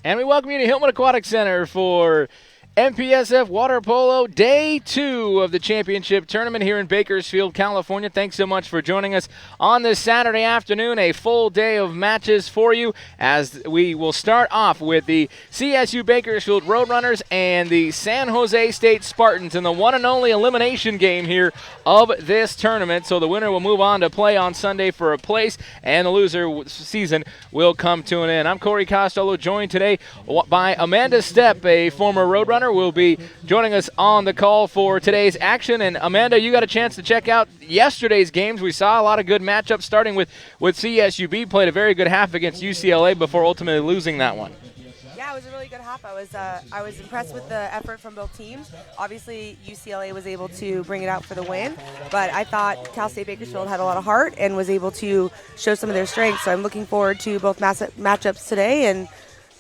And we welcome you to Hillman Aquatic Center for MPSF Water Polo Day 2 of the championship tournament here in Bakersfield, California. Thanks so much for joining us on this Saturday afternoon. A full day of matches for you as we will start off with the CSU Bakersfield Roadrunners and the San Jose State Spartans in the one and only elimination game here of this tournament. So the winner will move on to play on Sunday for a place, and the loser season will come to an end. I'm Corey Costello, joined today by Amanda Stepp, a former Roadrunner, will be joining us on the call for today's action. And Amanda, you got a chance to check out yesterday's games. We saw a lot of good matchups, starting with CSUB, played a very good half against UCLA before ultimately losing that one. Yeah, it was a really good half. I was impressed with the effort from both teams. Obviously, UCLA was able to bring it out for the win, but I thought Cal State Bakersfield had a lot of heart and was able to show some of their strengths. So I'm looking forward to both matchups today, and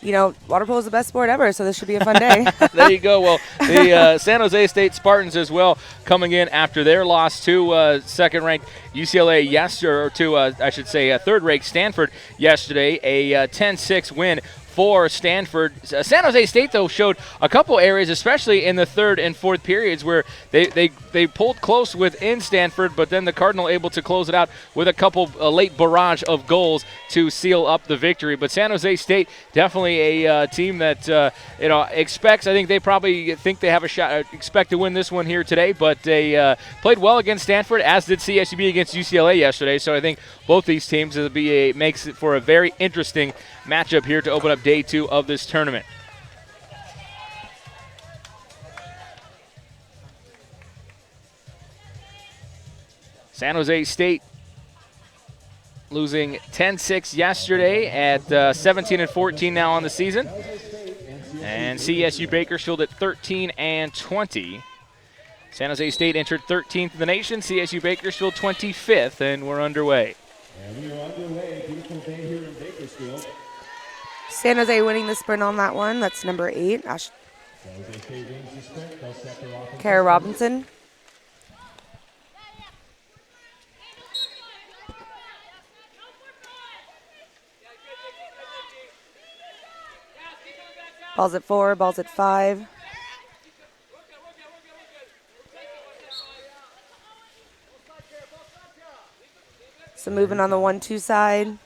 you know, water polo is the best sport ever, so this should be a fun day. There you go. Well, the San Jose State Spartans as well coming in after their loss to second-ranked UCLA third-ranked Stanford yesterday, a 10-6 win for Stanford. San Jose State, though, showed a couple areas, especially in the third and fourth periods, where they pulled close within Stanford, but then the Cardinal able to close it out with a couple late barrage of goals to seal up the victory. But San Jose State definitely a team that expects. I think they probably think they have a shot, expect to win this one here today. But they played well against Stanford, as did CSUB against UCLA yesterday. So I think both these teams makes it for a very interesting matchup here to open up day 2 of this tournament. San Jose State losing 10-6 yesterday at 17-14 now on the season. And CSU Bakersfield at 13-20. San Jose State entered 13th in the nation, CSU Bakersfield 25th, and we're underway. And we are underway. Beautiful day here in Bakersfield. San Jose winning the sprint on that one. That's number 8. Kara Robinson. Ball's at 4, ball's at 5. So moving on the 1-2 side.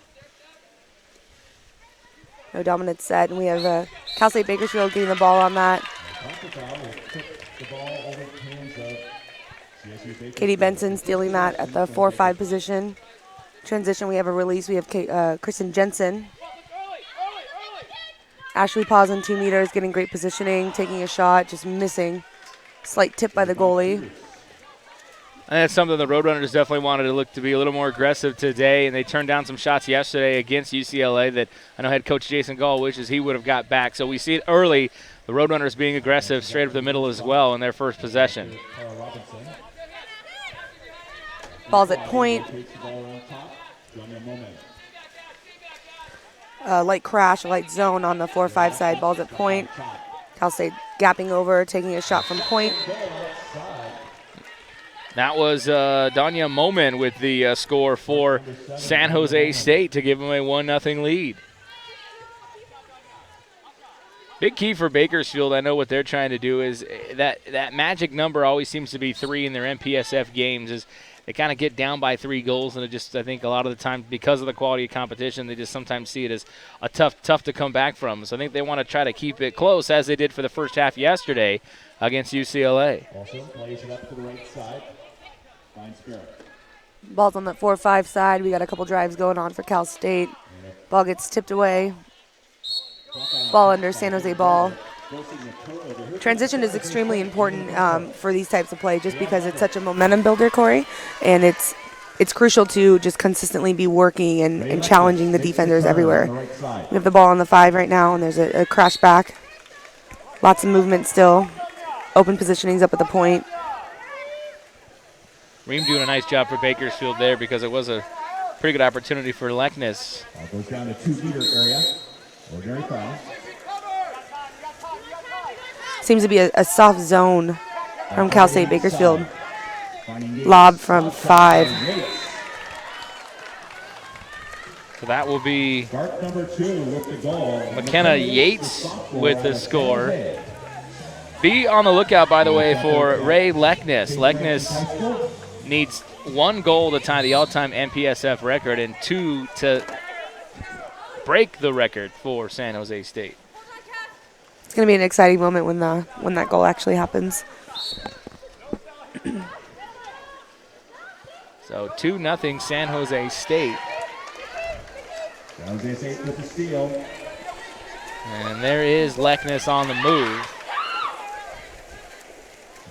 No dominant set, and we have Cal State Bakersfield getting the ball on that. Katie Benson stealing that at the 4-5 position. Transition, we have a release. We have Kristen Jensen. Ashley pausing 2 meters, getting great positioning, taking a shot, just missing. Slight tip by the goalie. And that's something the Roadrunners definitely wanted to look to be a little more aggressive today, and they turned down some shots yesterday against UCLA that I know head coach Jason Gall wishes he would have got back. So we see it early, the Roadrunners being aggressive straight up the middle as well in their first possession. Ball's at point. Light crash, light zone on the 4-5 side. Ball's at point. Cal State gapping over, taking a shot from point. That was Danya Moman with the score for San Jose State to give them a 1-0 lead. Big key for Bakersfield, I know what they're trying to do is that magic number always seems to be 3 in their MPSF games. Is they kind of get down by 3 goals, and I think a lot of the time, because of the quality of competition, they just sometimes see it as a tough to come back from. So I think they want to try to keep it close, as they did for the first half yesterday against UCLA. Also plays it up to the right side. Ball's on the 4-5 side. We got a couple drives going on for Cal State. Ball gets tipped away. Ball under San Jose ball. Transition is extremely important for these types of play, just because it's such a momentum builder, Corey, and it's crucial to just consistently be working and challenging the defenders everywhere. We have the ball on the 5 right now, and there's a crash back. Lots of movement still. Open positionings up at the point. Ream doing a nice job for Bakersfield there, because it was a pretty good opportunity for Leknes. Goes down to 2-meter area. Ordinary foul. Seems to be a soft zone from Cal State Bakersfield. Lob from 5. So that will be Start number 2 with the goal. McKenna Yates with the score. Be on the lookout, by the way, for Ray Leckness. Leckness needs 1 goal to tie the all-time NPSF record and 2 to break the record for San Jose State. It's going to be an exciting moment when that goal actually happens. So 2-0 San Jose State. San Jose State with the steal. And there is Leckness on the move.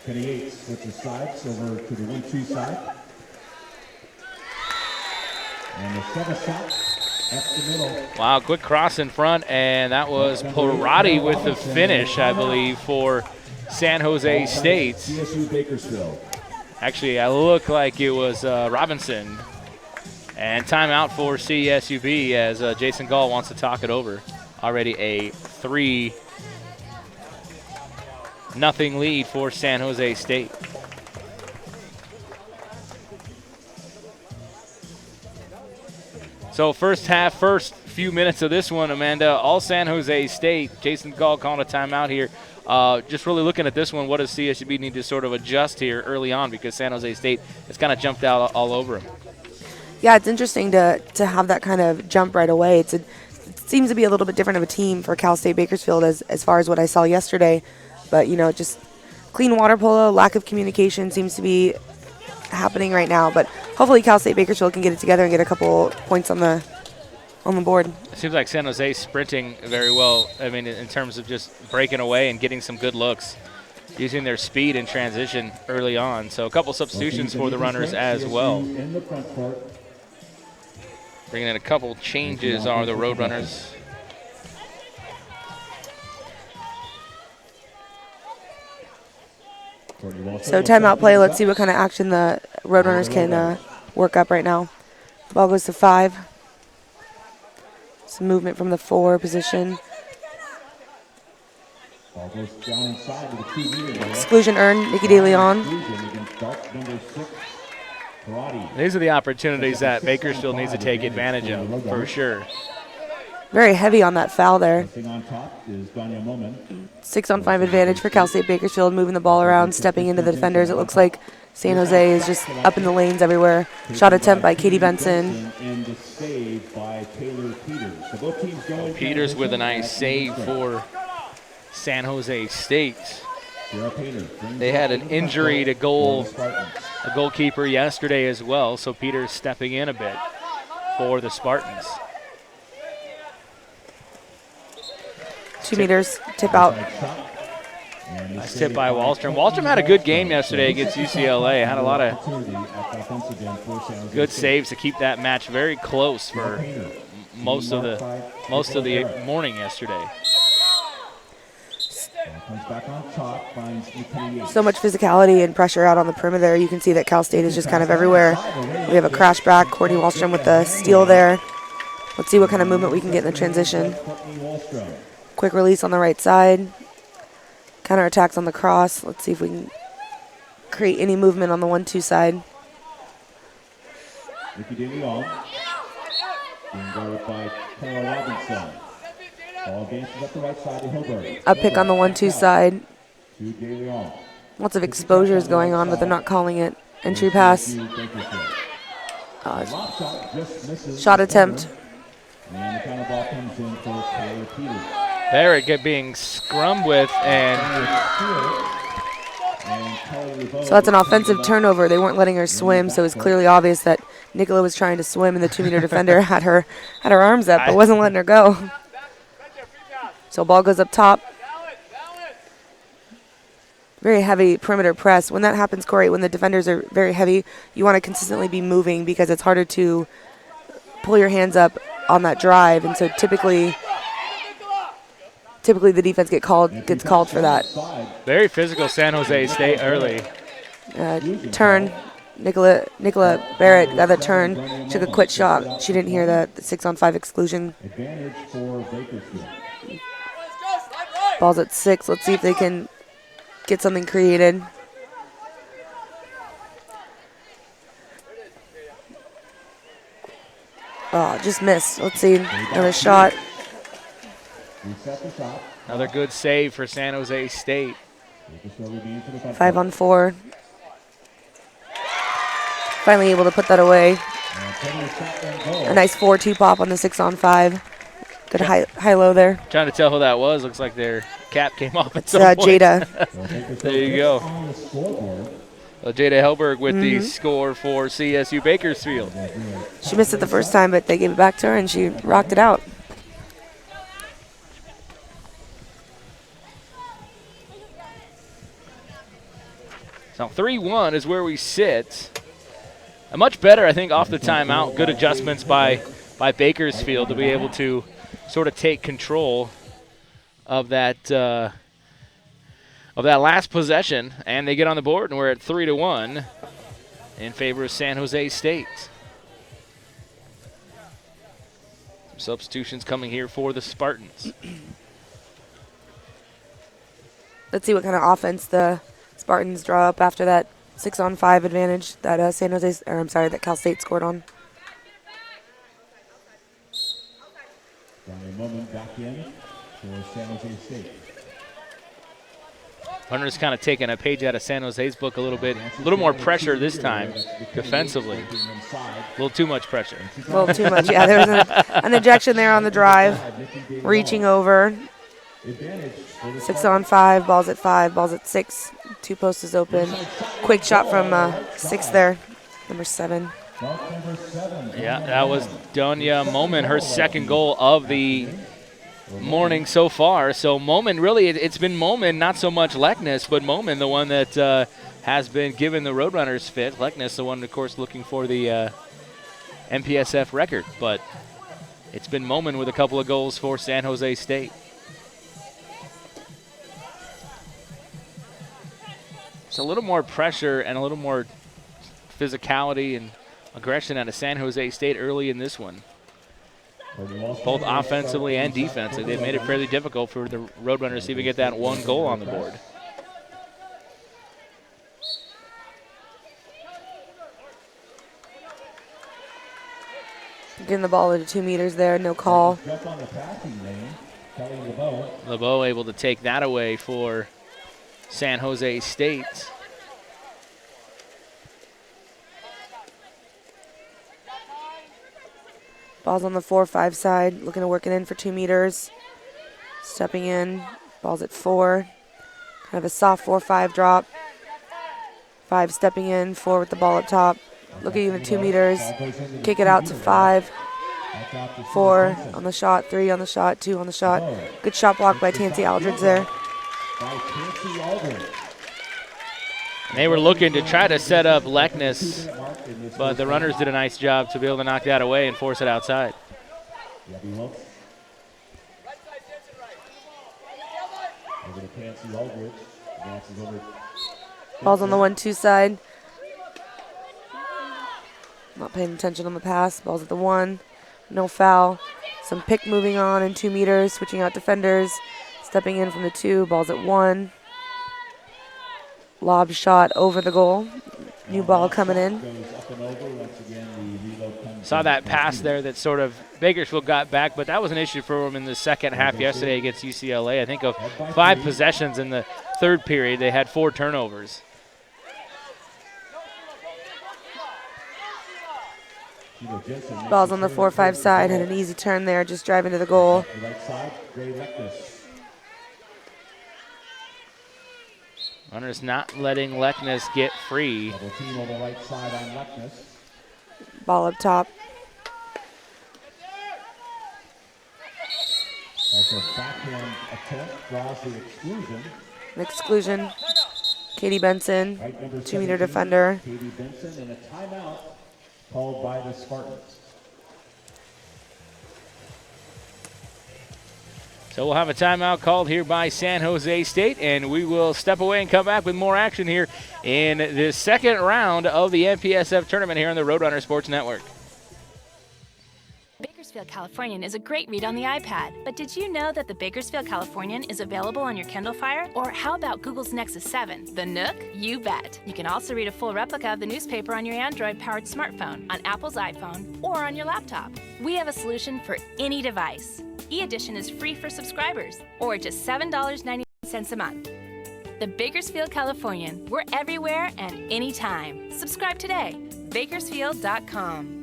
McKenna Yates with the sides over to the 1-2 side. And the 7 shot up the middle. Wow, quick cross in front, and that was Parati with the finish, I believe, for San Jose State. CSU Bakersfield. Actually, I look like it was Robinson. And timeout for CSUB as Jason Gall wants to talk it over. Already a 3-0 lead for San Jose State. So first few minutes of this one, Amanda, all San Jose State. Jason Gall calling a timeout here. Just really looking at this one, what does CSUB need to sort of adjust here early on, because San Jose State has kind of jumped out all over them. Yeah, it's interesting to have that kind of jump right away. It seems to be a little bit different of a team for Cal State Bakersfield as far as what I saw yesterday. But, just clean water polo, lack of communication seems to be happening right now. But hopefully Cal State Bakersfield can get it together and get a couple points on the board. It seems like San Jose sprinting very well, I mean, in terms of just breaking away and getting some good looks, using their speed in transition early on. So a couple substitutions for the runners as well. In the front court. Bringing in a couple changes are the Roadrunners. So timeout play. Let's see what kind of action the Roadrunners can work up right now. Ball goes to 5. Some movement from the 4 position. Ball goes down inside to the 2-meter. Exclusion earned. Nikki DeLeon. Number 6. These are the opportunities that Bakersfield needs to take advantage of, for sure. Very heavy on that foul there. On top is 6-on-5 advantage for Cal State Bakersfield, moving the ball around, stepping into the defenders. It looks like San Jose is just up in the lanes everywhere. Shot attempt by Katie Benson. And the save by Taylor Peters. So both teams going. Peters with a nice save for San Jose State. They had an injury to a goalkeeper yesterday as well, so Peters stepping in a bit for the Spartans. 2 meters, tip out. Nice tip by Wallstrom. Wallstrom had a good game yesterday against UCLA. Had a lot of good saves to keep that match very close for most of the morning yesterday. So much physicality and pressure out on the perimeter. You can see that Cal State is just kind of everywhere. We have a crash back. Courtney Wallstrom with the steal there. Let's see what kind of movement we can get in the transition. Quick release on the right side. Counterattacks on the cross. Let's see if we can create any movement on the 1-2 side. Nikki DeLeon. Being guarded by Carla Robinson. Ball dances up the right side to Hilbert. Up pick on the 1-2 side. To DeLeon. Lots of exposures going on, but they're not calling it. Entry pass. Shot attempt. And the counter ball comes in for Taylor Peters. There being scrummed with, and so that's an offensive turnover. They weren't letting her swim, so it's clearly obvious that Nicola was trying to swim, and the 2-meter defender had her arms up, but wasn't letting her go. So ball goes up top. Very heavy perimeter press. When that happens, Corey, when the defenders are very heavy, you want to consistently be moving because it's harder to pull your hands up on that drive, and so typically the defense gets called for that. Very physical San Jose State early. Turn. Nicola Barrett got the turn. Took a quick shot. She didn't hear the 6-on-5 exclusion. Advantage for Bakersfield. Ball's at 6. Let's see if they can get something created. Oh, just missed. Let's see. Another shot. Reset the shot. Another good save for San Jose State. 5 on 4. Finally able to put that away. A nice 4-2 pop on the 6 on 5. Good high-low there. Trying to tell who that was. Looks like their cap came off at some point. Jada. There you go. Well, Jada Helberg with the score for CSU Bakersfield. She missed it the first time, but they gave it back to her, and she rocked it out. So 3-1 is where we sit. A much better, I think, off the timeout. Good adjustments by Bakersfield to be able to sort of take control of that last possession, and they get on the board, and we're at 3-1 in favor of San Jose State. Some substitutions coming here for the Spartans. Let's see what kind of offense the Spartans draw up after that 6 on 5 advantage that that Cal State scored on. Moment back in for San Jose State. Hunter's kind of taking a page out of San Jose's book a little bit. A little more pressure this time defensively. A little too much pressure. A little too much, yeah. There was an ejection there on the drive. Reaching over. 6 on 5, balls at 5, balls at 6. 2 posts is open. Quick shot from 6 there, number 7. Yeah, that was Donya Moman, her second goal of the morning so far. So Moman, really, it's been Moman, not so much Leknes, but Moman, the one that has been given the Roadrunners fit. Leknes, the one, of course, looking for the MPSF record. But it's been Moman with a couple of goals for San Jose State. It's a little more pressure and a little more physicality and aggression out of San Jose State early in this one. Both offensively and defensively. They've made it fairly difficult for the Roadrunners to even get that 1 goal on the board. Getting the ball into 2 meters there, no call. LeBeau able to take that away for San Jose State. Ball's on the 4-5 side, looking to work it in for 2 meters. Stepping in, ball's at 4. Kind of a soft 4-5 drop. 5 stepping in, 4 with the ball up top. Looking in the 2 meters, kick it out to 5. 4 on the shot, 3 on the shot, 2 on the shot. Good shot block by Tansy Aldridge there. They were looking to try to set up Leknes, but the runners did a nice job to be able to knock that away and force it outside. Ball's on the 1-2 side. Not paying attention on the pass. Ball's at the 1. No foul. Some pick moving on in 2 meters, switching out defenders. Stepping in from the 2. Ball's at 1. Lob shot over the goal. New ball coming in. Saw that pass there that sort of Bakersfield got back, but that was an issue for them in the second half yesterday against UCLA. I think of 5 possessions in the third period, they had 4 turnovers. Ball's on the 4-5 side. Had an easy turn there, just driving to the goal. Runners not letting Leknes get free. Ball up top. An exclusion. Katie Benson, 2-meter defender. Katie Benson and a timeout called by the Spartans. So we'll have a timeout called here by San Jose State, and we will step away and come back with more action here in the second round of the MPSF tournament here on the Roadrunner Sports Network. Bakersfield Californian is a great read on the iPad, but did you know that the Bakersfield Californian is available on your Kindle Fire? Or how about Google's Nexus 7, the Nook? You bet. You can also read a full replica of the newspaper on your Android-powered smartphone, on Apple's iPhone, or on your laptop. We have a solution for any device. E-Edition is free for subscribers, or just $7.99 a month. The Bakersfield Californian. We're everywhere and anytime. Subscribe today. Bakersfield.com.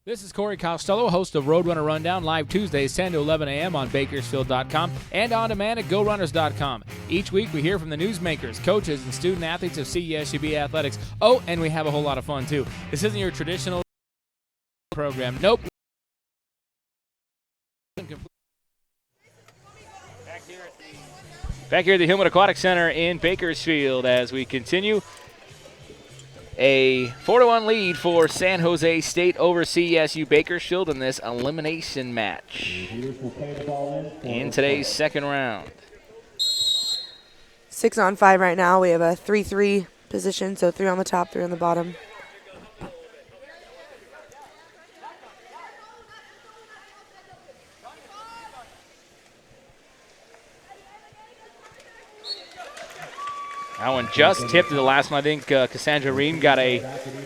This is Corey Costello, host of Roadrunner Rundown, live Tuesdays 10 to 11 a.m. on Bakersfield.com and on demand at GoRunners.com. Each week we hear from the newsmakers, coaches, and student athletes of CSU Athletics. Oh, and we have a whole lot of fun, too. This isn't your traditional program. Nope. Back here at the Hillman Aquatic Center in Bakersfield as we continue. A 4-1 lead for San Jose State over CSU Bakersfield in this elimination match in today's second round. 6-on-5 right now. We have a 3-3 position, so 3 on the top, 3 on the bottom. That one just tipped to the last one. I think Cassandra Ream got a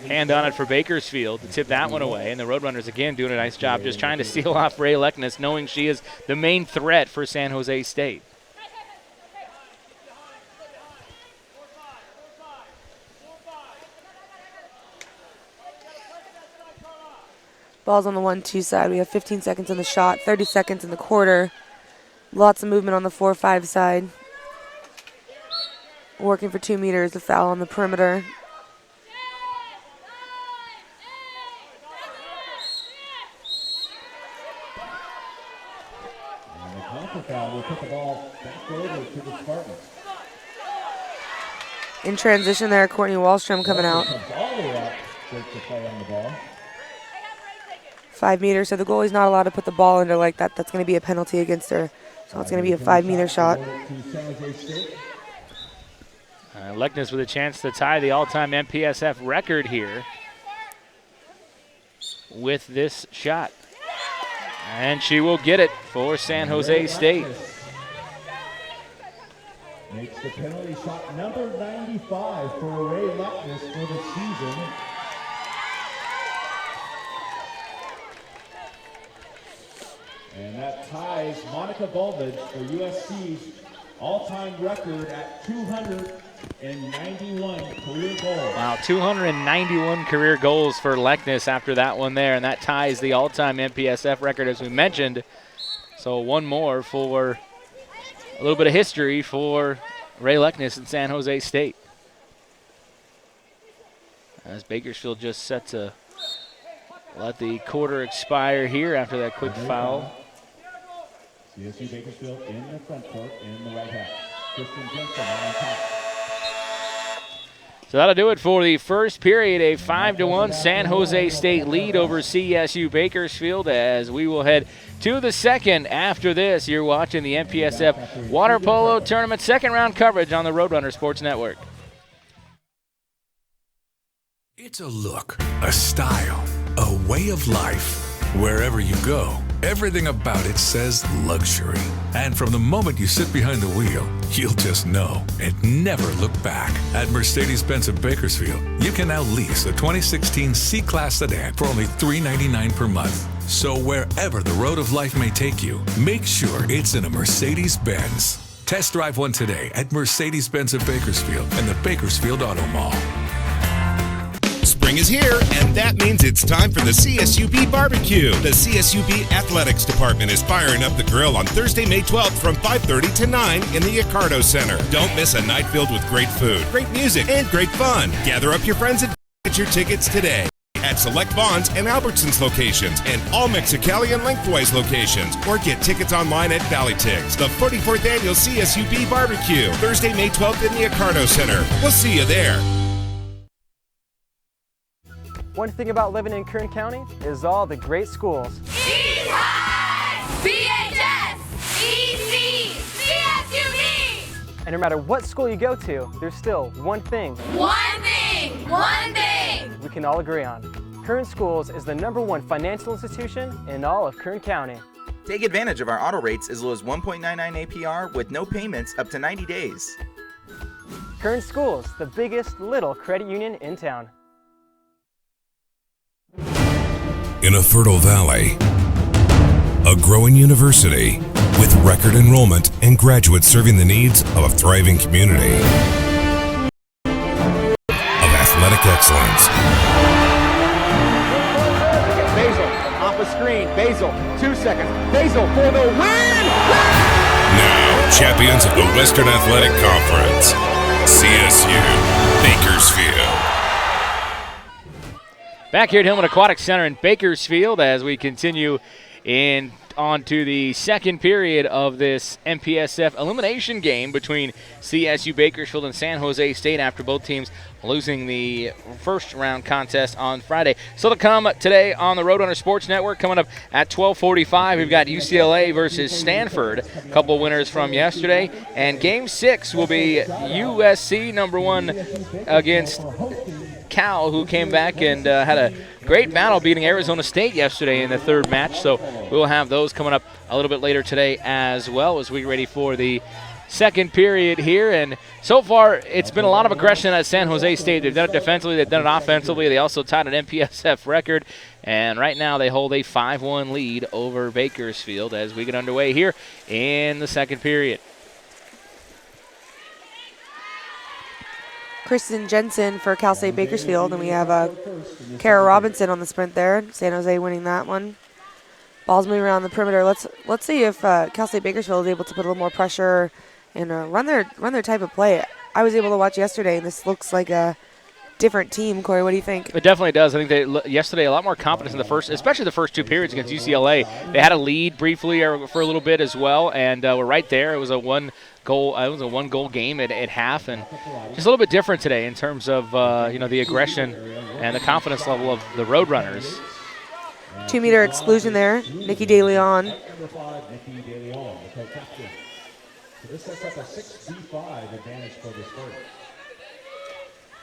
hand on it for Bakersfield to tip that one away. And the Roadrunners, again, doing a nice job just trying to steal off Ray Leckness, knowing she is the main threat for San Jose State. Ball's on the 1-2 side. We have 15 seconds on the shot, 30 seconds in the quarter. Lots of movement on the 4-5 side. Working for 2 meters, a foul on the perimeter. And the counter foul will put the ball back over to the Spartans. In transition there, Courtney Wallstrom coming out. Comes all the way up to play on the ball. 5 meters, so the goalie's not allowed to put the ball under like that. That's going to be a penalty against her. So it's going to be a 5-meter shot. Leckness with a chance to tie the all-time MPSF record here with this shot. And she will get it for San Jose State. Makes the penalty shot number 95 for Ray Leckness for the season. And that ties Monica Bulbage for USC's all-time record at 291 career goals. Wow, 291 career goals for Leckness after that one there, and that ties the all-time MPSF record, as we mentioned. So one more for a little bit of history for Ray Leckness in San Jose State. As Bakersfield just set to let the quarter expire here after that quick foul. CSU Bakersfield in the front court in the right half. Kristen Jensen on top. So that'll do it for the first period. A 5-1 San Jose State lead over CSU Bakersfield as we will head to the second. After this, you're watching the MPSF Water Polo Tournament second round coverage on the Roadrunner Sports Network. It's a look, a style, a way of life. Wherever you go, everything about it says luxury. And from the moment you sit behind the wheel, you'll just know and never look back. At Mercedes-Benz of Bakersfield, you can now lease a 2016 C-Class sedan for only $399 per month. So wherever the road of life may take you, make sure it's in a Mercedes-Benz. Test drive one today at Mercedes-Benz of Bakersfield and the Bakersfield Auto Mall. Spring is here, and that means it's time for the CSUB Barbecue. The CSUB Athletics Department is firing up the grill on Thursday, May 12th from 5:30 to 9 in the Accardo Center. Don't miss a night filled with great food, great music, and great fun. Gather up your friends and get your tickets today at select Vons and Albertsons locations and all Mexicali and Lengthwise locations, or get tickets online at ValleyTix. The 44th Annual CSUB Barbecue, Thursday, May 12th in the Accardo Center. We'll see you there. One thing about living in Kern County is all the great schools. East High! BHS! EC! CSUB! And no matter what school you go to, there's still one thing One thing! One thing! we can all agree on. Kern Schools is the #1 financial institution in all of Kern County. Take advantage of our auto rates as low as 1.99 APR with no payments up to 90 days. Kern Schools, the biggest little credit union in town. In a fertile valley, a growing university with record enrollment and graduates serving the needs of a thriving community of athletic excellence. Basil off a screen. Basil, 2 seconds. Basil for the win! Now, champions of the Western Athletic Conference, CSU Bakersfield. Back here at Hillman Aquatic Center in Bakersfield as we continue on to the second period of this MPSF elimination game between CSU Bakersfield and San Jose State after both teams losing the first round contest on Friday. Still to come today on the Roadrunner Sports Network. Coming up at 12:45, we've got UCLA versus Stanford, a couple winners from yesterday. And Game 6 will be USC #1 against Cal, who came back and had a great battle beating Arizona State yesterday in the third match. So we'll have those coming up a little bit later today as well as we get ready for the second period here. And so far, it's been a lot of aggression at San Jose State. They've done it defensively. They've done it offensively. They also tied an MPSF record. And right now they hold a 5-1 lead over Bakersfield as we get underway here in the second period. Kristen Jensen for Cal State Bakersfield, and we have Kara Robinson on the sprint there. San Jose winning that one. Ball's moving around the perimeter. Let's see if Cal State Bakersfield is able to put a little more pressure and run their type of play. I was able to watch yesterday, and this looks like a different team. Corey, what do you think? It definitely does. I think yesterday a lot more confidence in the first, especially the first two periods against UCLA. They had a lead briefly for a little bit as well, and we're right there. It was a one-goal game at half, and just a little bit different today in terms of the aggression and the confidence level of the Roadrunners. 2-meter exclusion there, Nikki DeLeon. This sets up a 6v5 advantage for this first.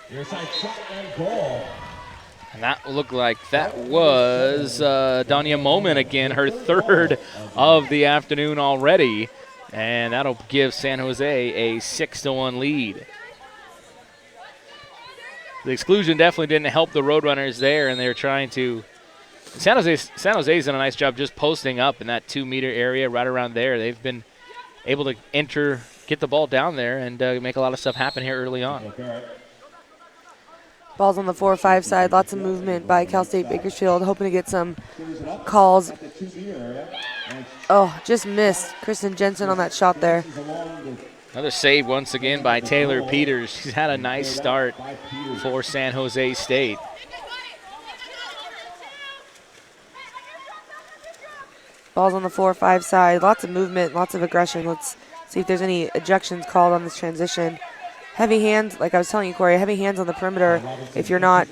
Near side shot and goal. And that looked like that was Danya Moman again, her third of the afternoon already. And that'll give San Jose a 6-1 lead. The exclusion definitely didn't help the Roadrunners there, and they're trying to. San Jose's done a nice job just posting up in that 2-meter area right around there. They've been able to get the ball down there and make a lot of stuff happen here early on. Ball's on the 4-5 side. Lots of movement by Cal State Bakersfield, hoping to get some calls. Oh, just missed. Kristen Jensen on that shot there. Another save once again by Taylor Peters. She's had a nice start for San Jose State. Ball's on the 4-5 side. Lots of movement, lots of aggression. Let's see if there's any ejections called on this transition. Heavy hands, like I was telling you, Corey, heavy hands on the perimeter. If you're not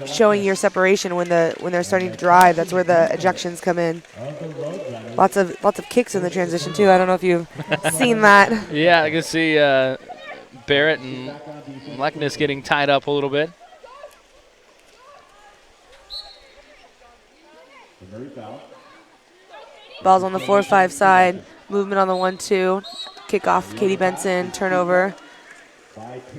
showing your separation when they're starting to drive, that's where the ejections come in. Lots of kicks in the transition too. I don't know if you've seen that. Yeah, I can see Barrett and Leckness getting tied up a little bit. Ball's on the 4-5 side. Movement on the 1-2. Kickoff, Katie Benson, turnover.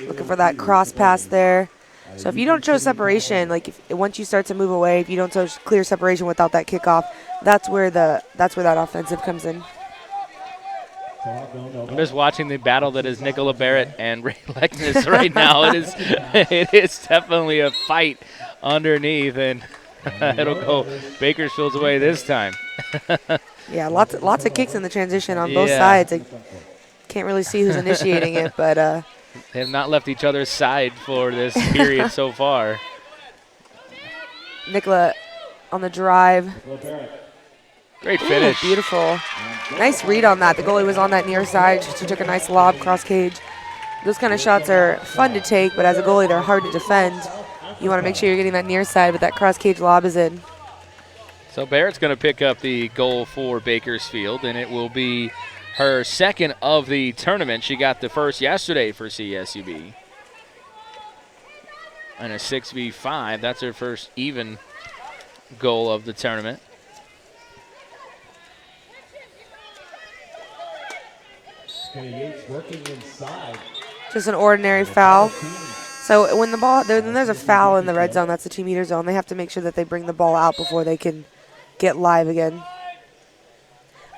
Looking for that cross pass there. So if you don't show separation, like once you start to move away, if you don't show clear separation without that kickoff, that's where that offensive comes in. I'm just watching the battle that is Nicola Barrett and Ray Leckness right now. It is definitely a fight underneath, and it'll go Bakersfield's way this time. Yeah, lots of kicks in the transition on both sides. I can't really see who's initiating it, but they have not left each other's side for this period so far. Nicola on the drive. Great finish. Ooh, beautiful. Nice read on that. The goalie was on that near side. She took a nice lob cross cage. Those kind of shots are fun to take, but as a goalie, they're hard to defend. You want to make sure you're getting that near side, but that cross cage lob is in. So Barrett's going to pick up the goal for Bakersfield, and it will be her second of the tournament. She got the first yesterday for CSUB. And a 6v5, that's her first even goal of the tournament. Yates working inside. Just an ordinary foul. So when there's a foul in the red zone, that's the 2-meter zone, they have to make sure that they bring the ball out before they can get live again.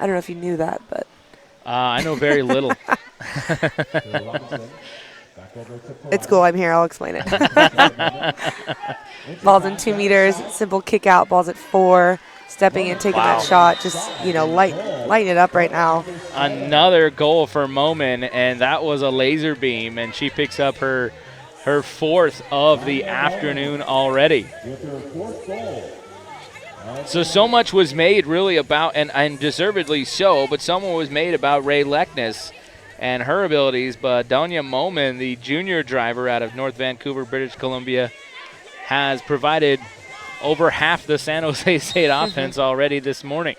I don't know if you knew that, but. I know very little. It's cool, I'm here, I'll explain it. Ball's in 2 meters, simple kick out, ball's at 4. Stepping and taking that shot, just, lighten it up right now. Another goal for Momin, and that was a laser beam, and she picks up her 4th of the afternoon already. So much was made really about, and deservedly so, but someone was made about Ray Leckness and her abilities, but Donya Momin, the junior driver out of North Vancouver, British Columbia, has provided over half the San Jose State offense already this morning.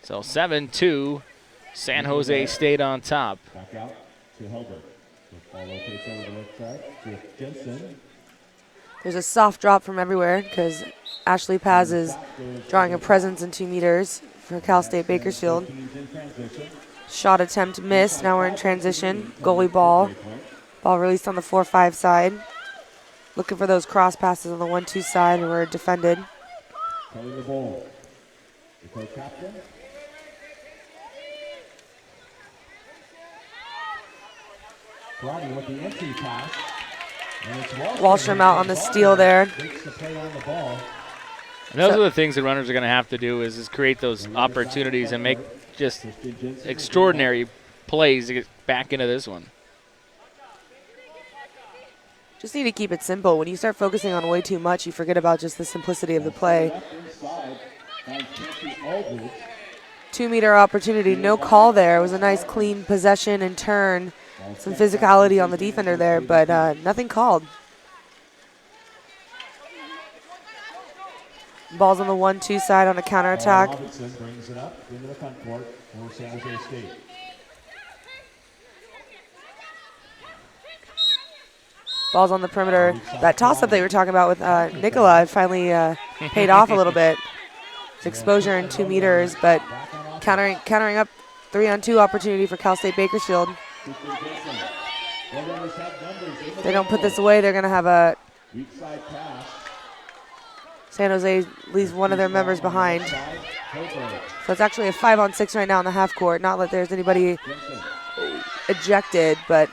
So 7-2, San Jose State on top. Back out to Helberg. Ball rotates over the left side to Jensen. There's a soft drop from everywhere because Ashley Paz is drawing a presence in 2 meters for Cal State Bakersfield. Shot attempt missed. Now we're in transition. Goalie ball. Ball released on the 4-5 side. Looking for those cross passes on the 1-2 side, and we're defended. Carrying the ball. The co-captain. Karate with the entry pass. And it's Wallstrom out on the steal there. Takes the play on the ball. And those are the things that runners are going to have to do is create those opportunities and make just extraordinary plays to get back into this one. Just need to keep it simple. When you start focusing on way too much, you forget about just the simplicity of the play. 2-meter opportunity, no call there. It was a nice clean possession and turn. Some physicality on the defender there, but nothing called. Ball's on the 1-2 side on a counterattack. Robinson brings it up into the front court for San Jose State. Ball's on the perimeter. That toss-up they were talking about with Nicola finally paid off a little bit. It's exposure in 2 meters, but countering up 3-on-2 opportunity for Cal State Bakersfield. If they don't put this away, they're going to have a San Jose leaves one of their members behind. So it's actually a 5-on-6 right now in the half court. Not that there's anybody ejected, but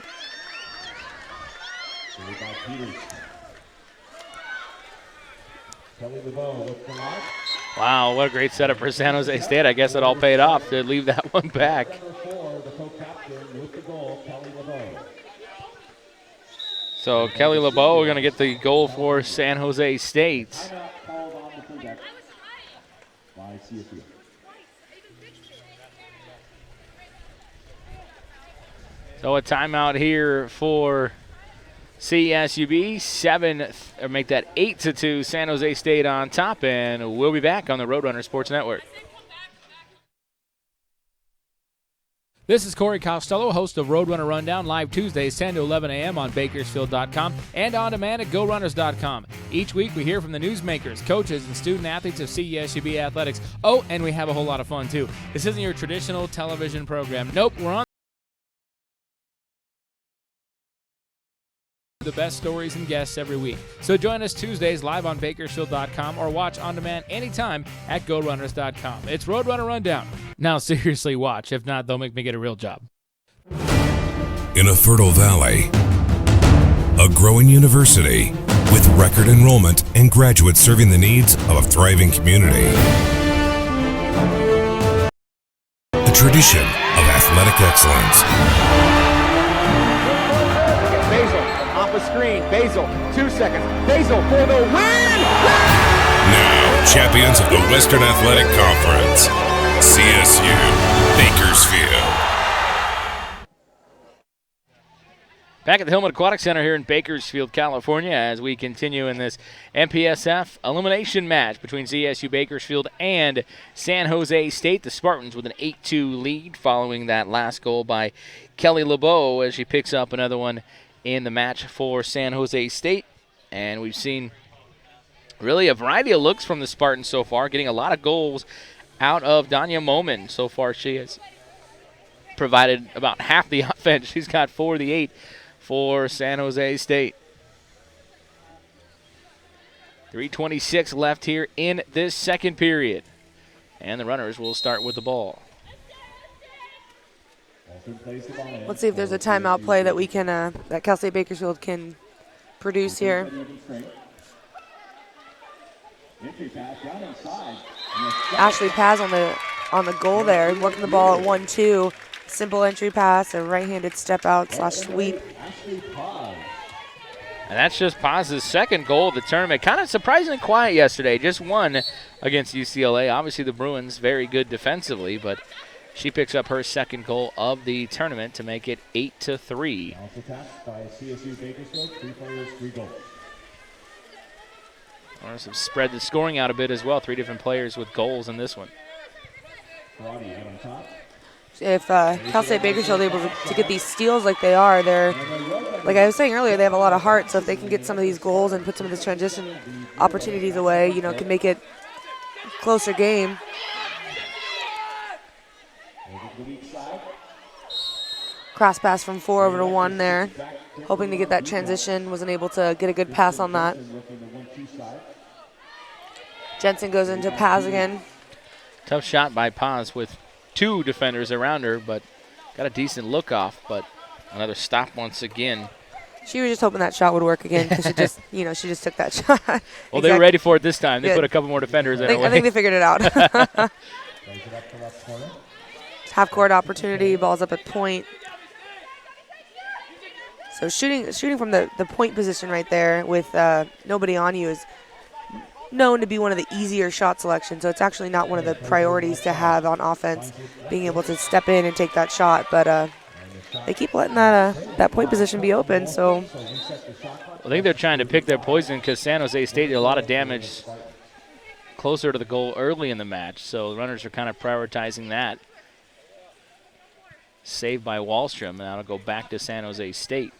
Wow, what a great setup for San Jose State. I guess it all paid off to leave that one back. So Kelly LeBeau going to get the goal for San Jose State. So a timeout here for CSUB. Make that 8-2. San Jose State on top, and we'll be back on the Roadrunner Sports Network. This is Corey Costello, host of Roadrunner Rundown, live Tuesdays 10 to 11 a.m. on Bakersfield.com and on demand at GoRunners.com. Each week we hear from the newsmakers, coaches, and student athletes of CSUB athletics. Oh, and we have a whole lot of fun, too. This isn't your traditional television program. Nope, we're on the best stories and guests every week. So join us Tuesdays live on Bakersfield.com or watch on demand anytime at GoRunners.com. It's Roadrunner Rundown. Now seriously watch. If not, they'll make me get a real job. In a fertile valley, a growing university with record enrollment and graduates serving the needs of a thriving community. The tradition of athletic excellence. Screen, Basil, 2 seconds. Basil for the win! Now, champions of the Western Athletic Conference, CSU Bakersfield. Back at the Hillman Aquatic Center here in Bakersfield, California, as we continue in this MPSF elimination match between CSU Bakersfield and San Jose State. The Spartans with an 8-2 lead following that last goal by Kelly LeBeau as she picks up another one in the match for San Jose State. And we've seen really a variety of looks from the Spartans so far, getting a lot of goals out of Danya Moman. So far she has provided about half the offense. She's got 4 of the 8 for San Jose State. 3:26 left here in this second period. And the runners will start with the ball. Let's see if there's a timeout play that we can, that Cal State Bakersfield can produce here. Ashley Paz on the goal there, working the ball at 1-2. Simple entry pass, a right-handed step out / sweep. And that's just Paz's second goal of the tournament. Kind of surprisingly quiet yesterday. Just one against UCLA. Obviously the Bruins very good defensively, but she picks up her second goal of the tournament to make it 8-3. Also tapped by CSU Bakersfield, 3 players, 3 goals. Runners have spread the scoring out a bit as well. 3 different players with goals in this one. If Cal State Bakersfield is able to get these steals like they are, they're, like I was saying earlier, they have a lot of heart. So if they can get some of these goals and put some of these transition opportunities away, you know, can make it a closer game. Cross pass from 4 over to 1 there. Hoping to get that transition, wasn't able to get a good pass on that. Jensen goes into Paz again. Tough shot by Paz with 2 defenders around her, but got a decent look off, but another stop once again. She was just hoping that shot would work again because she just, you know, she just took that shot. Well, they were ready for it this time. They put a couple more defenders in. I think they figured it out. Half court opportunity, ball's up at point. So shooting from the point position right there with nobody on you is known to be one of the easier shot selections. So it's actually not one of the priorities to have on offense, being able to step in and take that shot. But they keep letting that point position be open. So I think they're trying to pick their poison because San Jose State did a lot of damage closer to the goal early in the match. So the runners are kind of prioritizing that. Saved by Wallstrom, and that'll go back to San Jose State.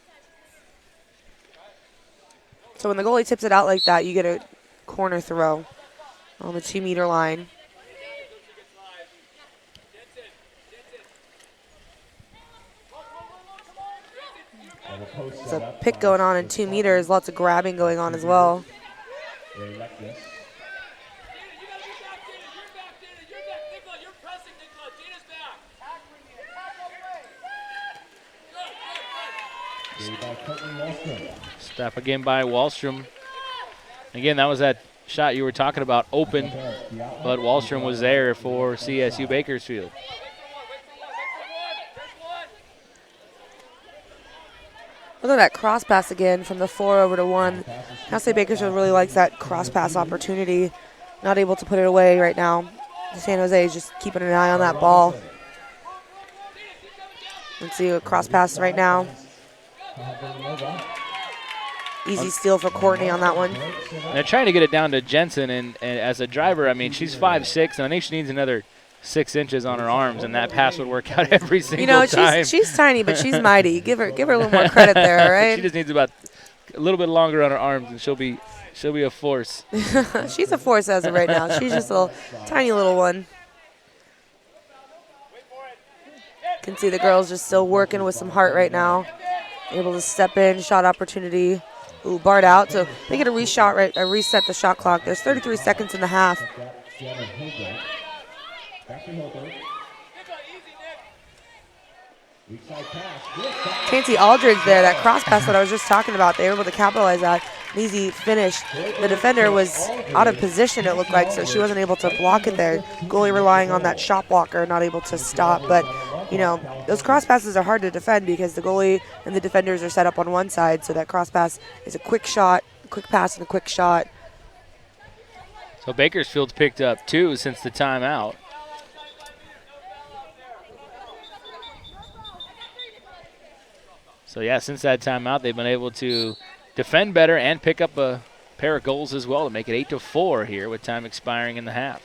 So when the goalie tips it out like that, you get a corner throw on the 2-meter line. There's a pick going on in 2 meters, lots of grabbing going on as well. Step again by Wallstrom. Again, that was that shot you were talking about, open, but Wallstrom was there for CSU Bakersfield. Look at that cross pass again from the 4 over to 1. Cal State Bakersfield really likes that cross pass opportunity. Not able to put it away right now. San Jose is just keeping an eye on that ball. Let's see a cross pass right now. Easy steal for Courtney on that one. And they're trying to get it down to Jensen, and as a driver, I mean, she's 5'6", and I think she needs another 6 inches on her arms, and that pass would work out every single time. She's tiny, but she's mighty. Give her a little more credit there, all right? She just needs about a little bit longer on her arms, and she'll be a force. She's a force as of right now. She's just a little, tiny little one. Can see the girls just still working with some heart right now. Able to step in, shot opportunity. Ooh, barred out, so they get a reset the shot clock. There's 33 seconds in the half. Chancey Aldridge there, that cross pass that I was just talking about, they were able to capitalize that. An easy finish. The defender was out of position, it looked like, so she wasn't able to block it there. Goalie relying on that shot blocker, not able to stop. But, you know, those cross passes are hard to defend because the goalie and the defenders are set up on one side, so that cross pass is a quick shot, quick pass and a quick shot. So Bakersfield's picked up 2 since the timeout. So So, yeah, since that timeout, they've been able to defend better and pick up a pair of goals as well to make it 8-4 here with time expiring in the half.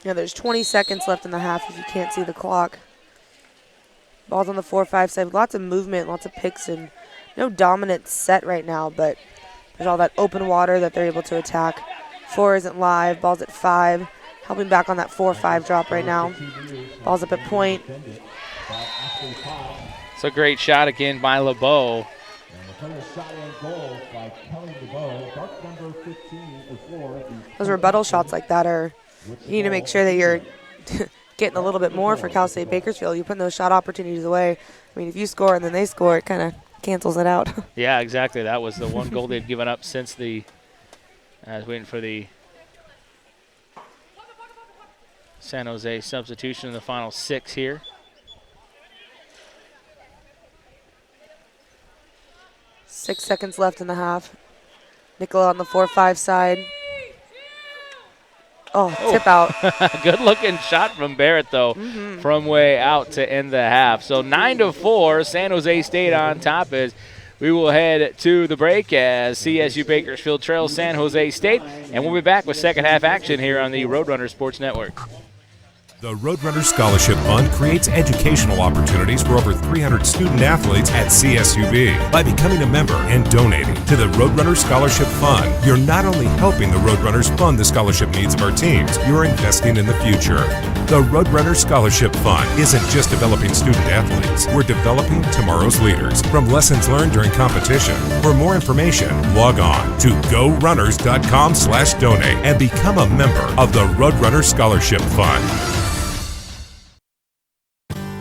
Yeah, there's 20 seconds left in the half if you can't see the clock. Ball's on the 4-5 side. Lots of movement, lots of picks, and no dominant set right now, but there's all that open water that they're able to attack. 4 isn't live. Ball's at 5. Helping back on that 4-5 drop right now. Ball's up at point. It's a great shot again by LeBeau. Those rebuttal shots like that are, you need to make sure that you're getting a little bit more for Cal State Bakersfield. You're putting those shot opportunities away. I mean, if you score and then they score, it kind of cancels it out. Yeah, exactly. That was the one goal they've given up since I was waiting for the San Jose substitution in the final 6 here. 6 seconds left in the half. Nicola on the 4-5 side. Oh, tip out. Good looking shot from Barrett, though, from way out to end the half. So 9-4, San Jose State on top as we will head to the break as CSU Bakersfield trails San Jose State. And we'll be back with second half action here on the Roadrunner Sports Network. The Roadrunner Scholarship Fund creates educational opportunities for over 300 student athletes at CSUB. By becoming a member and donating to the Roadrunner Scholarship Fund, you're not only helping the Roadrunners fund the scholarship needs of our teams, you're investing in the future. The Roadrunner Scholarship Fund isn't just developing student athletes, we're developing tomorrow's leaders from lessons learned during competition. For more information, log on to gorunners.com/donate and become a member of the Roadrunner Scholarship Fund.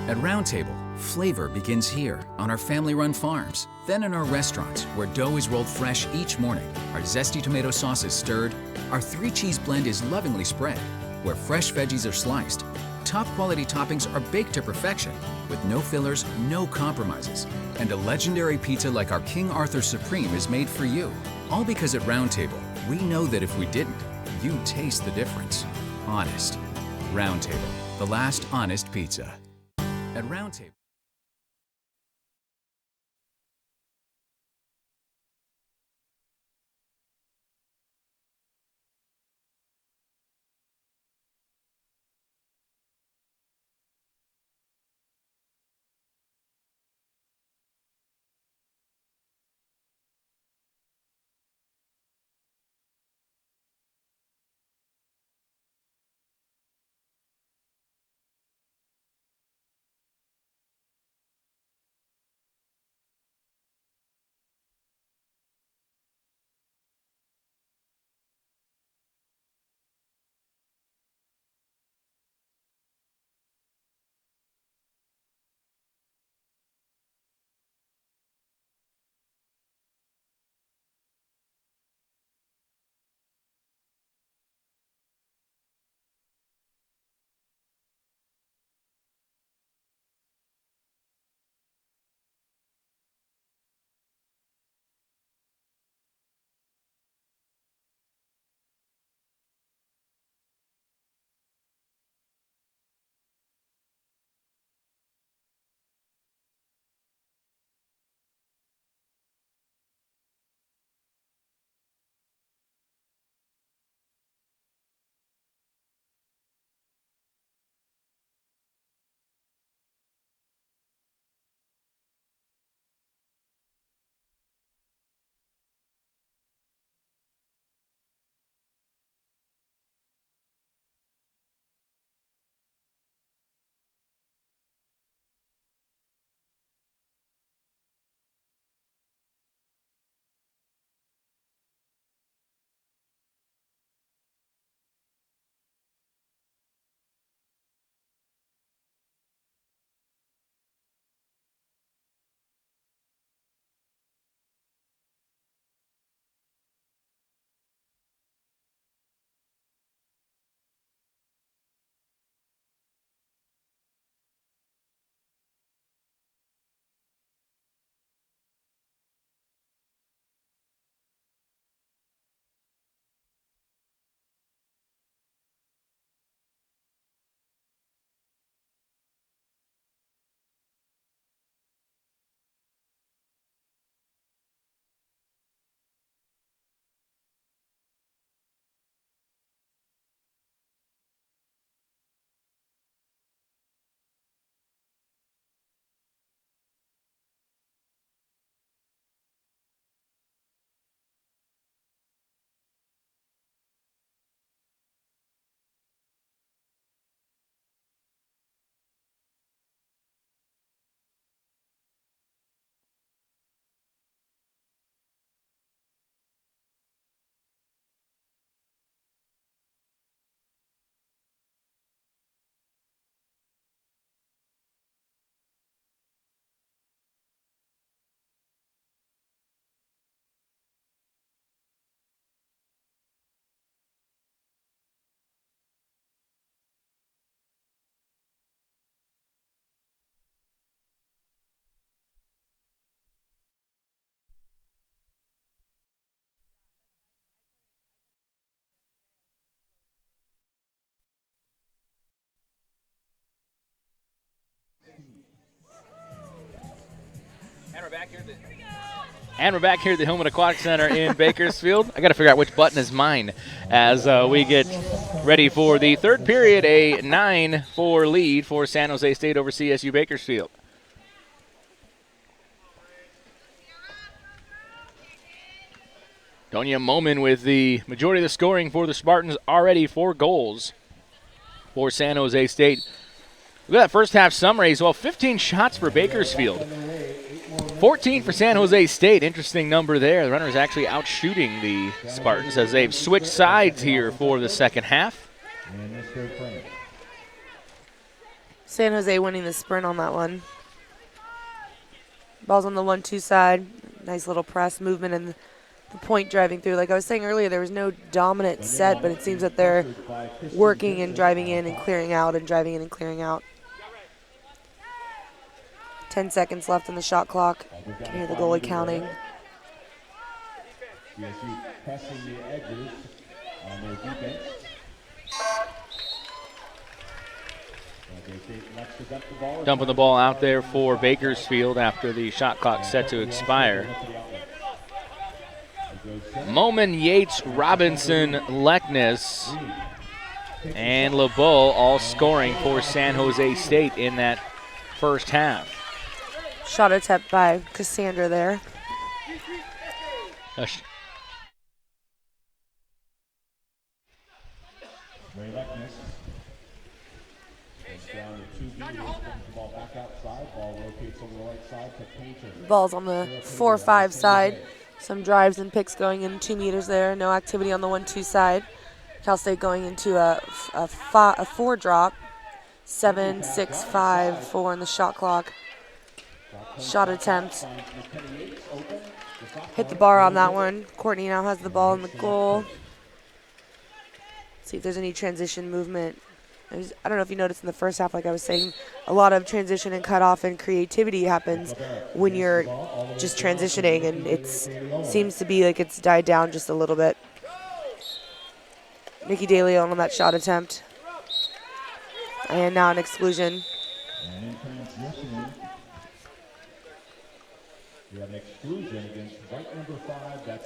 At Roundtable, flavor begins here on our family-run farms, then in our restaurants where dough is rolled fresh each morning, our zesty tomato sauce is stirred, our 3-cheese blend is lovingly spread, where fresh veggies are sliced, top-quality toppings are baked to perfection, with no fillers, no compromises, and a legendary pizza like our King Arthur Supreme is made for you. All because at Roundtable, we know that if we didn't, you'd taste the difference. Honest. Roundtable, the last honest pizza. At Roundtable. And we're back here at the Hillman Aquatic Center in Bakersfield. I got to figure out which button is mine as we get ready for the third period, a 9-4 lead for San Jose State over CSU Bakersfield. Donia Moman with the majority of the scoring for the Spartans, already 4 goals for San Jose State. Look at that first half summaries. Well, 15 shots for Bakersfield. 14 for San Jose State. Interesting number there. The runners actually out shooting the Spartans as they've switched sides here for the second half. San Jose winning the sprint on that one. Ball's on the 1-2 side. Nice little press movement and the point driving through. Like I was saying earlier, there was no dominant set, but it seems that they're working and driving in and clearing out and driving in and clearing out. 10 seconds left on the shot clock. You can hear the goalie counting. Pressing the edges on their defense. Dumping the ball out there for Bakersfield after the shot clock set to expire. Moman, Yates, Robinson, Leknes, and LeBeau all scoring for San Jose State in that first half. Shot attempt by Cassandra there. Ball's on the 4-5 side. Some drives and picks going in 2 meters there. No activity on the 1-2 side. Cal State going into a 4 drop. 7-6-5-4 in the shot clock. Shot attempt. Hit the bar on that one. Courtney now has the ball in the goal. See if there's any transition movement. I don't know if you noticed in the first half, like I was saying, a lot of transition and cutoff and creativity happens when you're just transitioning, and it seems to be like it's died down just a little bit. Nikki DeLeon on that shot attempt. And now an exclusion.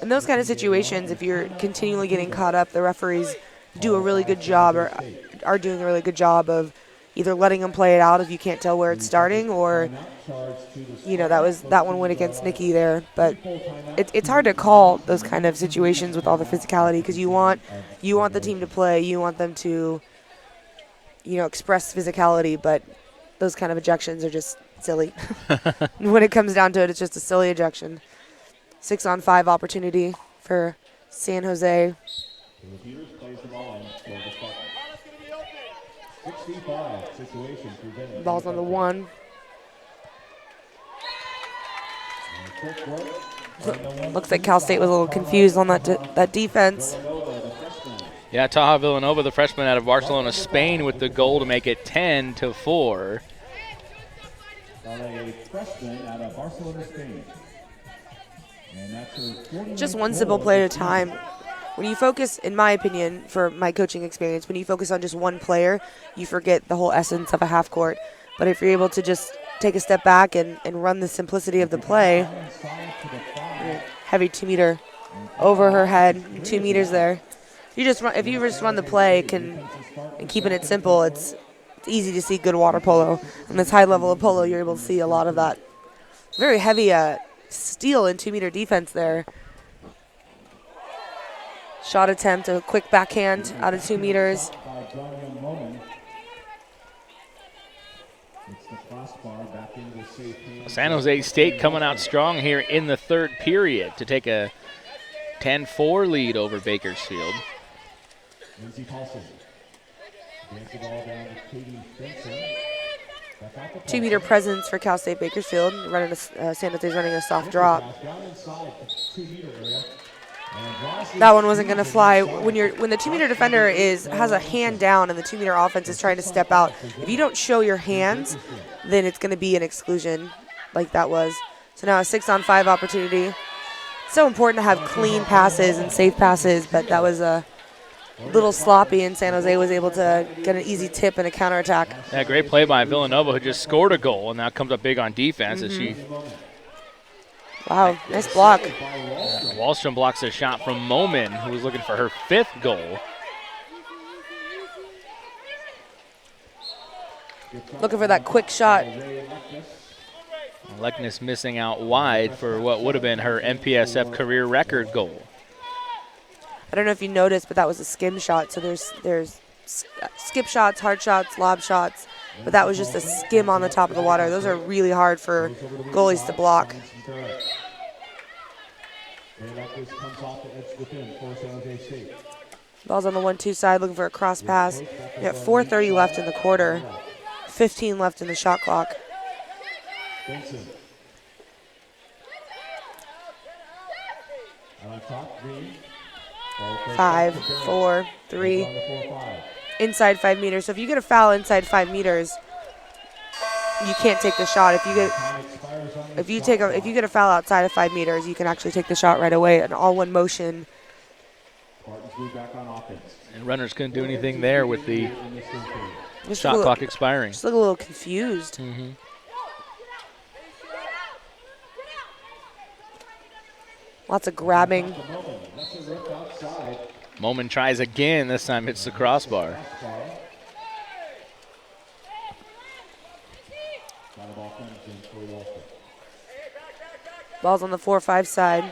In those kind of situations, if you're continually getting caught up, the referees do a really good job, or are doing a really good job of either letting them play it out if you can't tell where it's starting, or, you know, that one went against Nikki there. But it's hard to call those kind of situations with all the physicality, because you want the team to play, you want them to, you know, express physicality, but those kind of ejections are just silly. When it comes down to it, it's just a silly ejection. 6-on-5 opportunity for San Jose. Ball's on the 1. Looks like Cal State was a little confused on that defense. Yeah, Taha Villanova, the freshman out of Barcelona, Spain, with the goal to make it 10-4. Just one simple play at a time. When you focus, in my opinion, for my coaching experience, when you focus on just one player, you forget the whole essence of a half court. But if you're able to just take a step back and run the simplicity of the play, heavy 2-meter over her head, 2 meters there. If you just run the play and keeping it simple, it's easy to see good water polo. And this high level of polo, you're able to see a lot of that. Very heavy steal and 2-meter defense there. Shot attempt, a quick backhand out of 2 meters. San Jose State coming out strong here in the third period to take a 10-4 lead over Bakersfield. 2-meter presence for Cal State Bakersfield. San Jose's running a soft drop. That one wasn't going to fly. When the 2-meter defender has a hand down and the 2-meter offense is trying to step out, if you don't show your hands, then it's going to be an exclusion like that was. So now a 6-on-5 opportunity. It's so important to have clean passes and safe passes, but that was a little sloppy, and San Jose was able to get an easy tip and a counterattack. Yeah, great play by Villanova, who just scored a goal and now comes up big on defense as she Wow, nice block. Wallstrom blocks a shot from Moman, who was looking for her 5th goal. Looking for that quick shot. Lekness missing out wide for what would have been her MPSF career record goal. I don't know if you noticed, but that was a skim shot. So there's skip shots, hard shots, lob shots, but that was just a skim on the top of the water. Those are really hard for goalies to block. Ball's on the 1-2 side, looking for a cross pass. We got 4:30 left in the quarter, 15 left in the shot clock. 5, 4, 3. Inside 5 meters. So if you get a foul inside 5 meters, you can't take the shot. If you get a foul outside of 5 meters, you can actually take the shot right away. An all-one motion. And runners couldn't do anything there with the shot clock expiring. Just look a little confused. Mm-hmm. Lots of grabbing. Moman tries again. This time hits the crossbar. Ball's on the 4-5 side.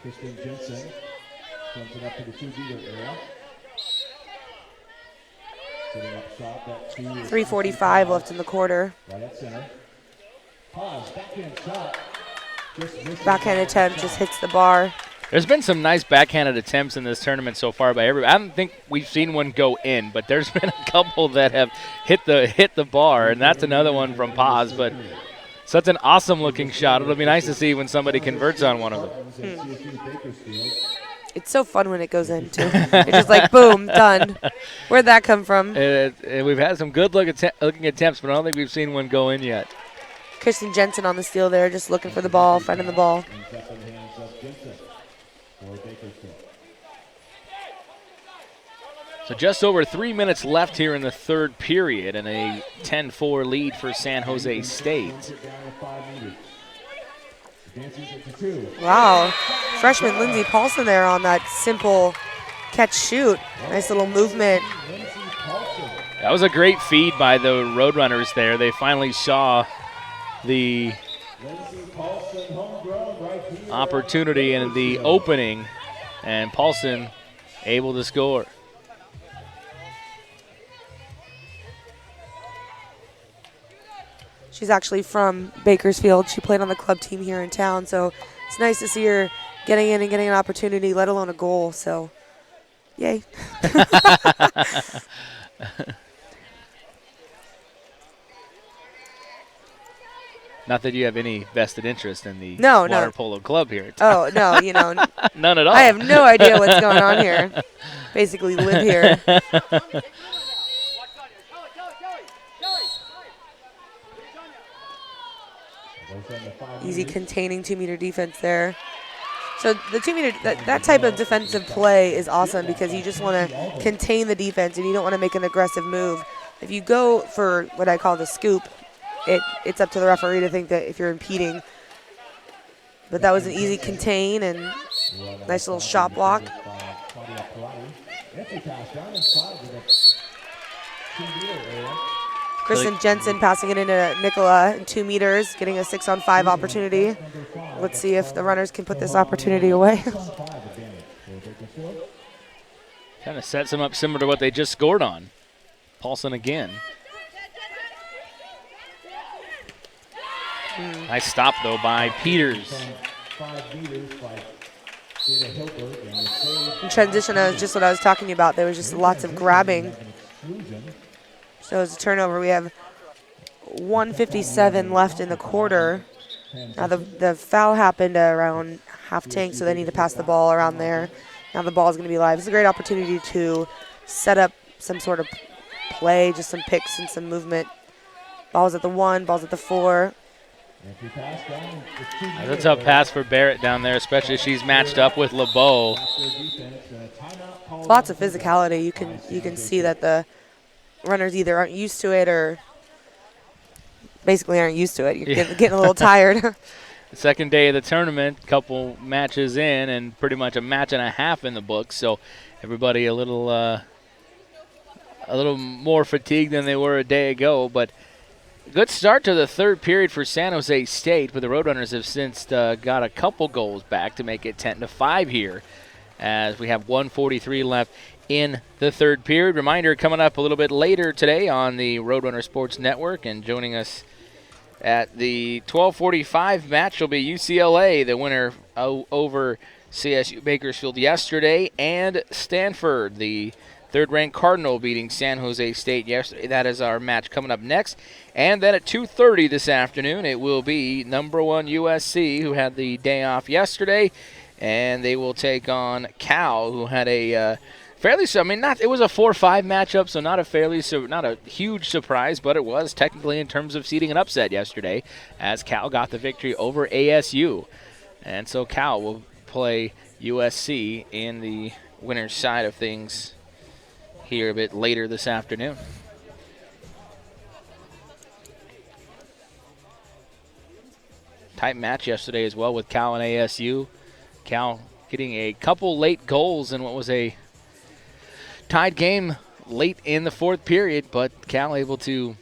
Kristen Jensen comes it up to the 2-meter area. Setting up shot, that 3:45 left in the quarter. Right at center. Pause, backhand shot. Backhand attempt just hits the bar. There's been some nice backhanded attempts in this tournament so far by everybody. I don't think we've seen one go in, but there's been a couple that have hit the bar, and that's another one from Paz. But such an awesome-looking shot. It'll be nice to see when somebody converts on one of them. It's so fun when it goes in, too. It's just like, boom, done. Where'd that come from? We've had some good-looking attempts, but I don't think we've seen one go in yet. Kristen Jensen on the steal there, just looking for the ball, finding the ball. So just over 3 minutes left here in the third period and a 10-4 lead for San Jose State. Wow. Freshman Lindsey Paulson there on that simple catch-shoot. Nice little movement. That was a great feed by the Roadrunners there. They finally saw the opportunity and the opening, and Paulson able to score. She's actually from Bakersfield. She played on the club team here in town, so it's nice to see her getting in and getting an opportunity, let alone a goal, so yay. Not that you have any vested interest in the No. water polo club here. Oh, no, None at all. I have no idea what's going on here. Basically live here. Easy containing 2-meter defense there. So the 2-meter, that type of defensive play is awesome because you just want to contain the defense and you don't want to make an aggressive move. If you go for what I call the scoop, it's up to the referee to think that if you're impeding. But that was an easy contain and nice little shot block. Kristen Jensen passing it into Nicola in 2 meters, getting a 6-on-5 opportunity. Let's see if the runners can put this opportunity away. Kind of sets them up similar to what they just scored on. Paulson again. Nice stop, though, by Peters. In transition, that was just what I was talking about. There was just lots of grabbing. So as a turnover, we have 1:57 left in the quarter. Now the foul happened around half tank, so they need to pass the ball around there. Now the ball is going to be live. It's a great opportunity to set up some sort of play, just some picks and some movement. Ball's at the 1, ball's at the 4. That's a tough pass for Barrett down there, especially if she's matched up with LeBeau. Lots of physicality. You can see that the runners either aren't used to it or basically aren't used to it. You're getting a little tired. The second day of the tournament, couple matches in, and pretty much a match and a half in the books. So everybody a little more fatigued than they were a day ago. But good start to the third period for San Jose State, but the Roadrunners have since got a couple goals back to make it 10-5 here, as we have 1:43 left in the third period. Reminder, coming up a little bit later today on the Roadrunner Sports Network, and joining us at the 12:45 match will be UCLA, the winner over CSU Bakersfield yesterday, and Stanford, the third-ranked Cardinal, beating San Jose State yesterday. That is our match coming up next. And then at 2:30 this afternoon, it will be number 1 USC, who had the day off yesterday, and they will take on Cal, who had a it was a 4-5 matchup, so not a huge surprise, but it was technically in terms of seeding an upset yesterday, as Cal got the victory over ASU. And so Cal will play USC in the winner's side of things here a bit later this afternoon. Tight match yesterday as well with Cal and ASU. Cal getting a couple late goals in what was a tied game late in the fourth period, but Cal able to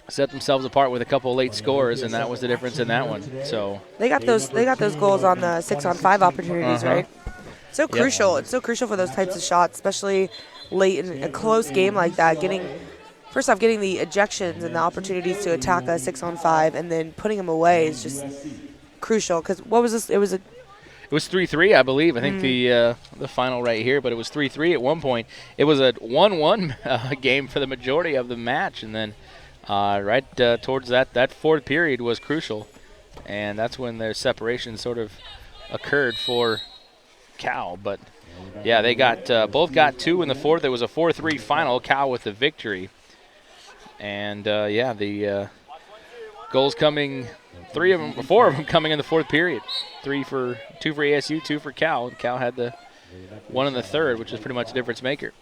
set themselves apart with a couple of late scores, and that was the difference in that one. So they got those goals on the 6-on-5 opportunities, right? So crucial. It's so crucial for those types of shots, especially late in a close game like that. First off, getting the ejections and the opportunities to attack a 6-on-5, and then putting them away is just crucial. Because what was this? It was 3-3, I believe. I think the final right here, but it was 3-3 at one point. It was a 1-1 game for the majority of the match, and then towards that fourth period was crucial, and that's when their separation sort of occurred for Cal. But yeah, they got both got 2 in the fourth. It was a 4-3 final. Cal with the victory, and the goals coming. 4 of them coming in the fourth period. 2 for ASU, 2 for Cal. And Cal had the one in the third, which is pretty much a difference maker.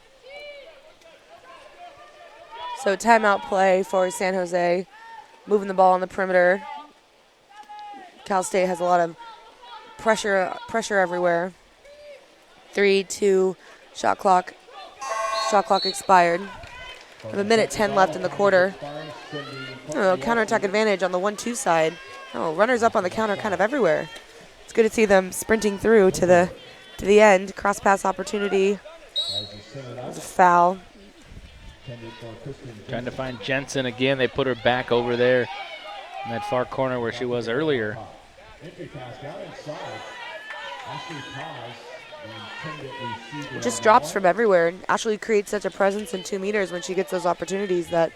So timeout play for San Jose, moving the ball on the perimeter. Cal State has a lot of pressure everywhere. 3-2 shot clock expired. We have 1:10 left in the quarter. Counterattack advantage on the 1-2 side. Runners up on the counter kind of everywhere. It's good to see them sprinting through to the end. Cross pass opportunity. There's a foul. Trying to find Jensen again. They put her back over there in that far corner where she was earlier. Just drops from everywhere. Ashley creates such a presence in 2 meters when she gets those opportunities that,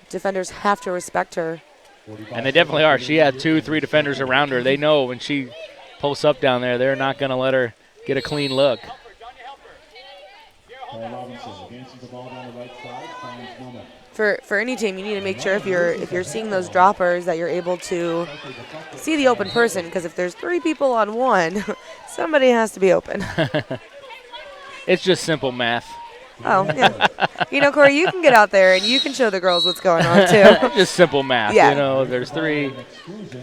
defenders have to respect her. And they definitely are. She had 2-3 defenders around her. They know when she posts up down there, they're not going to let her get a clean look. For any team, you need to make sure if you're seeing those droppers that you're able to see the open person, because if there's 3 people on one, somebody has to be open. It's just simple math. Oh, yeah. Corey, you can get out there and you can show the girls what's going on, too. Just simple math. Yeah. There's 3.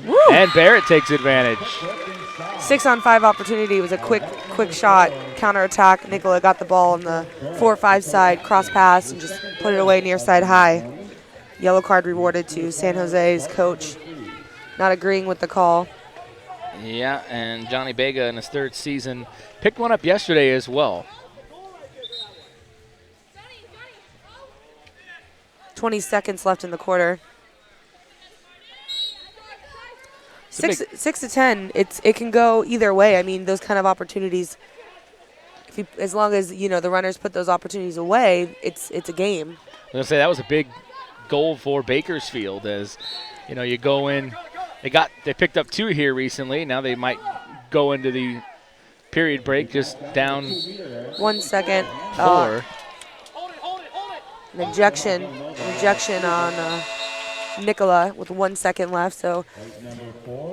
Woo. And Barrett takes advantage. 6-on-5 opportunity was a quick shot. Counterattack. Nicola got the ball on the 4-5 side, cross pass, and just put it away near side high. Yellow card rewarded to San Jose's coach. Not agreeing with the call. Yeah, and Johnny Bega in his 3rd season picked one up yesterday as well. 20 seconds left in the quarter. 6 to 10. It can go either way. I mean, those kind of opportunities. As long as the runners put those opportunities away, it's a game. I was gonna say that was a big goal for Bakersfield. As you go in, they picked up 2 here recently. Now they might go into the period break just down 1 second. 4. An ejection on Nicola with 1 second left. So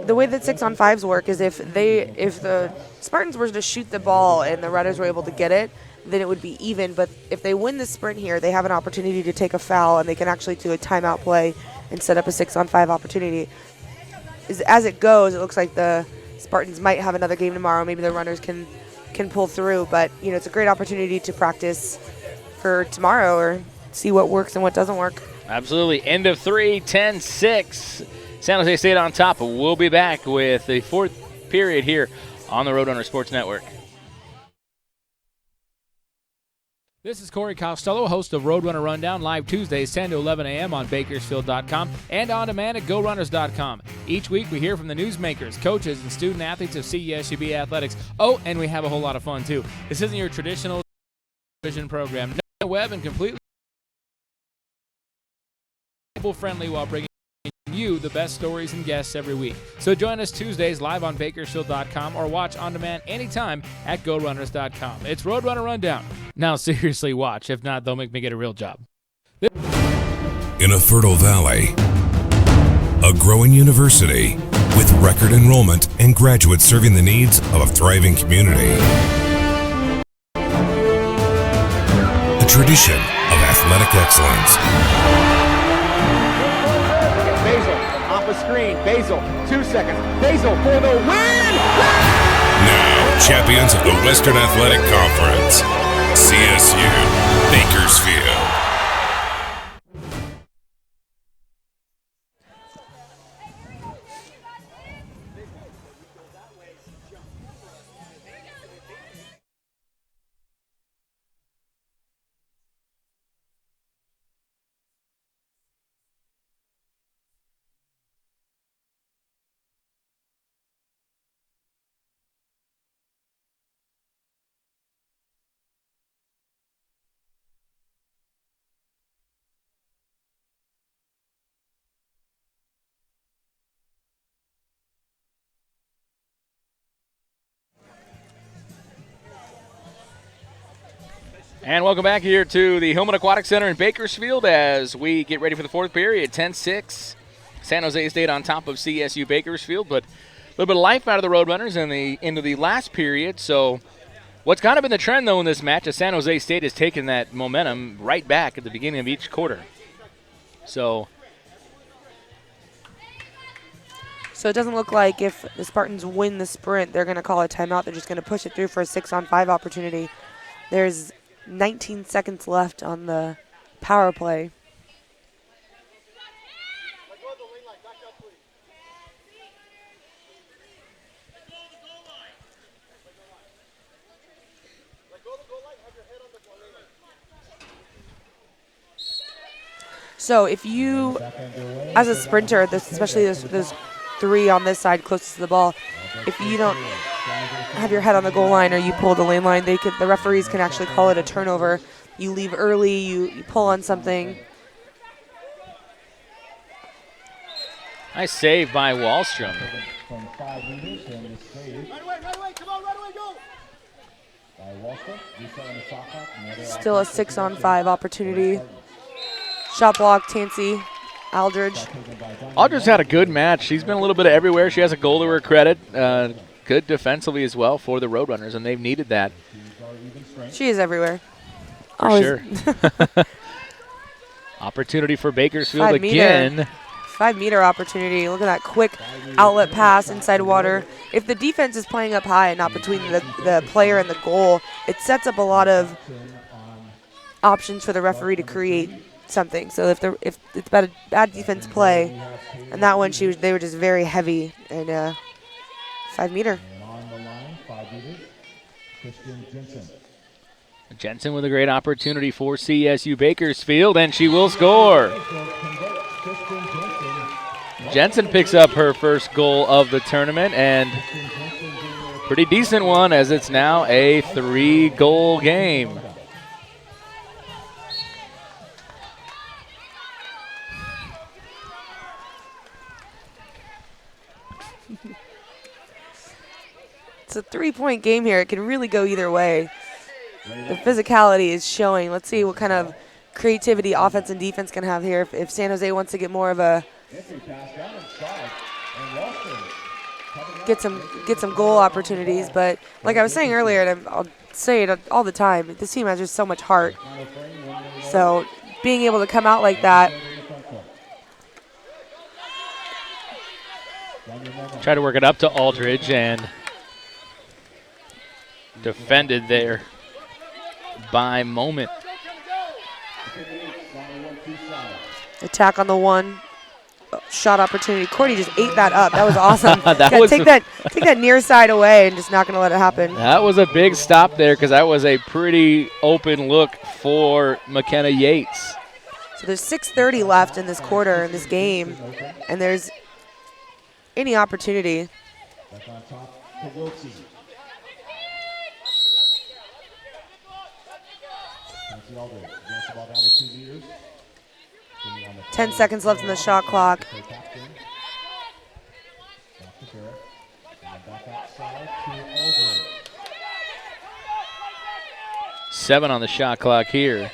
the way that 6-on-5s work is if the Spartans were to shoot the ball and the Runners were able to get it, then it would be even. But if they win the sprint here, they have an opportunity to take a foul, and they can actually do a timeout play and set up a 6-on-5 opportunity. As it goes, it looks like the Spartans might have another game tomorrow. Maybe the runners can pull through, but it's a great opportunity to practice for tomorrow or see what works and what doesn't work. Absolutely. End of 3, 10-6. San Jose State on top. We'll be back with the fourth period here on the Roadrunner Sports Network. This is Corey Costello, host of Roadrunner Rundown, live Tuesdays 10 to 11 a.m. on Bakersfield.com and on demand at GoRunners.com. Each week we hear from the newsmakers, coaches, and student athletes of CSUB athletics. Oh, and we have a whole lot of fun, too. This isn't your traditional television program. No web and completely friendly while bringing you the best stories and guests every week. So join us Tuesdays live on Bakersfield.com or watch on demand anytime at GoRunners.com. It's Roadrunner Rundown. Now seriously watch. If not, they'll make me get a real job. In a fertile valley, a growing university with record enrollment and graduates serving the needs of a thriving community. The tradition of athletic excellence. Off a screen, Basil, 2 seconds. Basil for the win! Now, champions of the Western Athletic Conference, CSU Bakersfield. And welcome back here to the Hillman Aquatic Center in Bakersfield as we get ready for the fourth period. 10-6, San Jose State on top of CSU Bakersfield, but a little bit of life out of the Roadrunners into the last period. So what's kind of been the trend, though, in this match is San Jose State has taken that momentum right back at the beginning of each quarter. So it doesn't look like if the Spartans win the sprint, they're going to call a timeout. They're just going to push it through for a 6-on-5 opportunity. There's 19 seconds left on the power play. So if you, as a sprinter, especially those three on this side closest to the ball, if you don't have your head on the goal line or you pull the lane line, the referees can actually call it a turnover. You leave early, you pull on something. Nice save by Wallstrom. Still a 6-on-5 opportunity. Shot block, Tansy, Aldridge. Aldridge had a good match. She's been a little bit of everywhere. She has a goal to her credit. Good defensively as well for the Roadrunners, and they've needed that. She is everywhere. For sure. Opportunity for Bakersfield again. 5-meter opportunity. Look at that quick outlet pass inside water. If the defense is playing up high and not between the player and the goal, it sets up a lot of options for the referee to create something. So if it's bad defense play, and that one they were just very heavy and 5-meter. Jensen with a great opportunity for CSU Bakersfield, and she will score. Jensen picks up her first goal of the tournament, and pretty decent one as it's now a 3-goal game. It's a 3-point game here. It can really go either way. The physicality is showing. Let's see what kind of creativity offense and defense can have here if San Jose wants to get more of a get some goal opportunities. But like I was saying earlier, and I'll say it all the time, this team has just so much heart. So being able to come out like that Tried to work it up to Aldridge and defended there by Moment. Attack on the one. Shot opportunity. Courtney just ate that up. That was awesome. Take that near side away and just not going to let it happen. That was a big stop there because that was a pretty open look for McKenna Yates. So there's 6:30 left in this quarter in this game, and there's any opportunity. Back on top to Wiltsey. 10 seconds left in the shot clock. 7 on the shot clock here.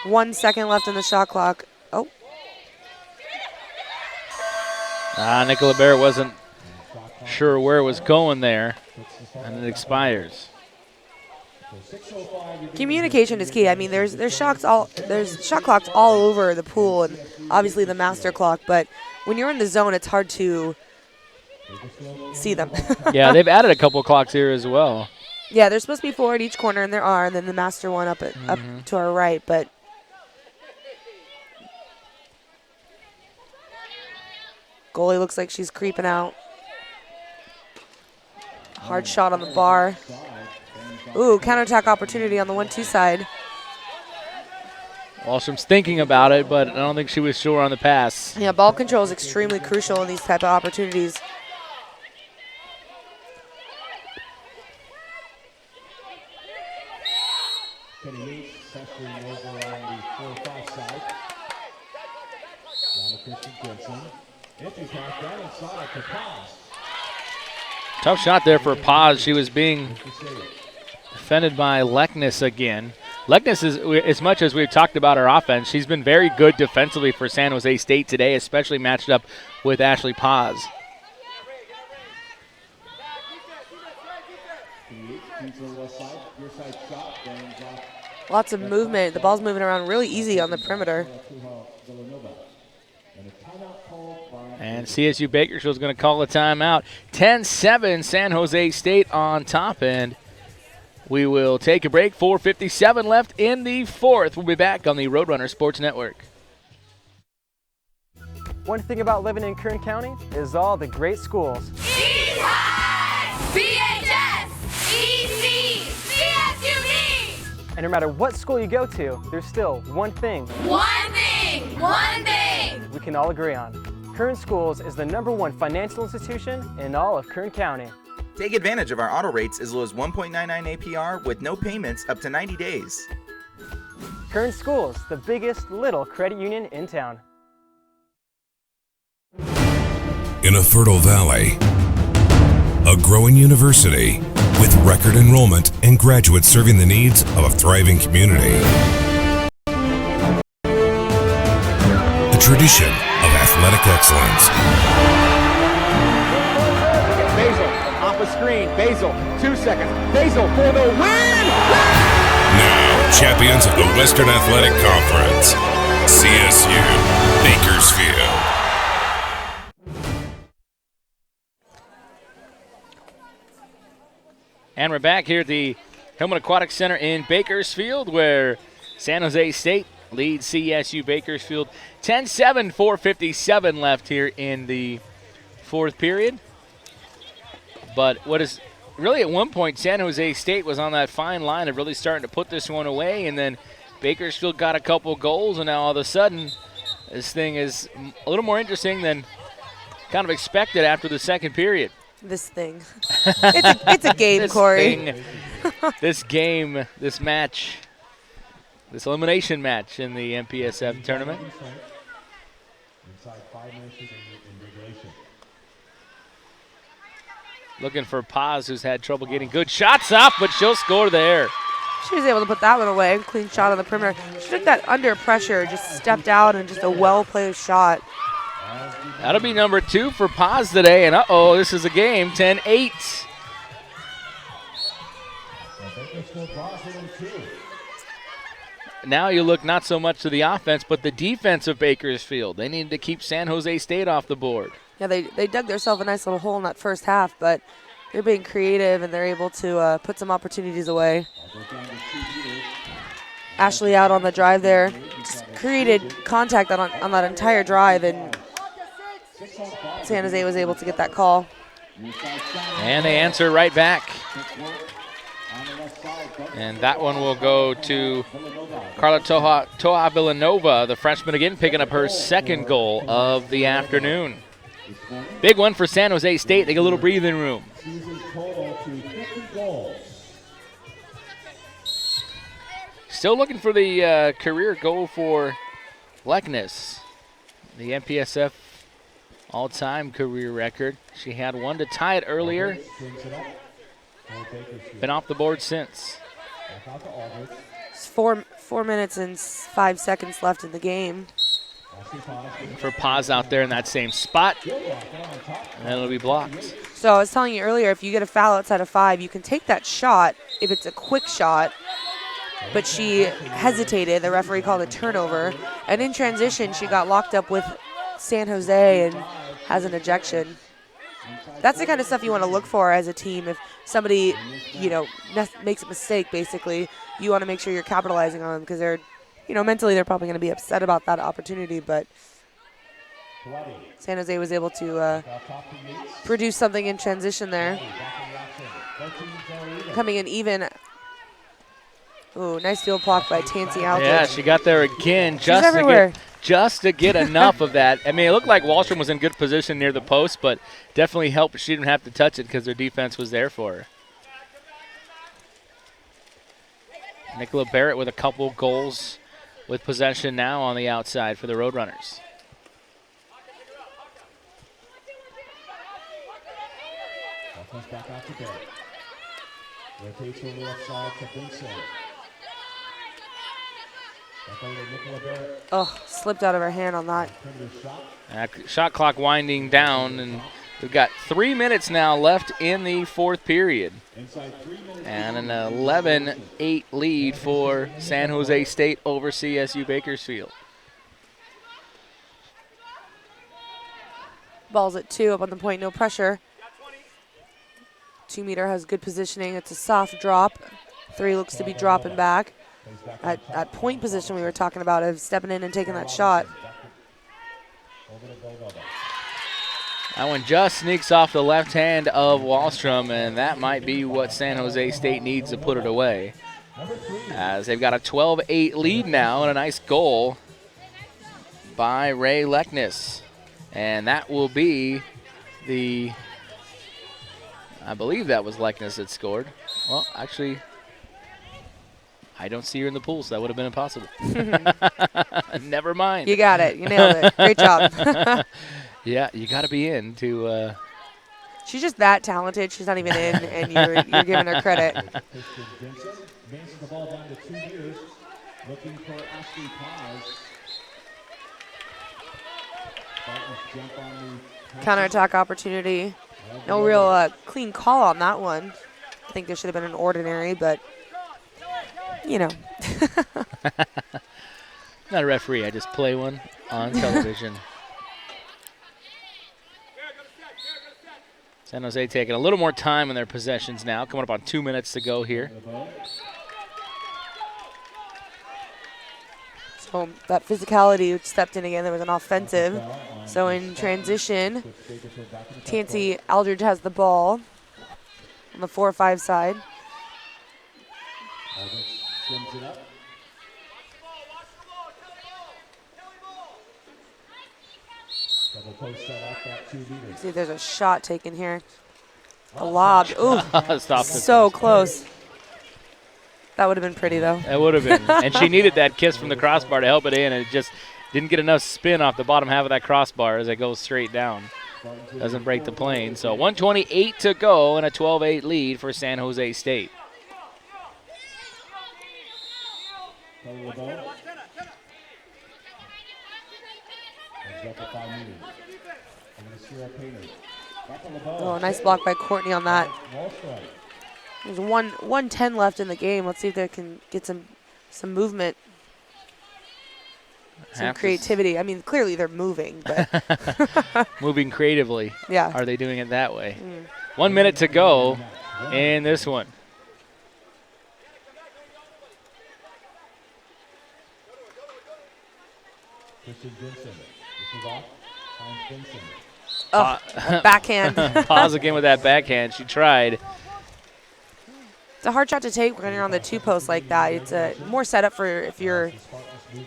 1 second left in the shot clock. Oh. Nicola Barrett wasn't sure where it was going there, and it expires. Communication is key. I mean, there's shot clocks all over the pool and obviously the master clock, but when you're in the zone, it's hard to see them. Yeah, they've added a couple clocks here as well. Yeah, there's supposed to be 4 at each corner, and there are, and then the master one up to our right, but goalie looks like she's creeping out. Hard shot on the bar. Ooh, counterattack opportunity on the 1-2 side. Wallstrom's thinking about it, but I don't think she was sure on the pass. Yeah, ball control is extremely crucial in these type of opportunities. Tough shot there for Paz. She was being defended by Lekness again. Lekness is, as much as we've talked about her offense, she's been very good defensively for San Jose State today, especially matched up with Ashley Paz. Lots of movement. The ball's moving around really easy on the perimeter. And CSU Bakersfield is going to call a timeout. 10-7 San Jose State on top, and we will take a break. 4:57 left in the fourth. We'll be back on the Roadrunner Sports Network. One thing about living in Kern County is all the great schools. East High! BHS! EC! CSUB! And no matter what school you go to, there's still one thing. One thing! One thing! We can all agree on. Kern Schools is the #1 financial institution in all of Kern County. Take advantage of our auto rates as low as 1.99 APR with no payments up to 90 days. Kern Schools, the biggest little credit union in town. In a fertile valley, a growing university with record enrollment and graduates serving the needs of a thriving community. The tradition of athletic excellence. Basil off a screen. Basil, 2 seconds. Basil for the win! Now, champions of the Western Athletic Conference, CSU Bakersfield. And we're back here at the Hillman Aquatic Center in Bakersfield, where San Jose State leads CSU Bakersfield 10-7, 4:57 left here in the fourth period. But what is really at one point, San Jose State was on that fine line of really starting to put this one away, and then Bakersfield got a couple goals, and now all of a sudden this thing is a little more interesting than kind of expected after the second period. This thing. It's a game, Corey. This game, this match, this elimination match in the MPSF tournament. Looking for Paz, who's had trouble getting good shots up, but she'll score there. She was able to put that one away. Clean shot on the perimeter. She took that under pressure, just stepped out, and just a well-played shot. That'll be number 2 for Paz today, and uh-oh, this is a game, 10-8. now you look not so much to the offense, but the defense of Bakersfield. They needed to keep San Jose State off the board. Yeah, they dug themselves a nice little hole in that first half, but they're being creative and they're able to put some opportunities away. Ashley out on the drive there, just created contact on that entire drive, and San Jose was able to get that call. And they answer right back. And that one will go to Carla Toa Villanova, the freshman, again picking up her second goal of the afternoon. Big one for San Jose State. They get a little breathing room. Still looking for the career goal for Leckness, the MPSF all-time career record. She had one to tie it earlier. Been off the board since. It's 4 minutes and 5 seconds left in the game. For pause out there in that same spot, and then it'll be blocked. So I was telling you earlier, if you get a foul outside of 5, you can take that shot if it's a quick shot. But she hesitated. The referee called a turnover. And in transition, she got locked up with San Jose and has an ejection. That's the kind of stuff you want to look for as a team. If somebody, makes a mistake, basically, you want to make sure you're capitalizing on them because they're, mentally they're probably going to be upset about that opportunity. But San Jose was able to produce something in transition there. Coming in even. Ooh, nice field block by Tansy Aldridge. Yeah, she got there again just to get enough of that. I mean, it looked like Wallstrom was in good position near the post, but definitely helped. She didn't have to touch it because their defense was there for her. Nicola Barrett with a couple goals with possession now on the outside for the Roadrunners. Back out to Barrett. Rotates on the left side to Vincent. Oh, slipped out of her hand on that. Shot clock winding down, and we've got 3 minutes now left in the fourth period. And an 11-8 lead for San Jose State over CSU Bakersfield. Ball's at 2, up on the point, no pressure. 2-meter has good positioning. It's a soft drop. 3 looks to be dropping back. At point position we were talking about of stepping in and taking that shot. That one just sneaks off the left hand of Wallstrom, and that might be what San Jose State needs to put it away. As they've got a 12-8 lead now, and a nice goal by Ray Leckness. And that will be I believe that was Leckness that scored. Well, actually, I don't see her in the pool, so that would have been impossible. Never mind. You got it. You nailed it. Great job. Yeah, you got to be in to. She's just that talented. She's not even in, and you're giving her credit. The ball down to 2 meters, looking for Ashley Paz. Counterattack opportunity. No real clean call on that one. I think there should have been an ordinary, but. Not a referee, I just play one on television. San Jose taking a little more time in their possessions now, coming up on 2 minutes to go here. So that physicality stepped in again. There was an offensive. So in transition, Tansy Aldridge has the ball on the 4-5 side. See if there's a shot taken here. A lob. Ooh, so close. That would have been pretty, though. It would have been. And she needed that kiss from the crossbar to help it in, and it just didn't get enough spin off the bottom half of that crossbar as it goes straight down. Doesn't break the plane. So 1:28 to go and a 12-8 lead for San Jose State. Oh, nice block by Courtney on that. There's 1:10 left in the game. Let's see if they can get some movement. some creativity. I mean, clearly they're moving, but moving creatively. Yeah. Are they doing it that way? 1 minute to go in this one. Oh, backhand. Pause again with that backhand. She tried. It's a hard shot to take when you're on the two post like that. It's a more setup for if you're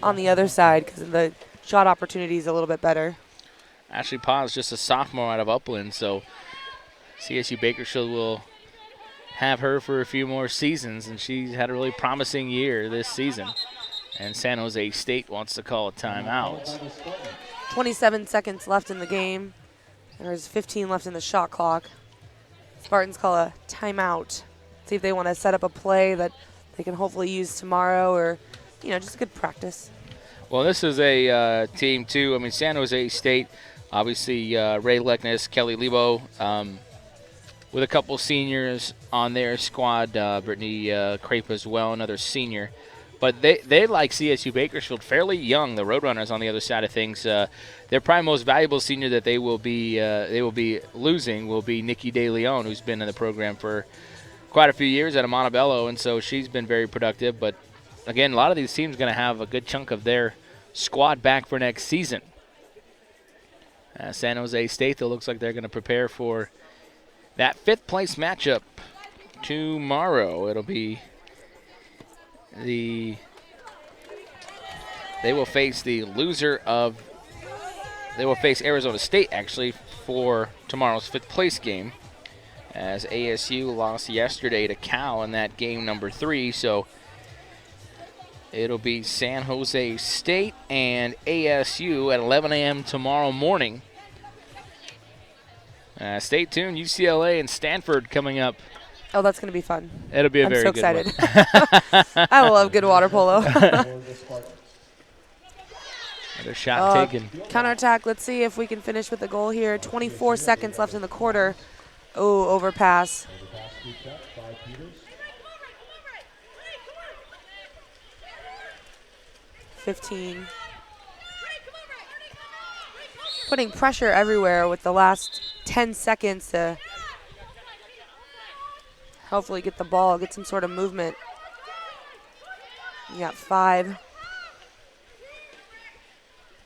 on the other side because the shot opportunity is a little bit better. Ashley Paz, just a sophomore out of Upland, so CSU Bakersfield will have her for a few more seasons, and she's had a really promising year this season. And San Jose State wants to call a timeout. 27 seconds left in the game. There's 15 left in the shot clock. Spartans call a timeout. See if they want to set up a play that they can hopefully use tomorrow or, just a good practice. Well, this is a team, too. I mean, San Jose State, obviously Ray Leckness, Kelly Lebo, with a couple seniors on their squad, Brittany Crape as well, another senior. But they like CSU Bakersfield, fairly young. The Roadrunners on the other side of things. Their probably most valuable senior that they will be losing will be Nikki De Leon, who's been in the program for quite a few years at Montebello, and so she's been very productive. But again, a lot of these teams are going to have a good chunk of their squad back for next season. San Jose State, though, looks like they're going to prepare for that fifth-place matchup tomorrow. It'll be they will face the loser of they will face Arizona State actually for tomorrow's fifth-place game, as ASU lost yesterday to Cal in that game number 3. So it'll be San Jose State and ASU at 11 a.m. tomorrow morning. Stay tuned. UCLA and Stanford coming up. Oh, that's going to be fun. It'll be a very good one. I'm so excited. I love good water polo. Another shot taken. Counterattack. Let's see if we can finish with the goal here. 24 seconds left in the quarter. Oh, overpass. $15. Putting pressure everywhere with the last 10 seconds to hopefully get the ball, get some sort of movement. You got 5.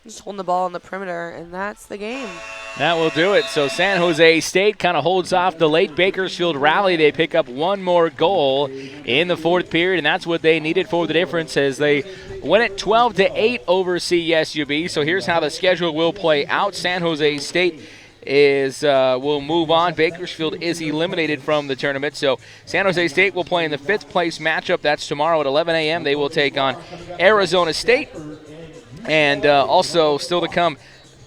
Just holding the ball on the perimeter, and that's the game. That will do it. So San Jose State kind of holds off the late Bakersfield rally. They pick up one more goal in the fourth period, and that's what they needed for the difference as they win it 12-8 over CSUB. So here's how the schedule will play out. San Jose State will move on. Bakersfield is eliminated from the tournament. So San Jose State will play in the fifth-place matchup. That's tomorrow at 11 a.m. They will take on Arizona State. And also still to come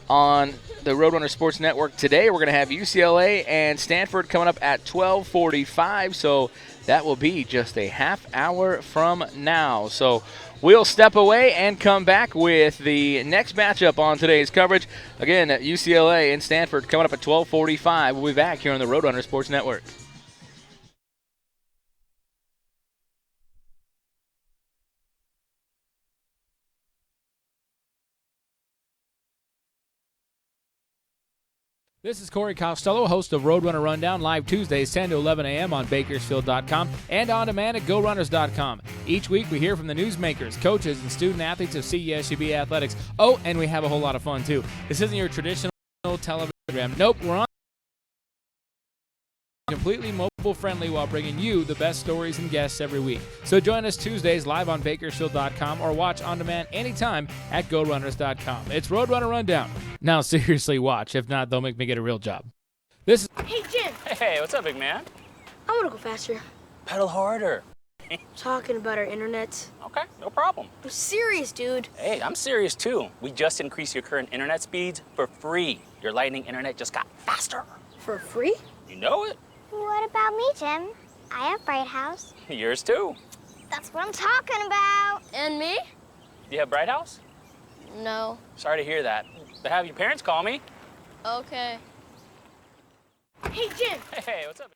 on the Roadrunner Sports Network today, we're going to have UCLA and Stanford coming up at 12:45. So that will be just a half hour from now. So we'll step away and come back with the next matchup on today's coverage. Again, UCLA and Stanford coming up at 12:45. We'll be back here on the Roadrunner Sports Network. This is Corey Costello, host of Roadrunner Rundown, live Tuesdays 10 to 11 a.m. on Bakersfield.com and on demand at GoRunners.com. Each week we hear from the newsmakers, coaches, and student athletes of CSUB athletics. Oh, and we have a whole lot of fun, too. This isn't your traditional television program. Nope, we're on completely mobile friendly while bringing you the best stories and guests every week. So join us Tuesdays live on Bakersfield.com or watch on demand anytime at GoRunners.com. It's Roadrunner Rundown. Now seriously watch. If not, they'll make me get a real job. This is Hey, Jim. Hey, what's up, big man? I want to go faster. Pedal harder. Talking about our internet. Okay, no problem. I'm serious, dude. Hey, I'm serious too. We just increased your current internet speeds for free. Your Lightning internet just got faster. For free? You know it. What about me, Jim? I have Bright House. Yours too. That's what I'm talking about. And me? You have Bright House? No. Sorry to hear that. But have your parents call me. Okay. Hey, Jim. Hey, what's up?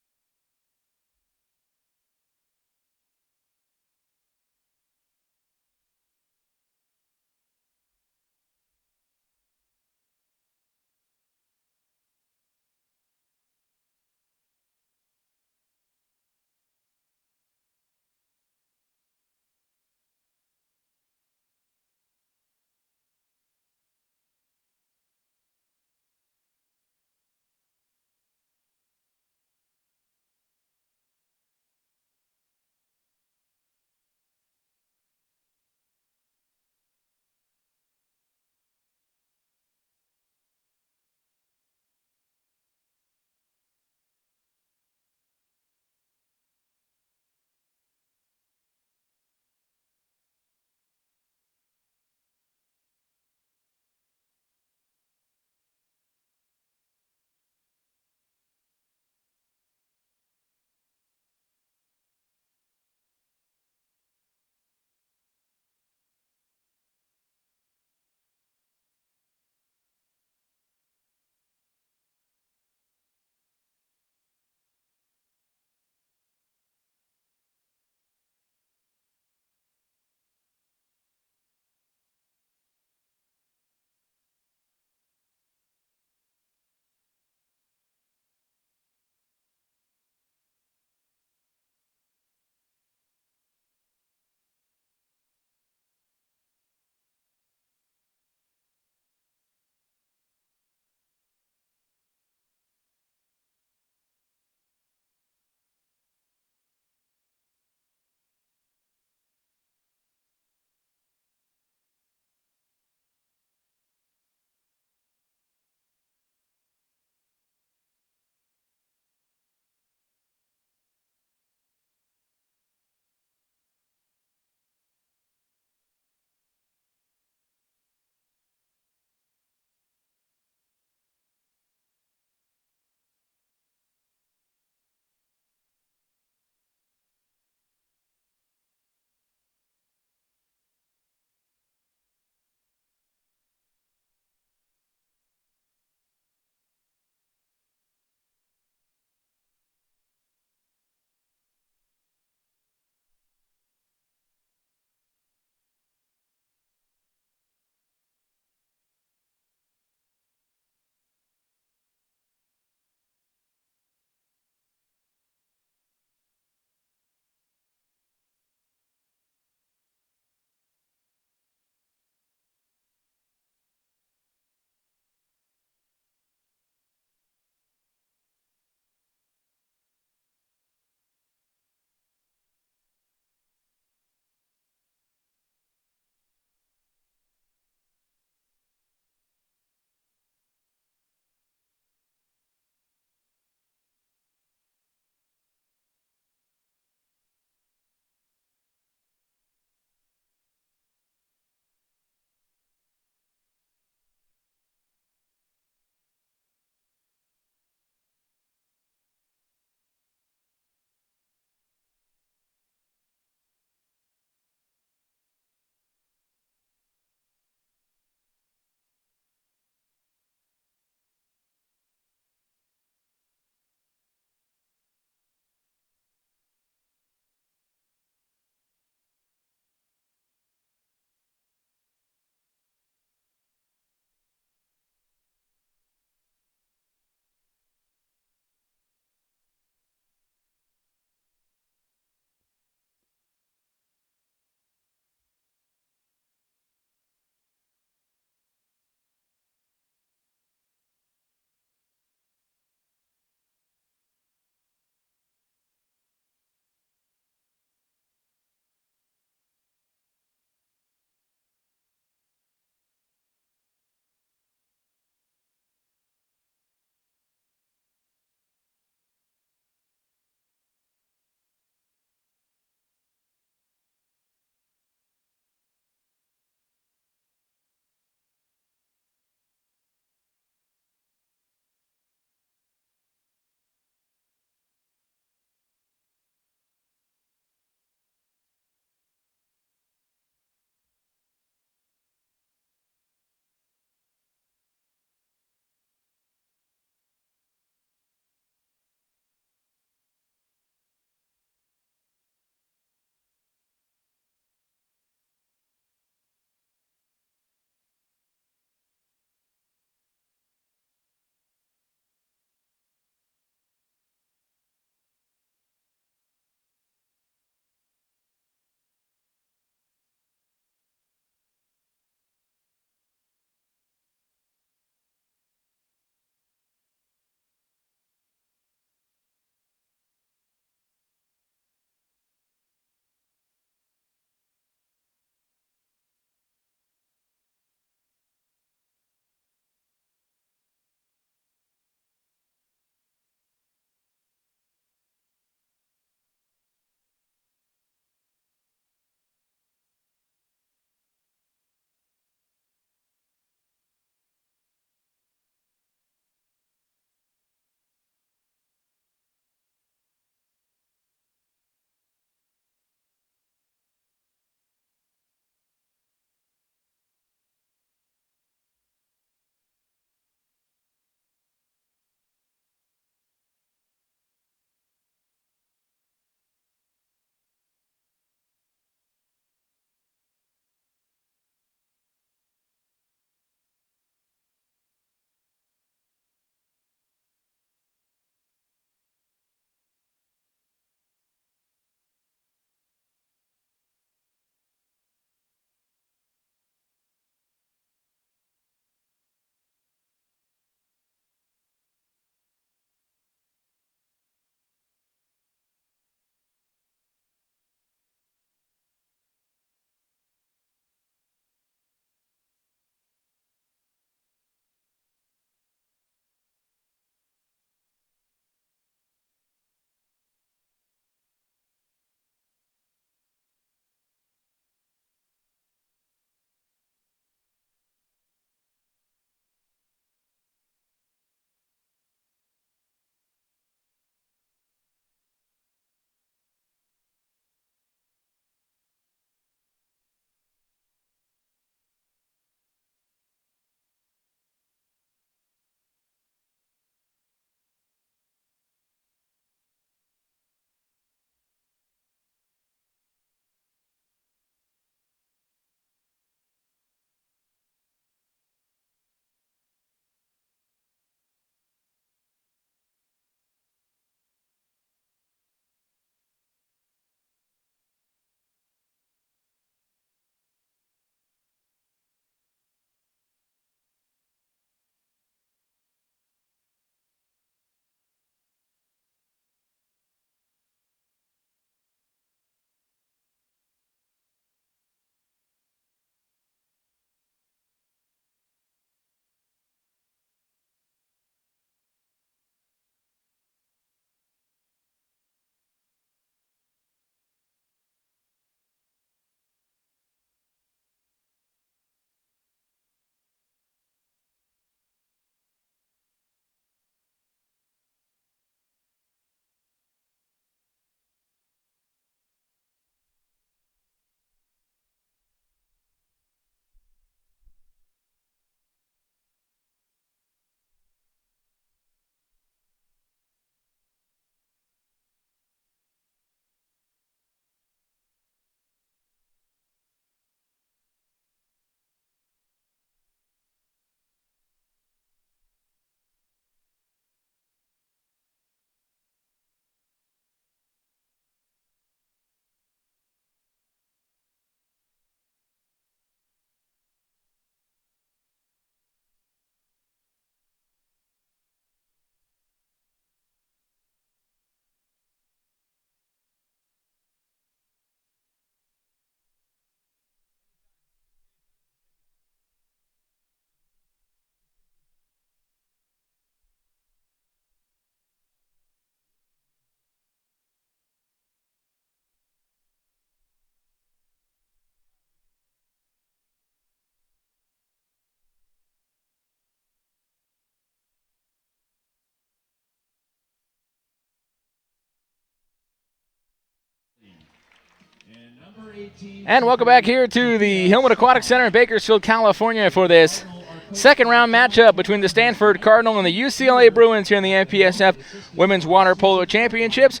And welcome back here to the Hillman Aquatic Center in Bakersfield, California for this second round matchup between the Stanford Cardinal and the UCLA Bruins here in the MPSF Women's Water Polo Championships.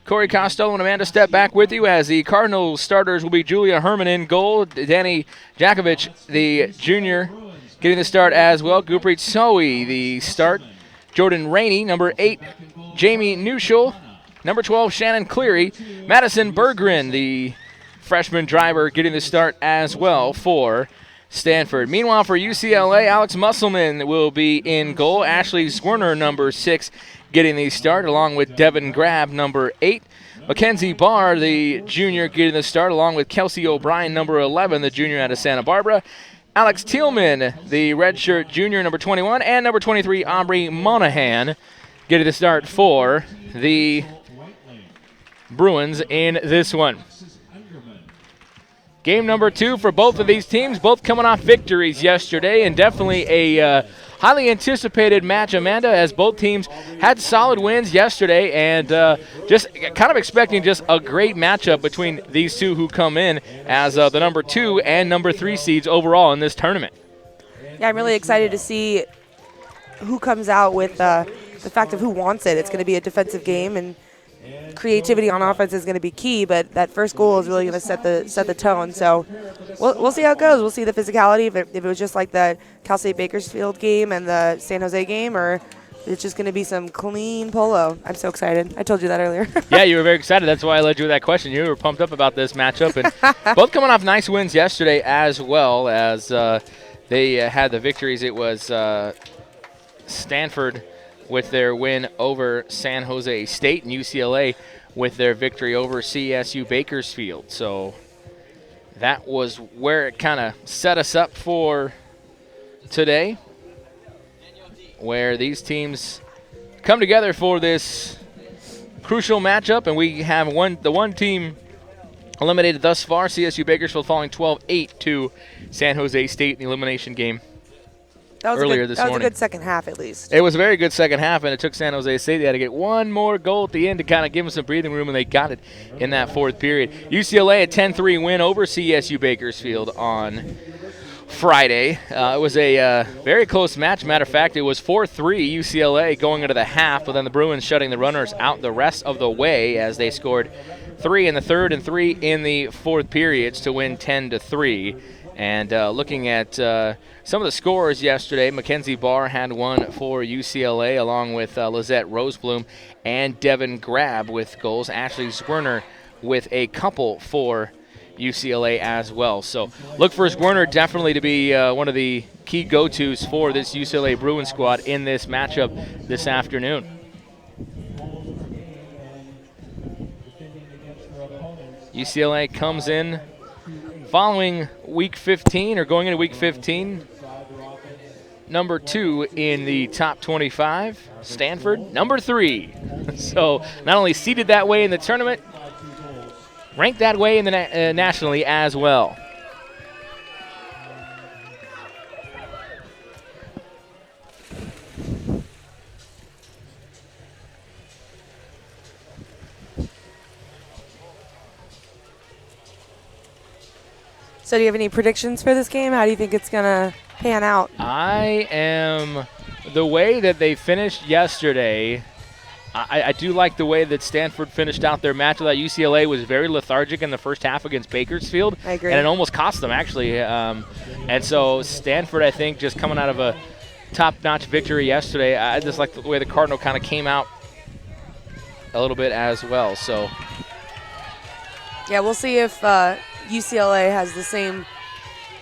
Corey Costello and Amanda step back with you as the Cardinals starters will be Julia Herman in goal, Danny Jakovic, the junior, getting the start as well. Gurpreet Sohi, the start. Jordan Rainey, number 8, Jamie Newshul, number 12, Shannon Cleary, Madison Berggren, the freshman driver, getting the start as well for Stanford. Meanwhile, for UCLA, Alex Musselman will be in goal. Ashley Swerner, number 6, getting the start, along with Devin Grab, number 8. Mackenzie Barr, the junior, getting the start, along with Kelsey O'Brien, number 11, the junior out of Santa Barbara. Alex Thielman, the redshirt junior, number 21, and number 23, Aubrey Monahan, getting the start for the Bruins in this one. Game number 2 for both of these teams, both coming off victories yesterday, and definitely a highly anticipated match, Amanda, as both teams had solid wins yesterday, and just kind of expecting just a great matchup between these two who come in as the number 2 and number 3 seeds overall in this tournament. Yeah, I'm really excited to see who comes out with the fact of who wants it. It's going to be a defensive game, and creativity on offense is going to be key, but that first goal is really going to set the tone. So we'll see how it goes. We'll see the physicality, if it was just like the Cal State Bakersfield game and the San Jose game, or it's just going to be some clean polo. I'm so excited. I told you that earlier. Yeah, you were very excited. That's why I led you with that question. You were pumped up about this matchup, and both coming off nice wins yesterday as well as they had the victories. It was Stanford with their win over San Jose State, and UCLA with their victory over CSU Bakersfield. So that was where it kind of set us up for today, where these teams come together for this crucial matchup, and we have the one team eliminated thus far, CSU Bakersfield, falling 12-8 to San Jose State in the elimination game. That was earlier a this morning. That was a good second half, at least. It was a very good second half, and it took San Jose State. They had to get one more goal at the end to kind of give them some breathing room, and they got it in that fourth period. UCLA a 10-3 win over CSU Bakersfield on Friday. It was a very close match. Matter of fact, it was 4-3 UCLA going into the half, but then the Bruins shutting the runners out the rest of the way as they scored 3 in the third and 3 in the fourth periods to win 10-3. And looking at some of the scores yesterday, Mackenzie Barr had one for UCLA, along with Lizette Roseblum and Devin Grab with goals. Ashley Swerner with a couple for UCLA as well. So look for Swerner definitely to be one of the key go-tos for this UCLA Bruins squad in this matchup this afternoon. UCLA comes in following week 15, or going into week 15, number 2 in the top 25. Stanford, number 3. So not only seeded that way in the tournament, ranked that way in the nationally as well. So do you have any predictions for this game? How do you think it's going to pan out? The way that they finished yesterday, I do like the way that Stanford finished out their match. That UCLA was very lethargic in the first half against Bakersfield. I agree. And it almost cost them, actually. And so Stanford, I think, just coming out of a top-notch victory yesterday, I just like the way the Cardinal kind of came out a little bit as well. So yeah, we'll see if UCLA has the same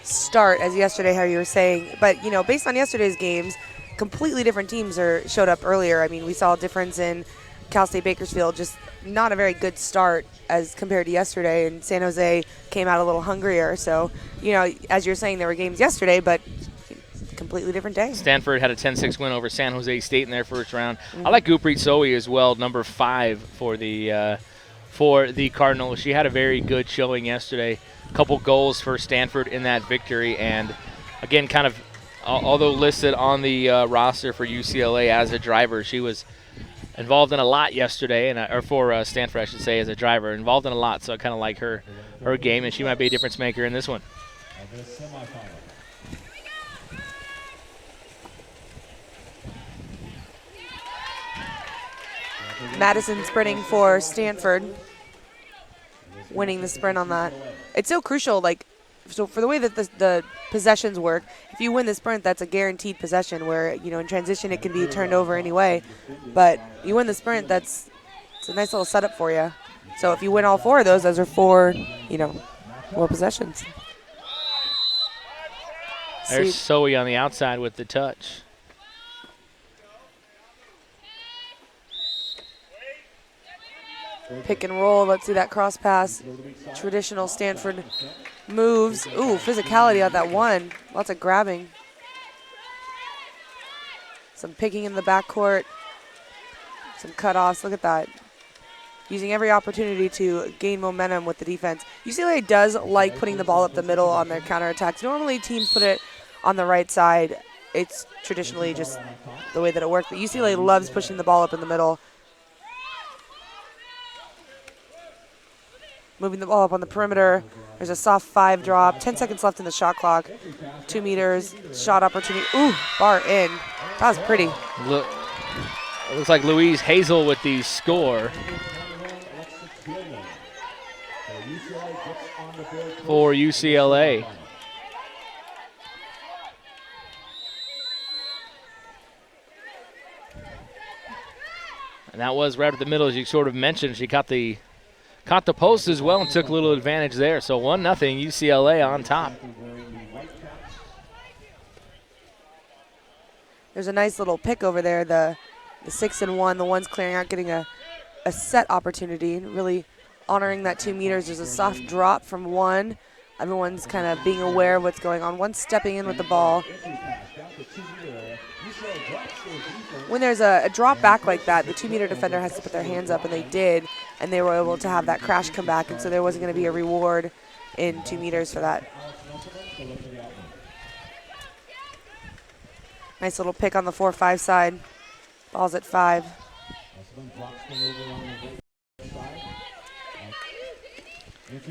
start as yesterday, how you were saying. But, you know, based on yesterday's games, completely different teams showed up earlier. I mean, we saw a difference in Cal State Bakersfield, just not a very good start as compared to yesterday, and San Jose came out a little hungrier. So, you know, as you're saying, there were games yesterday, but completely different day. Stanford had a 10-6 win over San Jose State in their first round. I like Gurpreet Sohi as well, number 5 for the Cardinals. She had a very good showing yesterday. A couple goals for Stanford in that victory, and again, kind of, although listed on the roster for UCLA as a driver, she was involved in a lot yesterday, or for Stanford, I should say, as a driver, involved in a lot. So I kind of like her her game, and she might be a difference maker in this one. Madison sprinting for Stanford, winning the sprint on that. It's so crucial, so for the way that the possessions work, if you win the sprint, that's a guaranteed possession where, in transition it can be turned over anyway. But you win the sprint, it's a nice little setup for you. So if you win all 4 of those are 4, 4 possessions. There's Zoe on the outside with the touch. Pick and roll. Let's see that cross pass. Traditional Stanford moves. Ooh, physicality on that one. Lots of grabbing. Some picking in the backcourt. Some cutoffs. Look at that. Using every opportunity to gain momentum with the defense. UCLA does like putting the ball up the middle on their counterattacks. Normally teams put it on the right side. It's traditionally just the way that it works. But UCLA loves pushing the ball up in the middle. Moving the ball up on the perimeter. There's a soft 5 drop. 10 seconds left in the shot clock. 2 meters. Shot opportunity. Ooh, bar in. That was pretty. Look, it looks like Louise Hazel with the score for UCLA. And that was right at the middle, as you sort of mentioned. She caught the post as well and took a little advantage there. So 1-0 UCLA on top. There's a nice little pick over there. The 6-1, the one's clearing out, getting a set opportunity, really honoring that 2 meters. There's a soft drop from 1. Everyone's kind of being aware of what's going on. One stepping in with the ball. When there's a drop back like that, the 2-meter defender has to put their hands up, and they did, and they were able to have that crash come back, and so there wasn't going to be a reward in 2 meters for that. Nice little pick on the 4-5 side. Ball's at 5.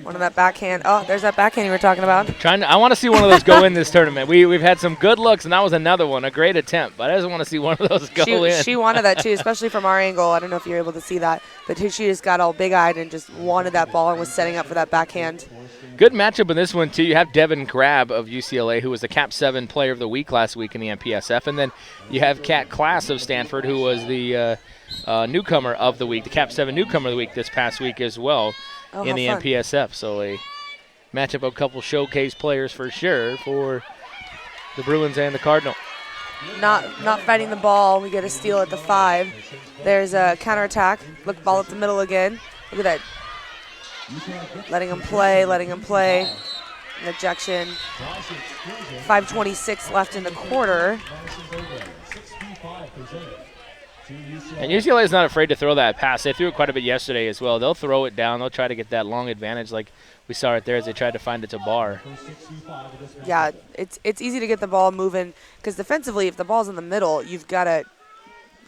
One of that backhand. Oh, there's that backhand you were talking about. I want to see one of those go in this tournament. We've had some good looks, and that was another one, a great attempt. But I just want to see one of those go in. She wanted that too, especially from our angle. I don't know if you're able to see that, but she just got all big-eyed and just wanted that ball and was setting up for that backhand. Good matchup in this one too. You have Devin Grab of UCLA, who was the Cap 7 Player of the Week last week in the MPSF, and then you have Kat Class of Stanford, who was the newcomer of the week, the Cap 7 newcomer of the week this past week as well. In the MPSF, so a matchup of a couple showcase players for sure for the Bruins and the Cardinal. Not fighting the ball. We get a steal at the 5. There's a counterattack. Look, ball up the middle again. Look at that. Letting him play. An ejection. 5:26 left in the quarter. And UCLA is not afraid to throw that pass. They threw it quite a bit yesterday as well. They'll throw it down. They'll try to get that long advantage like we saw right there as they tried to find it to bar. Yeah, it's easy to get the ball moving because defensively, if the ball's in the middle, you've got to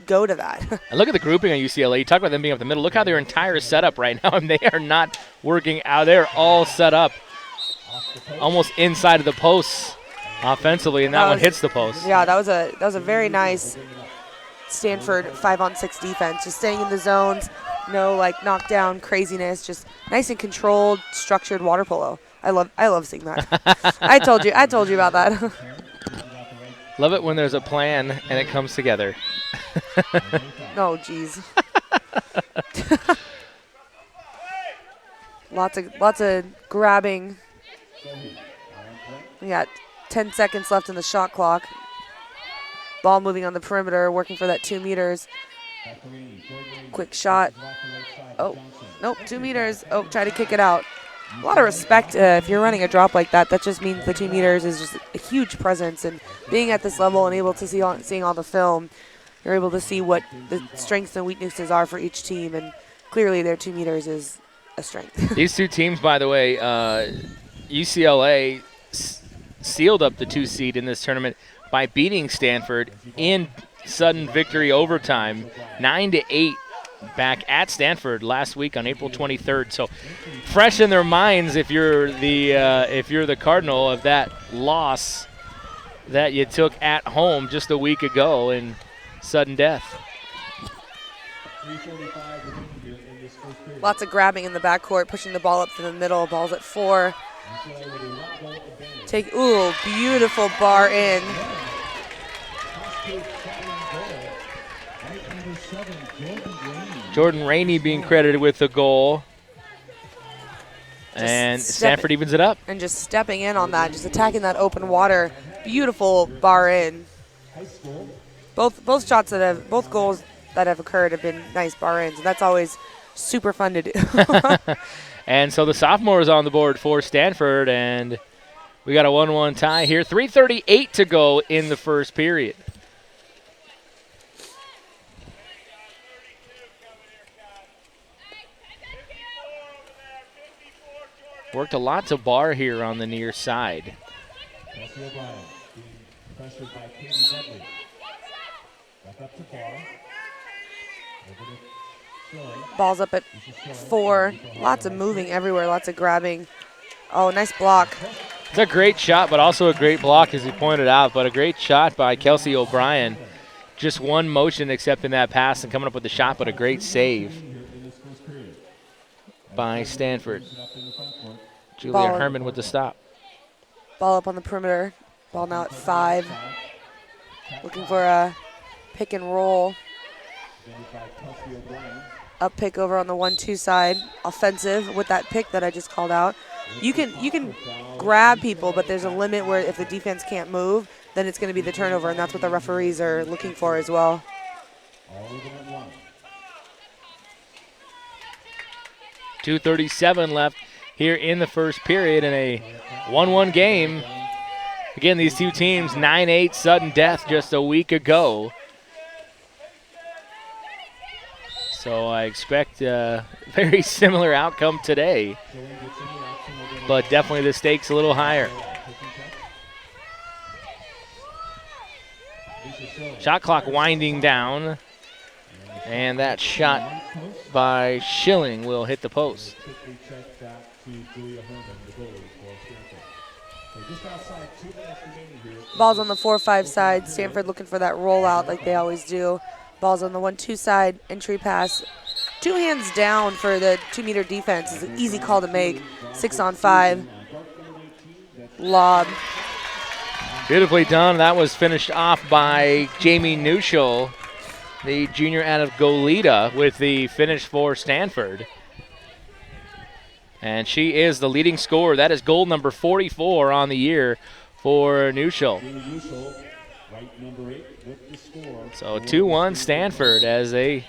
go to that. And look at the grouping on UCLA. You talk about them being up the middle. Look how their entire setup right now. I mean, they are not working out. They're all set up almost inside of the posts offensively, and that one hits the post. Yeah, that was a very nice Stanford 5-on-6 defense, just staying in the zones, no knockdown craziness, just nice and controlled, structured water polo. I love seeing that. I told you about that. Love it when there's a plan and it comes together. Oh, geez. Lots of grabbing. We got 10 seconds left in the shot clock. Ball moving on the perimeter, working for that 2 meters. Quick shot. Oh, nope, 2 meters. Oh, try to kick it out. A lot of respect if you're running a drop like that. That just means the 2 meters is just a huge presence. And being at this level and able to seeing all the film, you're able to see what the strengths and weaknesses are for each team. And clearly their 2 meters is a strength. These two teams, by the way, UCLA sealed up the 2 seed in this tournament by beating Stanford in sudden victory overtime, 9-8 back at Stanford last week on April 23rd. So fresh in their minds if you're the Cardinal of that loss that you took at home just a week ago in sudden death. Lots of grabbing in the backcourt, pushing the ball up to the middle. Ball's at 4. Beautiful bar in. Jordan Rainey being credited with the goal. And Stanford evens it up. And just stepping in on that, just attacking that open water. Beautiful bar in. Both goals that have occurred have been nice bar ins, and that's always super fun to do. And so the sophomore is on the board for Stanford, and we got a 1-1 tie here. 3:38 to go in the first period. Worked a lot to bar here on the near side. Pressured by Katie Dudley. Back up to bar. Ball's up at 4. Lots of moving everywhere, lots of grabbing. Oh, nice block. It's a great shot, but also a great block, as he pointed out. But a great shot by Kelsey O'Brien. Just one motion accepting that pass and coming up with the shot, but a great save by Stanford. Julia Herman with the stop. Ball up on the perimeter. Ball now at 5. Looking for a pick and roll. Up pick over on the 1-2 side. Offensive with that pick that I just called out. You can grab people, but there's a limit where if the defense can't move, then it's going to be the turnover, and that's what the referees are looking for as well. 2:37 left here in the first period in a 1-1 game. Again, these two teams, 9-8 sudden death just a week ago. So I expect a very similar outcome today, but definitely the stakes a little higher. Shot clock winding down, and that shot by Schilling will hit the post. Ball's on the 4-5 side. Stanford looking for that rollout like they always do. Ball's on the 1-2 side. Entry pass. 2 hands down for the 2-meter defense. It's an easy call to make. 6-on-5. Lob. Beautifully done. That was finished off by Jamie Neuschel, the junior out of Goleta, with the finish for Stanford. And she is the leading scorer. That is goal number 44 on the year for Neuschel. So 2-1 Stanford as they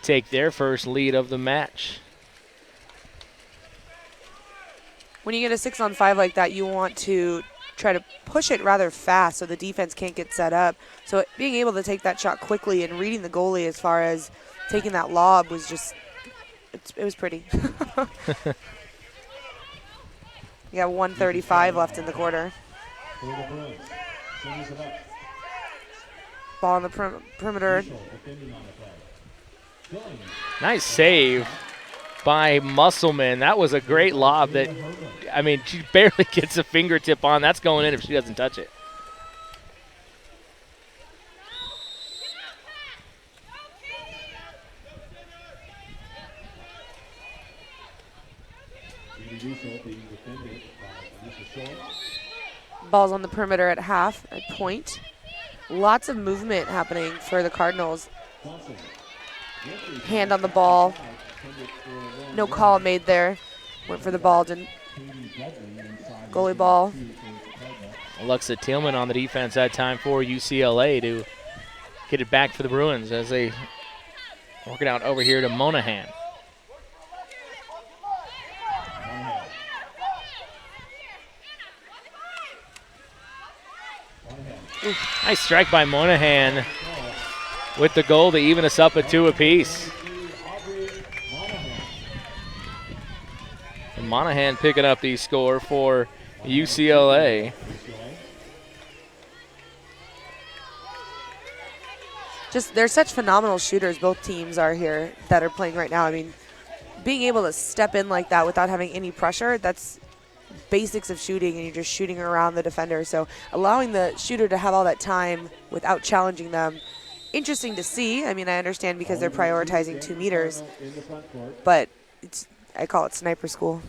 take their first lead of the match. When you get a 6-on-5 like that, you want to try to push it rather fast so the defense can't get set up. So being able to take that shot quickly and reading the goalie as far as taking that lob was just, it was pretty. You got 1:35 left in the quarter. Ball on the perimeter. Nice save by Musselman. That was a great lob that, I mean, she barely gets a fingertip on. That's going in if she doesn't touch it. Ball's on the perimeter at half, at point. Lots of movement happening for the Cardinals. Hand on the ball. No call made there. Went for the ball, didn't. Goalie ball. Alexa Tillman on the defense that time for UCLA to get it back for the Bruins as they work it out over here to Monahan. Nice strike by Monahan with the goal to even us up at 2 apiece. And Monahan picking up the score for UCLA. they're such phenomenal shooters, both teams are here that are playing right now. I mean, being able to step in like that without having any pressure, that's basics of shooting, and you're just shooting around the defender. So allowing the shooter to have all that time without challenging them, interesting to see. I mean, I understand because they're prioritizing 2 meters, but I call it sniper school.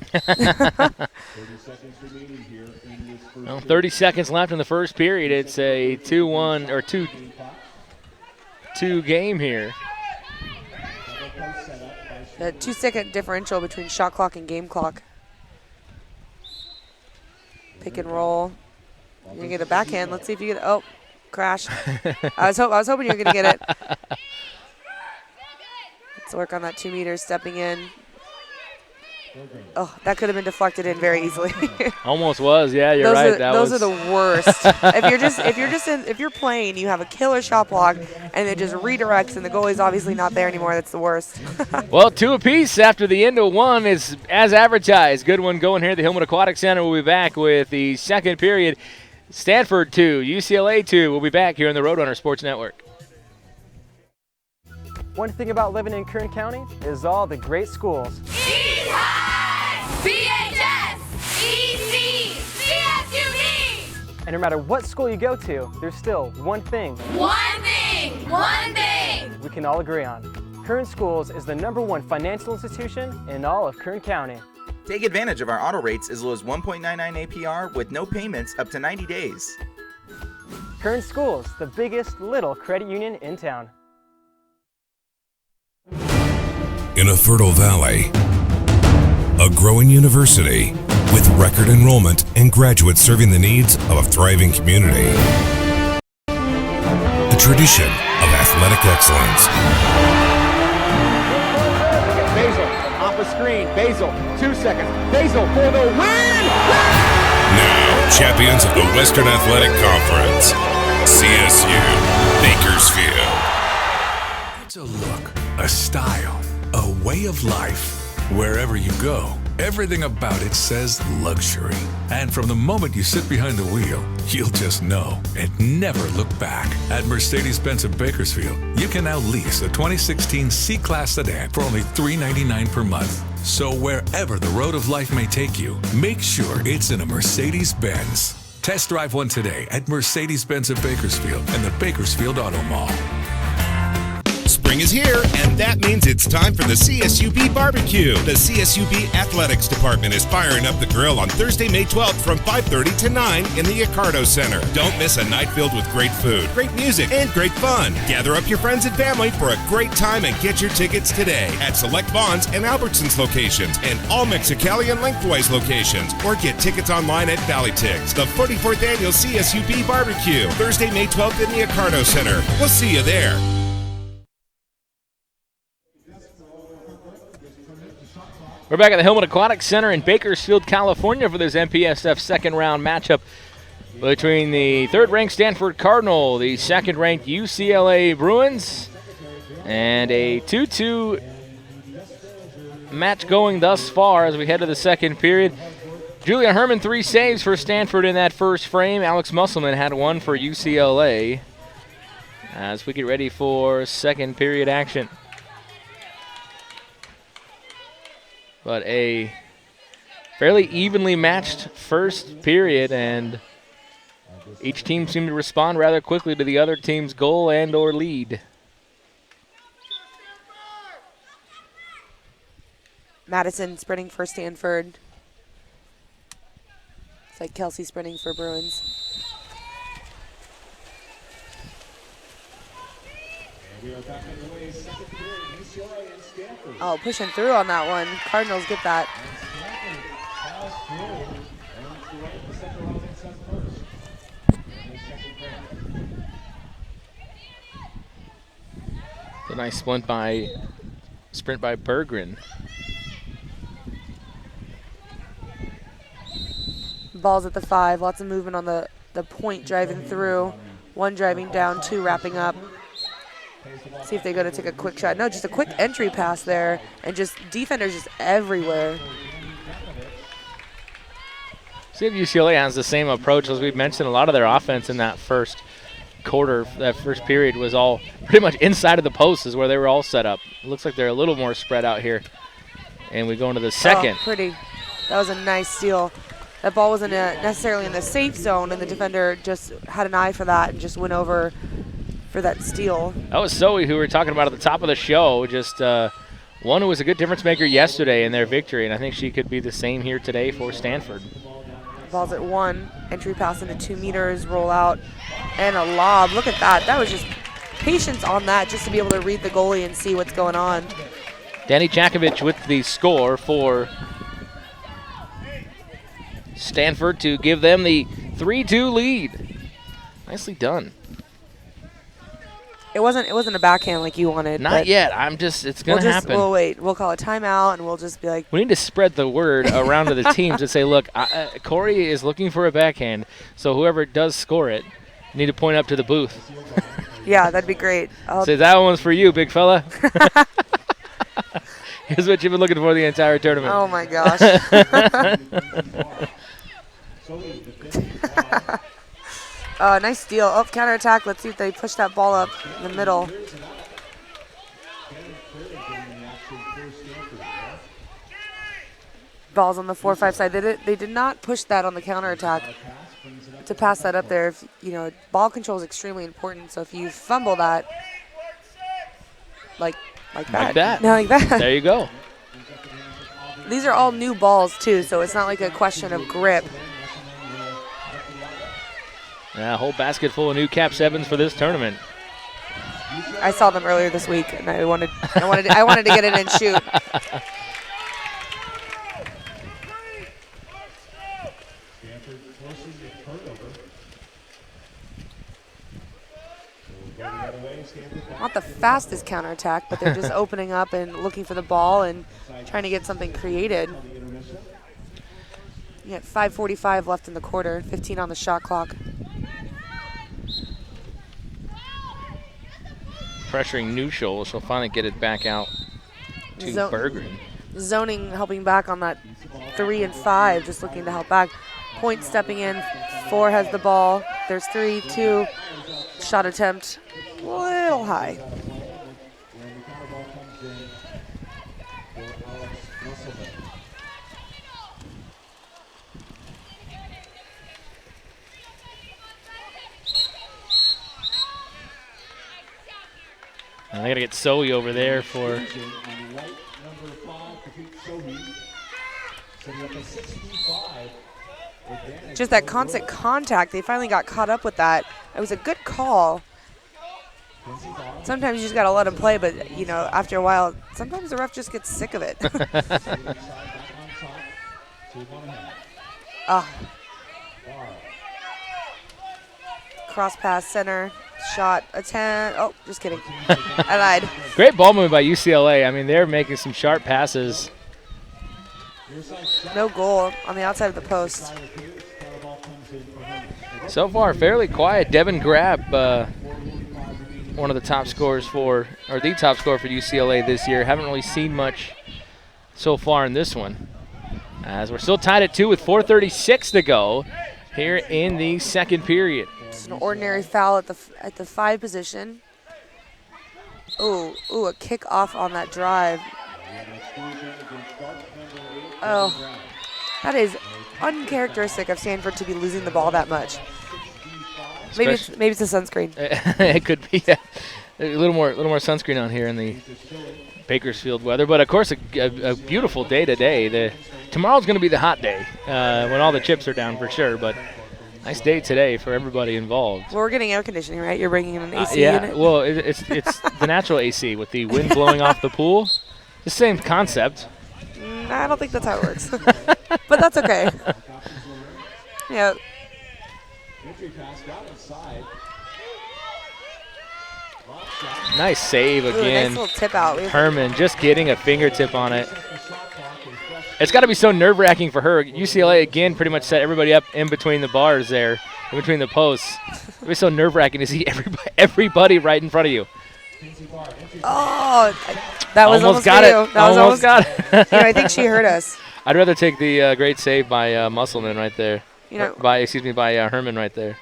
30 seconds left in the first period. It's a 2-1 or 2-2 game here. The 2-second differential between shot clock and game clock. Pick and roll. You're gonna get a backhand. Let's see if you get. Oh, crash. I was hoping you were gonna get it. Let's work on that 2 meters stepping in. Oh, that could have been deflected in very easily. Almost was, yeah. You're right. Those are the worst. if you're playing, you have a killer shot block, and it just redirects, and the goalie's obviously not there anymore. That's the worst. Well, 2 apiece after the end of 1 is as advertised. Good one going here at the Hillman Aquatic Center. We'll be back with the second period. Stanford 2, UCLA 2. We'll be back here on the Roadrunner Sports Network. One thing about living in Kern County is all the great schools. BHS, EC, CSU. And no matter what school you go to, there's still one thing. One thing. We can all agree on. Kern Schools is the #1 financial institution in all of Kern County. Take advantage of our auto rates as low as 1.99 APR with no payments up to 90 days. Kern Schools, the biggest little credit union in town. In a fertile valley, a growing university with record enrollment and graduates serving the needs of a thriving community. A tradition of athletic excellence. Basil off the screen. Basil, 2 seconds. Basil for the win! Now, champions of the Western Athletic Conference, CSU Bakersfield. It's a look, a style, a way of life. Wherever you go, everything about it says luxury. And from the moment you sit behind the wheel, you'll just know and never look back. At Mercedes-Benz of Bakersfield, you can now lease a 2016 C-Class sedan for only $399 per month. So wherever the road of life may take you, make sure it's in a Mercedes-Benz. Test drive one today at Mercedes-Benz of Bakersfield and the Bakersfield Auto Mall. Spring is here, and that means it's time for the CSUB Barbecue. The CSUB Athletics Department is firing up the grill on Thursday, May 12th from 5:30 to 9 in the Accardo Center. Don't miss a night filled with great food, great music, and great fun. Gather up your friends and family for a great time and get your tickets today at select Vons and Albertsons locations and all Mexicali and Lengthwise locations, or get tickets online at ValleyTix. The 44th Annual CSUB Barbecue, Thursday, May 12th in the Accardo Center. We'll see you there. We're back at the Hillman Aquatic Center in Bakersfield, California for this MPSF second round matchup between the third-ranked Stanford Cardinal, the second-ranked UCLA Bruins, and a 2-2 match going thus far as we head to the second period. Julia Herman, 3 saves for Stanford in that first frame. Alex Musselman had 1 for UCLA as we get ready for second period action. But a fairly evenly matched first period, and each team seemed to respond rather quickly to the other team's goal and or lead. Madison sprinting for Stanford. It's like Kelsey sprinting for Bruins. Oh, pushing through on that one. Cardinals get that. A nice sprint by Berggren. Ball's at the 5. Lots of movement on the point driving through. 1 driving down, 2 wrapping up. See if they go to take a quick shot. No, just a quick entry pass there, and just defenders just everywhere. See if UCLA has the same approach as we've mentioned. A lot of their offense in that first quarter, that first period was all pretty much inside of the post is where they were all set up. It looks like they're a little more spread out here. And we go into the second. Oh, pretty. That was a nice steal. That ball wasn't necessarily in the safe zone, and the defender just had an eye for that and just went over for that steal. That was Zoe, who we were talking about at the top of the show, just one who was a good difference maker yesterday in their victory, and I think she could be the same here today for Stanford. Ball's at 1, entry pass into 2 meters, roll out, and a lob. Look at that. That was just patience on that just to be able to read the goalie and see what's going on. Danny Jakovic with the score for Stanford to give them the 3-2 lead. Nicely done. It wasn't a backhand like you wanted. Not yet. It's going to happen. We'll wait. We'll call a timeout, and we'll just be like. We need to spread the word around to the teams and say, look, Corey is looking for a backhand, so whoever does score it, you need to point up to the booth. Yeah, that'd be great. Say, that one's for you, big fella. Here's what you've been looking for the entire tournament. Oh, my gosh. Nice steal. Oh, counterattack. Let's see if they push that ball up in the middle. Ball's on the 4-5 side. They did not push that on the counterattack to pass that up there. If, ball control is extremely important. So if you fumble that, like that. No, like that. There you go. These are all new balls, too, so it's not like a question of grip. Yeah, a whole basket full of new Cap 7s for this tournament. I saw them earlier this week, and I wanted to get in and shoot. Not the fastest counterattack, but they're just opening up and looking for the ball and trying to get something created. You got 5:45 left in the quarter, 15 on the shot clock. Pressuring Newshul, she'll finally get it back out to Berggren. Zoning helping back on that 3 and 5, just looking to help back. Point stepping in, 4 has the ball. There's 3, 2, shot attempt, a little high. And they got to get Zoe over there for. Just that constant contact. They finally got caught up with that. It was a good call. Sometimes you just got to let them play, but, after a while, sometimes the ref just gets sick of it. Cross pass center. Shot, attempt. Oh, just kidding. I lied. Great ball movement by UCLA. I mean, they're making some sharp passes. No goal on the outside of the post. So far, fairly quiet. Devin Grab, one of the top scorers the top scorer for UCLA this year. Haven't really seen much so far in this one. As we're still tied at 2 with 4:36 to go here in the second period. Just an ordinary foul at the 5 position. Ooh, a kick off on that drive. Oh, that is uncharacteristic of Stanford to be losing the ball that much. Maybe it's the sunscreen. It could be a little more sunscreen on here in the Bakersfield weather, but of course a beautiful day today. Tomorrow's going to be the hot day when all the chips are down for sure, but. Nice day today for everybody involved. Well, we're getting air conditioning, right? You're bringing in an AC yeah, unit? Well, it's the natural AC with the wind blowing off the pool. The same concept. I don't think that's how it works. But that's okay. Yeah. Nice save again. Nice little tip out. Herman just getting a fingertip on it. It's got to be so nerve-wracking for her. UCLA, again, pretty much set everybody up in between the bars there, in between the posts. It'd be so nerve-wracking to see everybody right in front of you. Oh, that was almost got for it. you. That was almost got it. I think she heard us. I'd rather take the great save by Musselman right there. By Herman right there.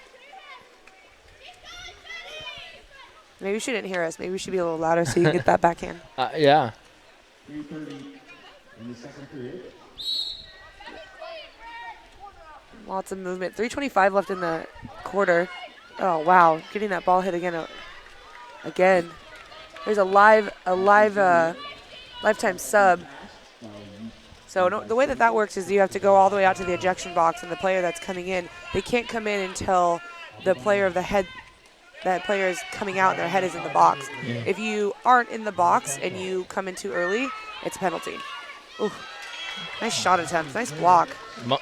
Maybe she didn't hear us. Maybe we should be a little louder so you can get that backhand. Yeah. 3:30 in the second period. Lots of movement. 3:25 left in the quarter. Oh, wow. Getting that ball hit again. Again. There's a lifetime sub. So the way that works is you have to go all the way out to the ejection box, and the player that's coming in, they can't come in until the player of the head, that player is coming out and their head is in the box. Yeah. If you aren't in the box and you come in too early, it's a penalty. Ooh, nice shot attempt, nice block.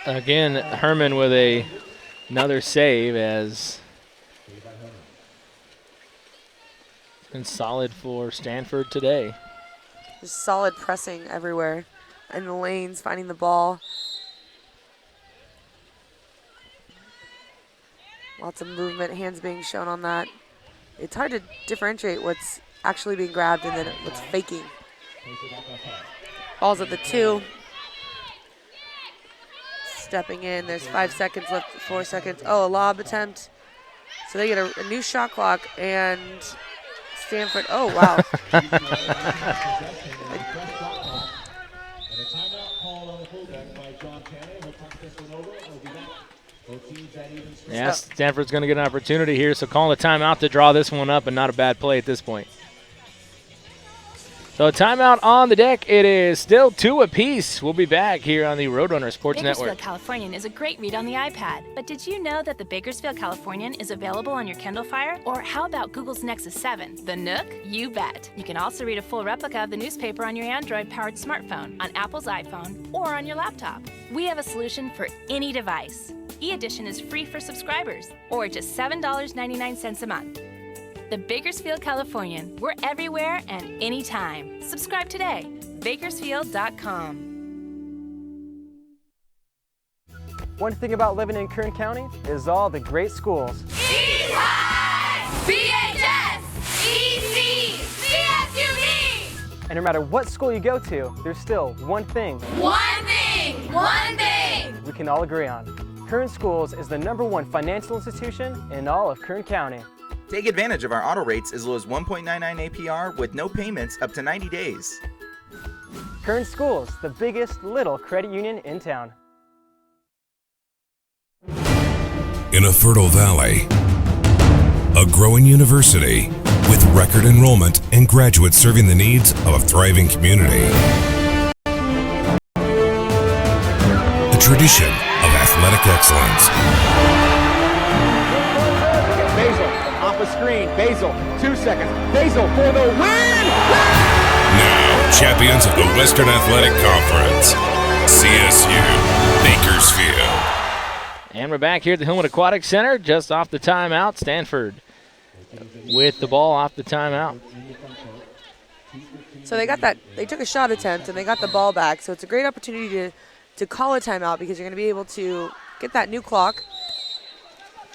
Again, Herman with another save as it's been solid for Stanford today. Just solid pressing everywhere in the lanes, finding the ball. Lots of movement, hands being shown on that. It's hard to differentiate what's actually being grabbed and then what's faking. Ball's at the 2. Stepping in, there's 5 seconds left, 4 seconds. Oh, a lob attempt. So they get a new shot clock, and Stanford, oh, wow. Yeah, Stanford's going to get an opportunity here, so calling a timeout to draw this one up, and not a bad play at this point. So a timeout on the deck. It is still 2 apiece. We'll be back here on the Roadrunner Sports Bakersfield Network. Californian is a great read on the iPad. But did you know that the Bakersfield Californian is available on your Kindle Fire? Or how about Google's Nexus 7? The Nook? You bet. You can also read a full replica of the newspaper on your Android-powered smartphone, on Apple's iPhone, or on your laptop. We have a solution for any device. E-Edition is free for subscribers, or just $7.99 a month. The Bakersfield Californian. We're everywhere and anytime. Subscribe today. Bakersfield.com. One thing about living in Kern County is all the great schools. East High! BHS! EC! CSU! And no matter what school you go to, there's still one thing. One thing! One thing! We can all agree on. Kern Schools is the #1 financial institution in all of Kern County. Take advantage of our auto rates as low as 1.99 APR with no payments up to 90 days. Kern Schools, the biggest little credit union in town. In a fertile valley, a growing university with record enrollment and graduates serving the needs of a thriving community. A tradition of athletic excellence. Off a screen, Basil, 2 seconds. Basil for the win! Now, champions of the Western Athletic Conference, CSU Bakersfield. And we're back here at the Hillman Aquatic Center, just off the timeout. Stanford with the ball off the timeout. So they took a shot attempt and they got the ball back. So it's a great opportunity to call a timeout because you're going to be able to get that new clock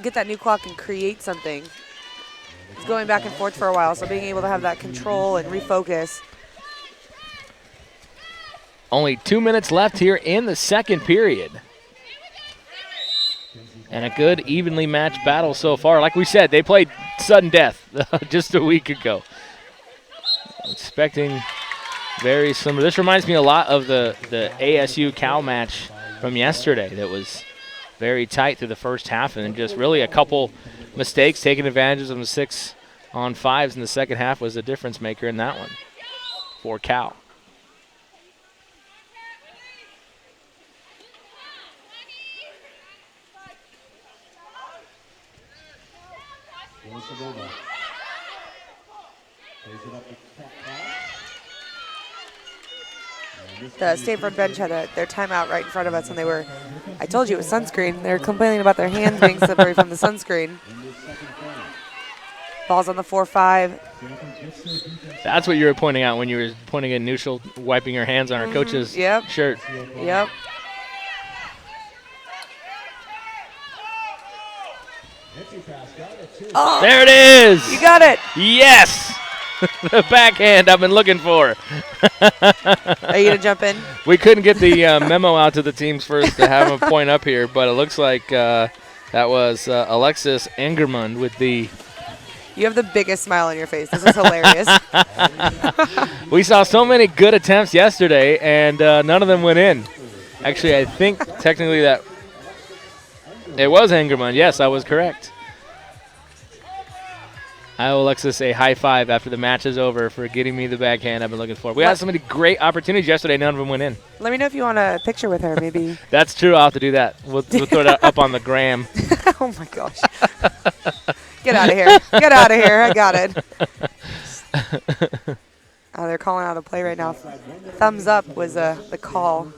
and create something. It's going back and forth for a while, so being able to have that control and refocus. Only 2 minutes left here in the second period. And a good, evenly matched battle so far. Like we said, they played sudden death just a week ago. Expecting very similar. This reminds me a lot of the ASU Cal match from yesterday that was very tight through the first half, and just really a couple mistakes, taking advantage of the 6-on-5s in the second half was a difference maker in that one for Cal. The Stanford bench had their timeout right in front of us, and I told you it was sunscreen. They were complaining about their hands being slippery from the sunscreen. Ball's on the 4-5. That's what you were pointing out when you were pointing in neutral, wiping your hands on our coach's shirt. Yep. Oh, there it is. You got it. Yes. The backhand I've been looking for. Are you going to jump in? We couldn't get the memo out to the teams first to have them point up here, but it looks like that was Alexis Engermund with the You have the biggest smile on your face. This is hilarious. We saw so many good attempts yesterday, and none of them went in. Actually, I think technically that it was Engerman. Yes, I was correct. I owe Alexis a high five after the match is over for getting me the backhand I've been looking for. We had so many great opportunities yesterday, none of them went in. Let me know if you want a picture with her, maybe. That's true. I'll have to do that. We'll throw that up on the gram. Oh, my gosh. Get out of here. Get out of here. I got it. Oh, they're calling out a play right now. Thumbs up was the call.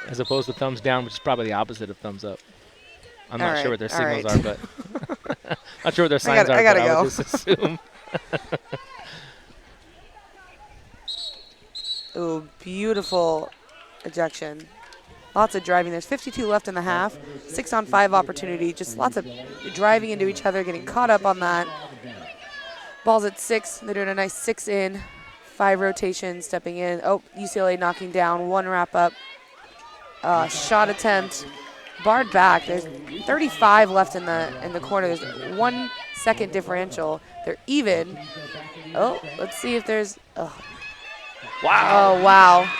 As opposed to thumbs down, which is probably the opposite of thumbs up. I'm not sure what their signals are, but not sure what their signs are. I would just assume. Ooh, beautiful ejection. Lots of driving. There's 52 left in the half. 6-on-5 opportunity. Just lots of driving into each other, getting caught up on that. Ball's at 6. They're doing a nice 6-in, 5 rotations, stepping in. Oh, UCLA knocking down. 1 wrap-up. Shot attempt. Barred back. There's 35 left in the corner. There's 1 second differential. They're even. Oh, let's see if there's. Oh. Wow. Oh, wow.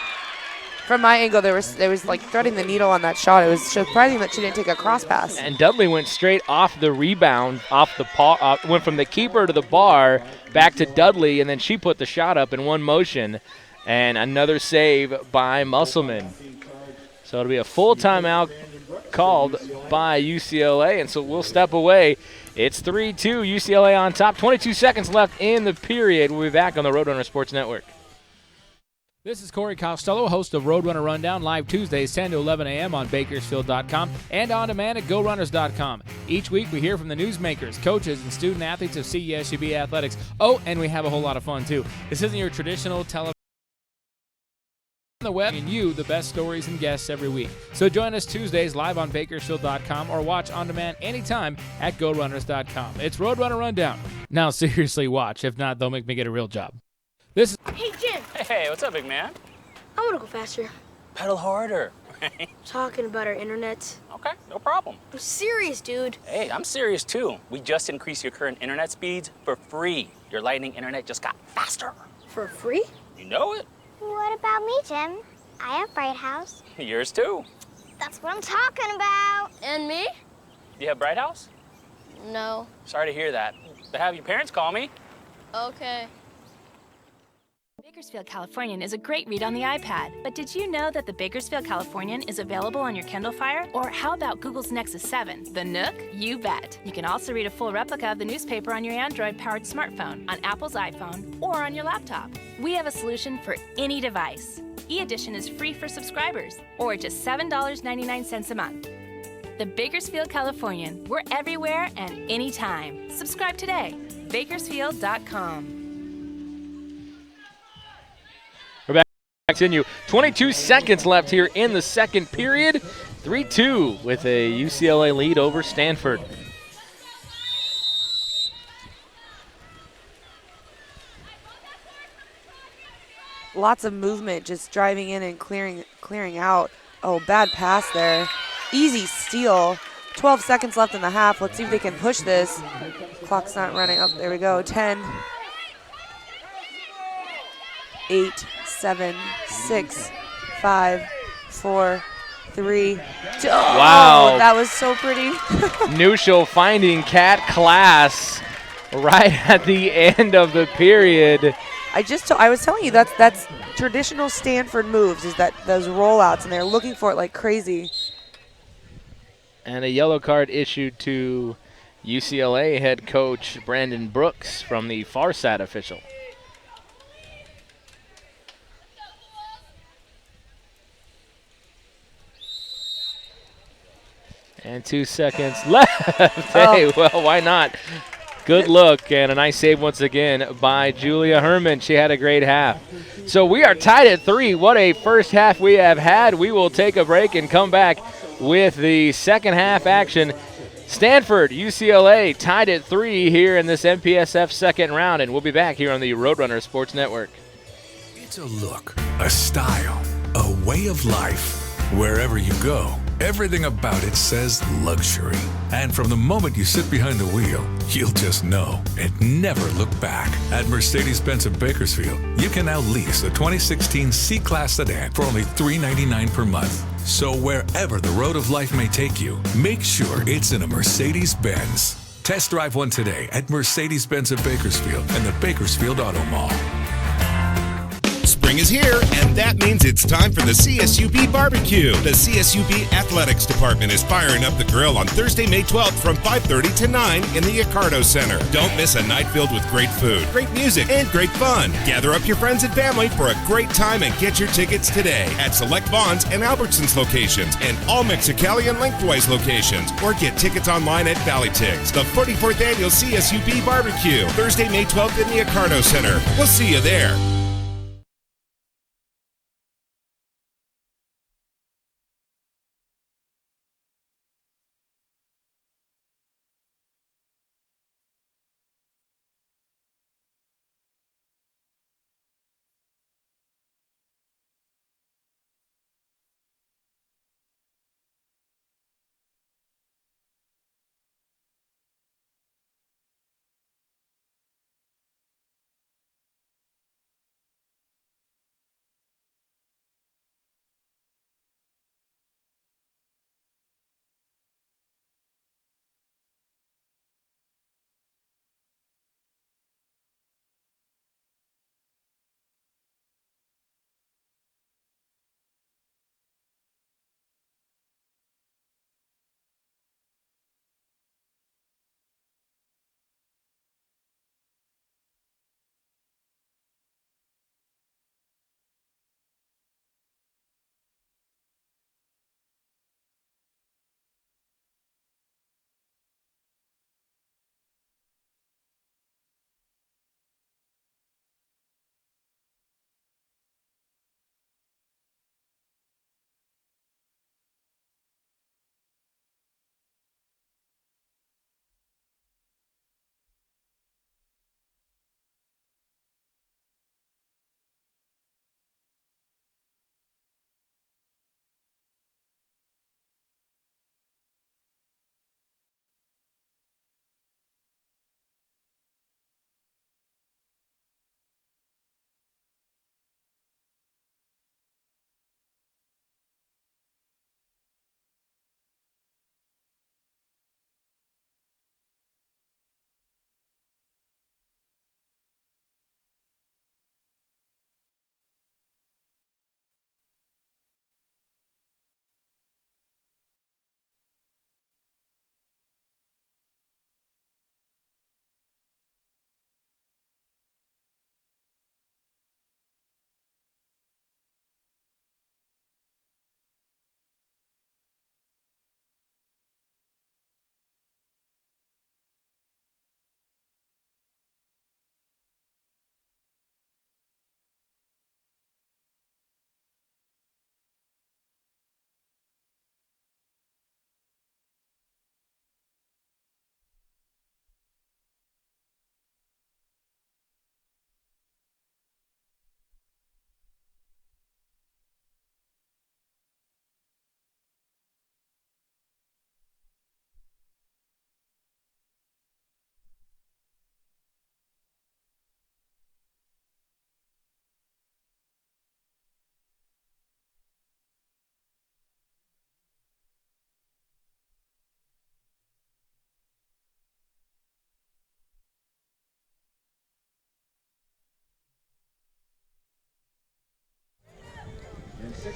From my angle, there was like threading the needle on that shot. It was surprising that she didn't take a cross pass. And Dudley went straight off the rebound, off the paw, went from the keeper to the bar, back to Dudley, and then she put the shot up in one motion. And another save by Musselman. So it'll be a full timeout called by UCLA, and so we'll step away. It's 3-2, UCLA on top. 22 seconds left in the period. We'll be back on the Roadrunner Sports Network. This is Corey Costello, host of Roadrunner Rundown, live Tuesdays 10 to 11 a.m. on Bakersfield.com and on demand at GoRunners.com. Each week we hear from the newsmakers, coaches, and student athletes of CSU Athletics. Oh, and we have a whole lot of fun, too. This isn't your traditional television. On the web, and you the best stories and guests every week. So join us Tuesdays live on Bakersfield.com or watch on demand anytime at GoRunners.com. It's Roadrunner Rundown. Now seriously watch. If not, they'll make me get a real job. This is Hey, Jim. Hey, what's up, big man? I want to go faster. Pedal harder. Talking about our internet. Okay, no problem. I'm serious, dude. Hey, I'm serious too. We just increased your current internet speeds for free. Your Lightning internet just got faster. For free? You know it. What about me, Jim? I have Bright House. Yours too. That's what I'm talking about. And me? You have Bright House? No. Sorry to hear that. To have your parents call me. Okay. Bakersfield Californian is a great read on the iPad, but did you know that the Bakersfield Californian is available on your Kindle Fire? Or how about Google's Nexus 7, the Nook? You bet. You can also read a full replica of the newspaper on your Android-powered smartphone, on Apple's iPhone, or on your laptop. We have a solution for any device. E-Edition is free for subscribers, or just $7.99 a month. The Bakersfield Californian. We're everywhere and anytime. Subscribe today. Bakersfield.com. We're back. Continue. 22 seconds left here in the second period. 3-2 with a UCLA lead over Stanford. Lots of movement, just driving in and clearing out. Oh, bad pass there. Easy steal. 12 seconds left in the half. Let's see if they can push this. Clock's not running. Oh, there we go. 10, 8, 7, 6, 5, 4, 3, 2. Wow. Oh, that was so pretty. Nuschel finding Cat Class right at the end of the period. I was telling you that's traditional Stanford moves, is that those rollouts, and they're looking for it like crazy. And a yellow card issued to UCLA head coach Brandon Brooks from the far side official. And 2 seconds left. Hey, well, why not? Good look and a nice save once again by Julia Herman. She had a great half. So we are tied at 3. What a first half we have had. We will take a break and come back with the second half action. Stanford, UCLA tied at 3 here in this MPSF second round, and we'll be back here on the Roadrunner Sports Network. It's a look, a style, a way of life. Wherever you go, everything about it says luxury. And from the moment you sit behind the wheel, you'll just know and never look back. At Mercedes-Benz of Bakersfield, you can now lease a 2016 C-Class sedan for only $399 per month. So wherever the road of life may take you, make sure it's in a Mercedes-Benz. Test drive one today at Mercedes-Benz of Bakersfield and the Bakersfield Auto Mall. Spring is here, and that means it's time for the CSUB Barbecue. The CSUB Athletics Department is firing up the grill on Thursday, May 12th from 5:30 to 9 in the Accardo Center. Don't miss a night filled with great food, great music, and great fun. Gather up your friends and family for a great time and get your tickets today at select Vons and Albertsons locations and all Mexicali and Lengthwise locations, or get tickets online at ValleyTix. The 44th Annual CSUB Barbecue, Thursday, May 12th in the Accardo Center. We'll see you there.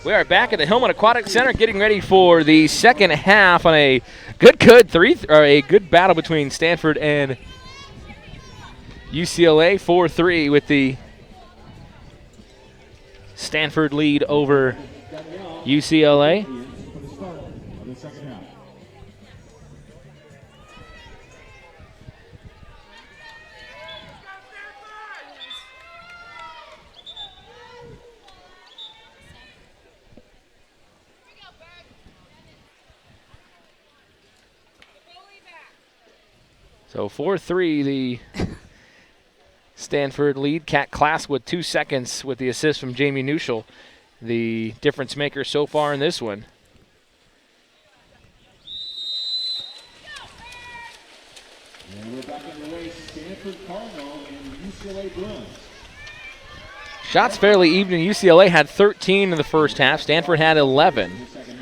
We are back at the Hillman Aquatic Center, getting ready for the second half on a good battle between Stanford and UCLA. 4-3 with the Stanford lead over UCLA. So 4-3, the Stanford lead. Kat Klass with 2 seconds with the assist from Jamie Neuschel, the difference maker so far in this one. And we're back in the race. Stanford Cardinal and UCLA Bruins. Shots fairly even. UCLA had 13 in the first half. Stanford had 11.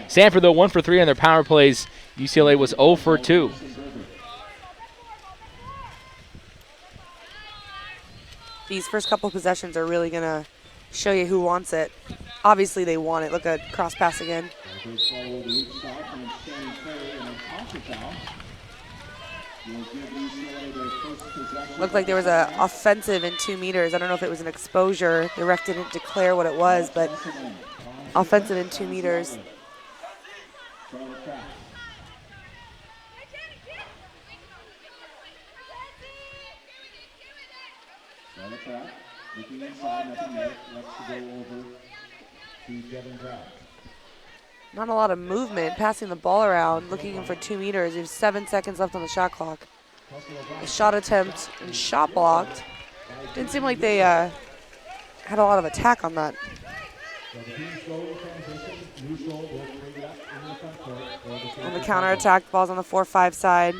Stanford, though, 1 for 3 on their power plays. UCLA was 0 for 2. These first couple possessions are really going to show you who wants it. Obviously, they want it. Look at cross pass again. Looked like there was an offensive in 2 meters. I don't know if it was an exposure. The ref didn't declare what it was, but offensive in 2 meters. Looking inside, nothing there. Lets to go over to Devin Brown. Not a lot of movement, passing the ball around, looking for 2 meters. There's 7 seconds left on the shot clock. A shot attempt and shot blocked. Didn't seem like they had a lot of attack on that. On the counter attack, ball's on the 4-5 side.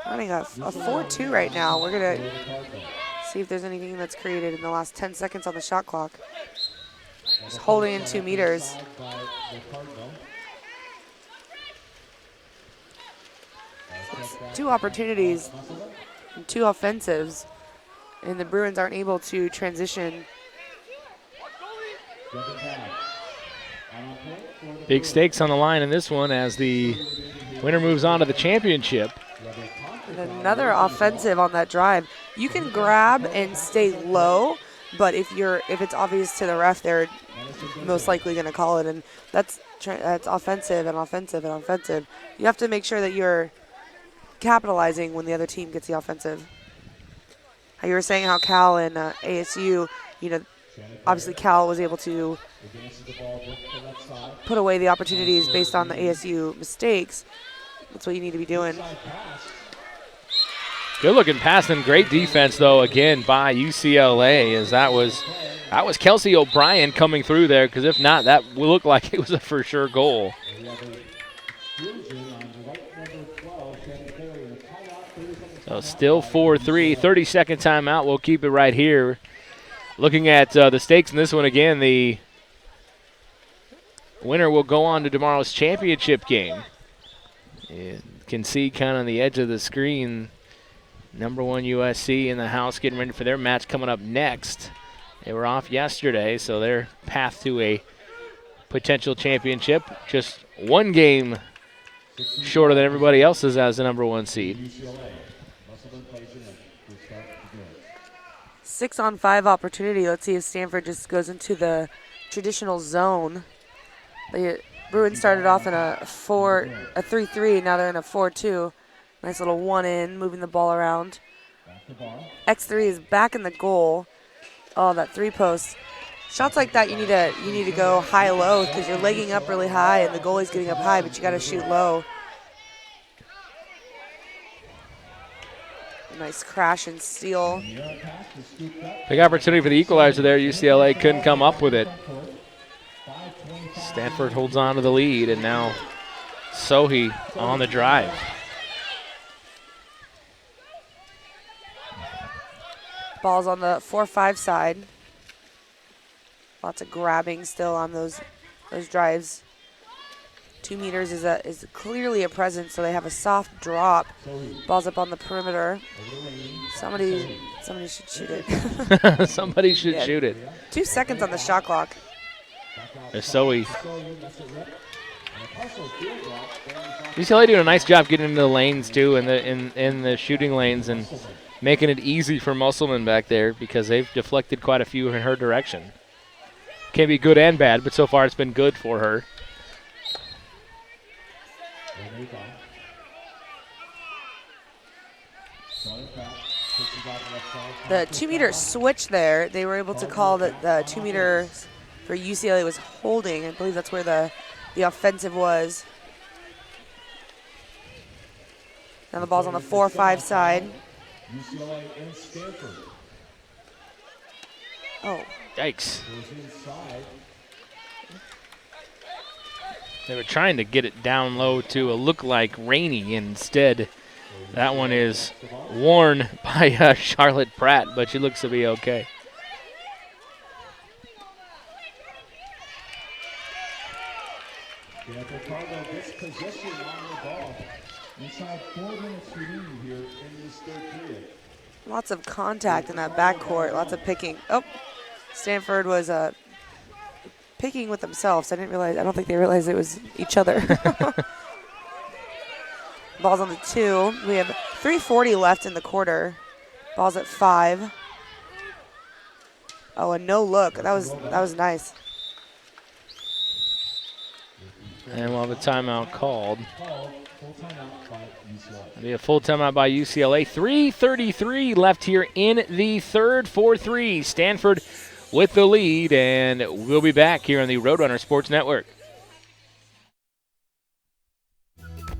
Running a 4-2 right now. We're going to see if there's anything that's created in the last 10 seconds on the shot clock. Just holding in 2 meters. It's 2 opportunities and 2 offensives, and the Bruins aren't able to transition. Big stakes on the line in this one as the winner moves on to the championship. And another offensive on that drive. You can grab and stay low, but if it's obvious to the ref, they're most likely going to call it, and that's offensive and offensive and offensive. You have to make sure that you're capitalizing when the other team gets the offensive. How you were saying how Cal and ASU, obviously Cal was able to put away the opportunities based on the ASU mistakes. That's what you need to be doing. Good looking pass and great defense though again by UCLA, as that was Kelsey O'Brien coming through there, because if not, that would look like it was a for sure goal. So still 4-3, 30-second timeout. We'll keep it right here. Looking at the stakes in this one again, the winner will go on to tomorrow's championship game. You can see kind of on the edge of the screen, number 1 USC in the house getting ready for their match coming up next. They were off yesterday, so their path to a potential championship just 1 game shorter than everybody else's as the number 1 seed. 6-on-5 opportunity. Let's see if Stanford just goes into the traditional zone. The Bruins started off in a 3-3. Now they're in a 4-2. Nice little 1-in, moving the ball around. X3 is back in the goal. Oh, that 3-post. Shots like that, you need to go high-low, because you're legging up really high and the goalie's getting up high, but you got to shoot low. Nice crash and steal. Big opportunity for the equalizer there. UCLA couldn't come up with it. Stanford holds on to the lead, and now Sohi on the drive. Ball's on the 4-5 side. Lots of grabbing still on those drives. 2 meters is clearly a presence, so they have a soft drop. Ball's up on the perimeter. Somebody should shoot it. Somebody should shoot it. 2 seconds on the shot clock. Sohi. UCLA doing a nice job getting into the lanes too, in the shooting lanes, and making it easy for Musselman back there, because they've deflected quite a few in her direction. Can be good and bad, but so far it's been good for her. The 2-meter switch there, they were able to call that the 2 meters for UCLA was holding. I believe that's where the offensive was. Now the ball's on the 4-5 side. UCLA and Stanford. Oh. Yikes. They were trying to get it down low to a look like Rainey. Instead, that one is worn by Charlotte Pratt, but she looks to be okay. Gets possession on the ball. Inside 4 minutes remaining here in this third period. Lots of contact in that backcourt, lots of picking. Oh, Stanford was picking with themselves. I don't think they realized it was each other. Ball's on the 2. We have 3:40 left in the quarter. Ball's at 5. Oh, a no look. That was nice. And we'll have a timeout called. It'll be a full timeout by UCLA. 3:33 left here in the third. 4-3. Stanford with the lead, and we'll be back here on the Roadrunner Sports Network.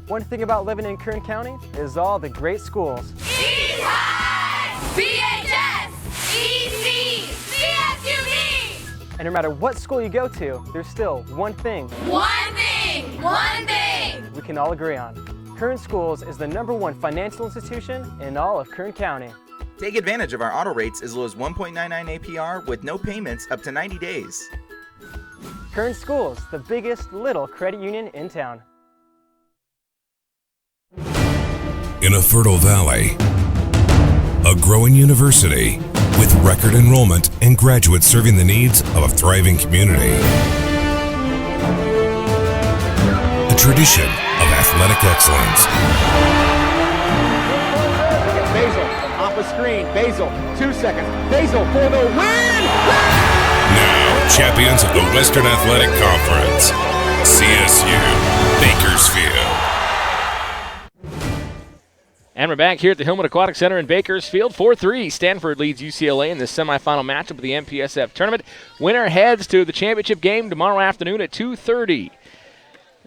One thing about living in Kern County is all the great schools. East High! BHS! EC! CSU! And no matter what school you go to, there's still one thing. One thing! One thing! We can all agree on. Kern Schools is the #1 financial institution in all of Kern County. Take advantage of our auto rates as low as 1.99 APR with no payments up to 90 days. Kern Schools, the biggest little credit union in town. In a fertile valley, a growing university with record enrollment and graduates serving the needs of a thriving community. A tradition of athletic excellence. Basil off a screen. Basil, 2 seconds. Basil for the win! Now, champions of the Western Athletic Conference, CSU Bakersfield. And we're back here at the Hillman Aquatic Center in Bakersfield. 4-3. Stanford leads UCLA in the semifinal matchup of the MPSF tournament. Winner heads to the championship game tomorrow afternoon at 2:30.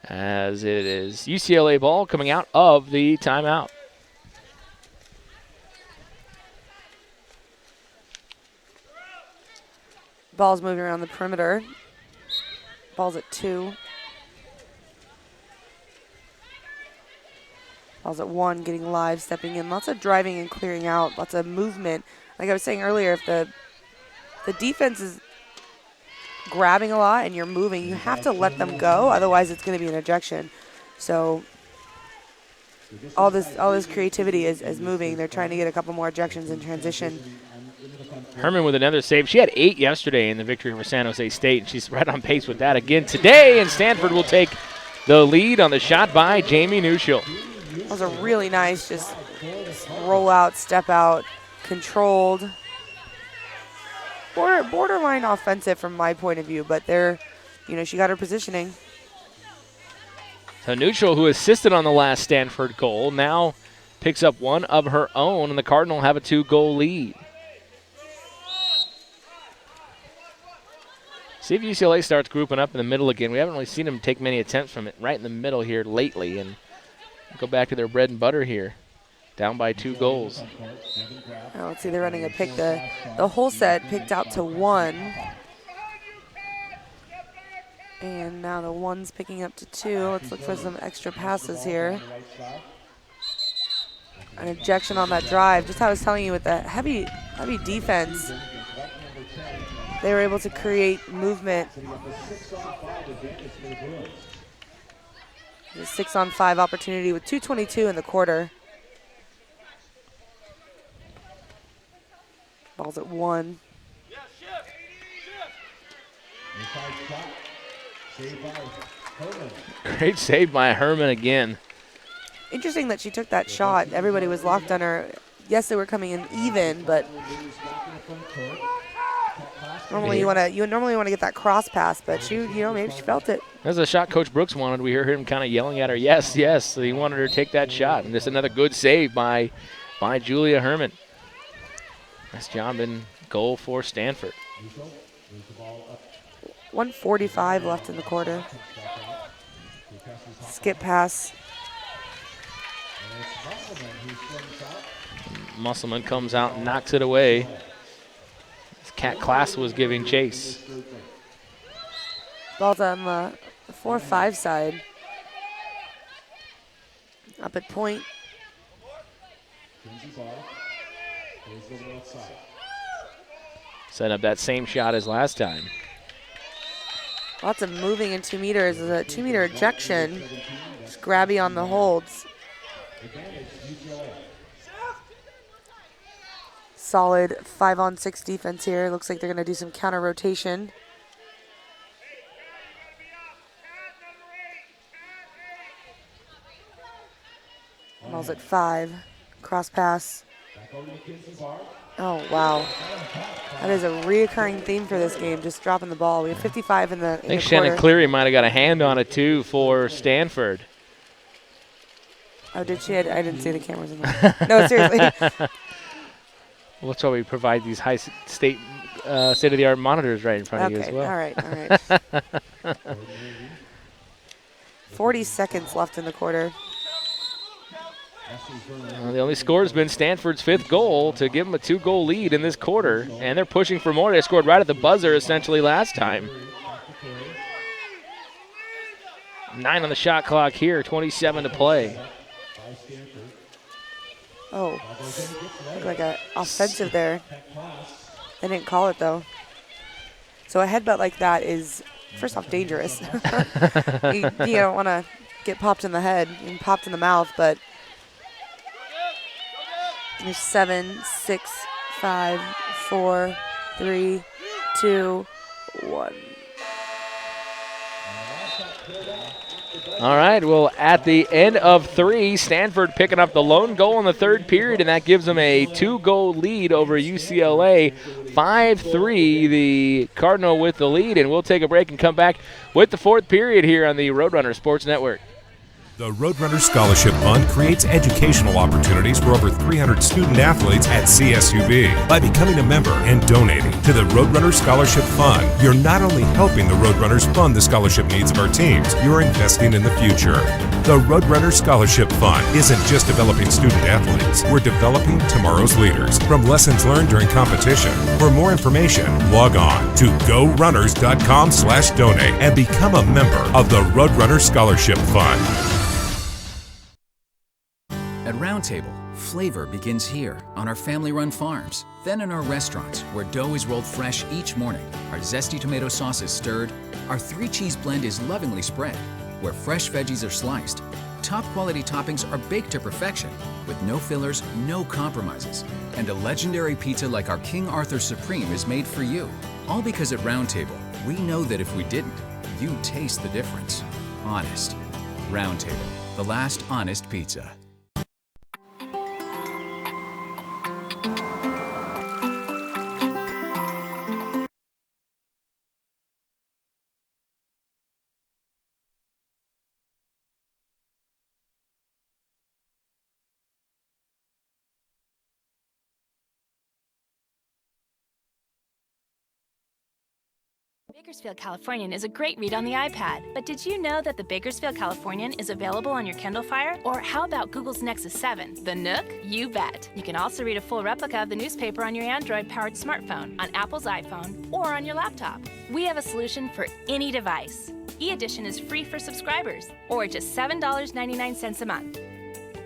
As it is UCLA ball coming out of the timeout. Ball's moving around the perimeter. Ball's at 2. Ball's at 1, getting live, stepping in. Lots of driving and clearing out, lots of movement. Like I was saying earlier, if the defense is grabbing a lot and you're moving, you have to let them go, otherwise it's going to be an ejection. So all this creativity is moving. They're trying to get a couple more ejections in transition. Herman with another save. She had 8 yesterday in the victory over San Jose State, and she's right on pace with that again today, and Stanford will take the lead on the shot by Jamie Neuschel. That was a really nice just roll out, step out, controlled. Borderline offensive from my point of view, but she got her positioning. So Neuschel, who assisted on the last Stanford goal, now picks up one of her own, and the Cardinal have a 2-goal lead. See if UCLA starts grouping up in the middle again. We haven't really seen them take many attempts from it right in the middle here lately, and go back to their bread and butter here. Down by 2 goals. Now let's see, they're running a pick. The whole set picked out to 1. And now the 1's picking up to 2. Let's look for some extra passes here. An ejection on that drive. Just how I was telling you with the heavy defense, they were able to create movement. The 6-on-5 opportunity with 2:22 in the quarter. Ball's at 1. Great save by Herman again. Interesting that she took that shot. Everybody was locked on her. Yes, they were coming in even, but normally you normally want to get that cross pass, but maybe she felt it. That's a shot Coach Brooks wanted. We heard him kind of yelling at her, yes, yes. So he wanted her to take that shot. And just another good save by Julia Herman. Nice job in goal for Stanford. 1:45 left in the quarter. Skip pass. Musselman comes out and knocks it away. Cat Class was giving chase. Ball's on the 4-5 side. Up at point. Setting up that same shot as last time. Lots of moving in 2 meters. There's a 2-meter ejection. Just grabby on the holds. Solid 5-on-6 defense here. Looks like they're going to do some counter rotation. Ball's at 5. Cross pass. Oh, wow. That is a reoccurring theme for this game, just dropping the ball. We have 55 in the I think Shannon Cleary might have got a hand on it, too, for Stanford. Oh, did she? I didn't see the cameras in there. No, seriously. Well, that's why we provide these high state-of-the-art monitors right in front of you as well. All right. 40 seconds left in the quarter. The only score has been Stanford's 5th goal to give them a 2-goal lead in this quarter, and they're pushing for more. They scored right at the buzzer essentially last time. 9 on the shot clock here, 27 to play. Oh, looked like an offensive there. They didn't call it, though. So a headbutt like that is, first off, dangerous. you don't want to get popped in the head and popped in the mouth, but there's 7, 6, 5, 4, 3, 2, 1. All right, well, at the end of 3, Stanford picking up the lone goal in the 3rd period, and that gives them a 2-goal lead over UCLA. 5-3, the Cardinal with the lead, and we'll take a break and come back with the 4th period here on the Roadrunner Sports Network. The Roadrunner Scholarship Fund creates educational opportunities for over 300 student athletes at CSUB. By becoming a member and donating to the Roadrunner Scholarship Fund, you're not only helping the Roadrunners fund the scholarship needs of our teams, you're investing in the future. The Roadrunner Scholarship Fund isn't just developing student athletes. We're developing tomorrow's leaders from lessons learned during competition. For more information, log on to gorunners.com/donate and become a member of the Roadrunner Scholarship Fund. At Roundtable, flavor begins here on our family-run farms. Then in our restaurants, where dough is rolled fresh each morning, our zesty tomato sauce is stirred, our 3-cheese blend is lovingly spread, where fresh veggies are sliced. Top-quality toppings are baked to perfection, with no fillers, no compromises. And a legendary pizza like our King Arthur Supreme is made for you. All because at Roundtable, we know that if we didn't, you'd taste the difference. Honest. Roundtable, the last honest pizza. Bakersfield Californian is a great read on the iPad, but did you know that the Bakersfield Californian is available on your Kindle Fire? Or how about Google's Nexus 7, the Nook? You bet. You can also read a full replica of the newspaper on your Android-powered smartphone, on Apple's iPhone, or on your laptop. We have a solution for any device. E-Edition is free for subscribers, or just $7.99 a month.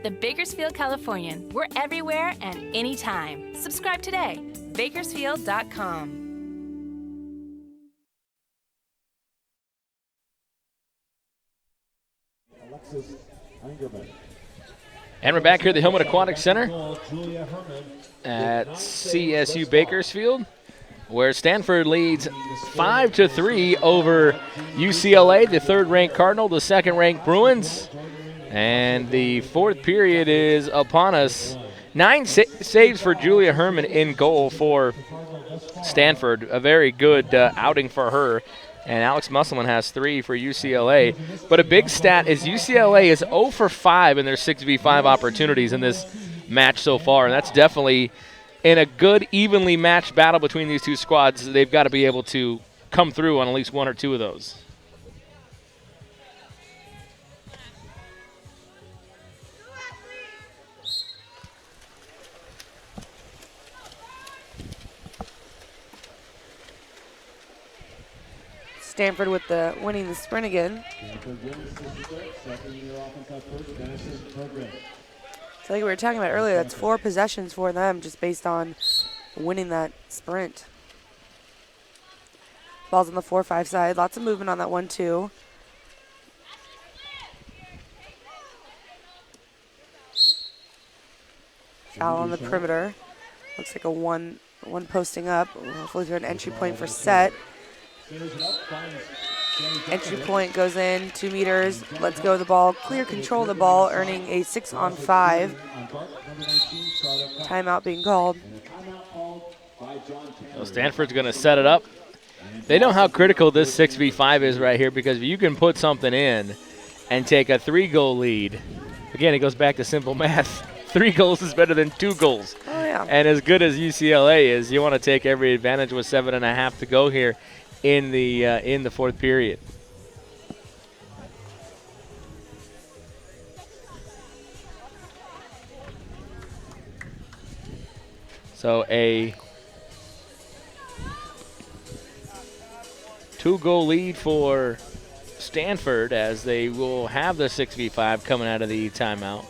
The Bakersfield Californian. We're everywhere and anytime. Subscribe today. Bakersfield.com. And we're back here at the Hillman Aquatic Center at CSU Bakersfield, where Stanford leads 5-3 over UCLA, the 3rd-ranked Cardinal, the 2nd-ranked Bruins. And the 4th period is upon us. 9 saves for Julia Herman in goal for Stanford. A very good outing for her. And Alex Musselman has 3 for UCLA. But a big stat is UCLA is 0 for 5 in their 6v5 opportunities in this match so far. And that's definitely, in a good, evenly matched battle between these two squads, they've got to be able to come through on at least 1 or 2 of those. Stanford with the winning the sprint again. So like we were talking about earlier, that's 4 possessions for them just based on winning that sprint. Ball's on the 4-5 side. Lots of movement on that 1-2. Foul on the perimeter. Looks like a one posting up. Hopefully they're an entry point for set. Entry point goes in, 2 meters. Let's go the ball. Clear control of the ball, earning a 6-on-5. Timeout being called. So Stanford's going to set it up. They know how critical this 6v5 is right here because if you can put something in and take a 3-goal lead, again, it goes back to simple math. 3 goals is better than 2 goals. Oh, yeah. And as good as UCLA is, you want to take every advantage with 7.5 to go here in the fourth period. So a 2-goal lead for Stanford as they will have the 6v5 coming out of the timeout.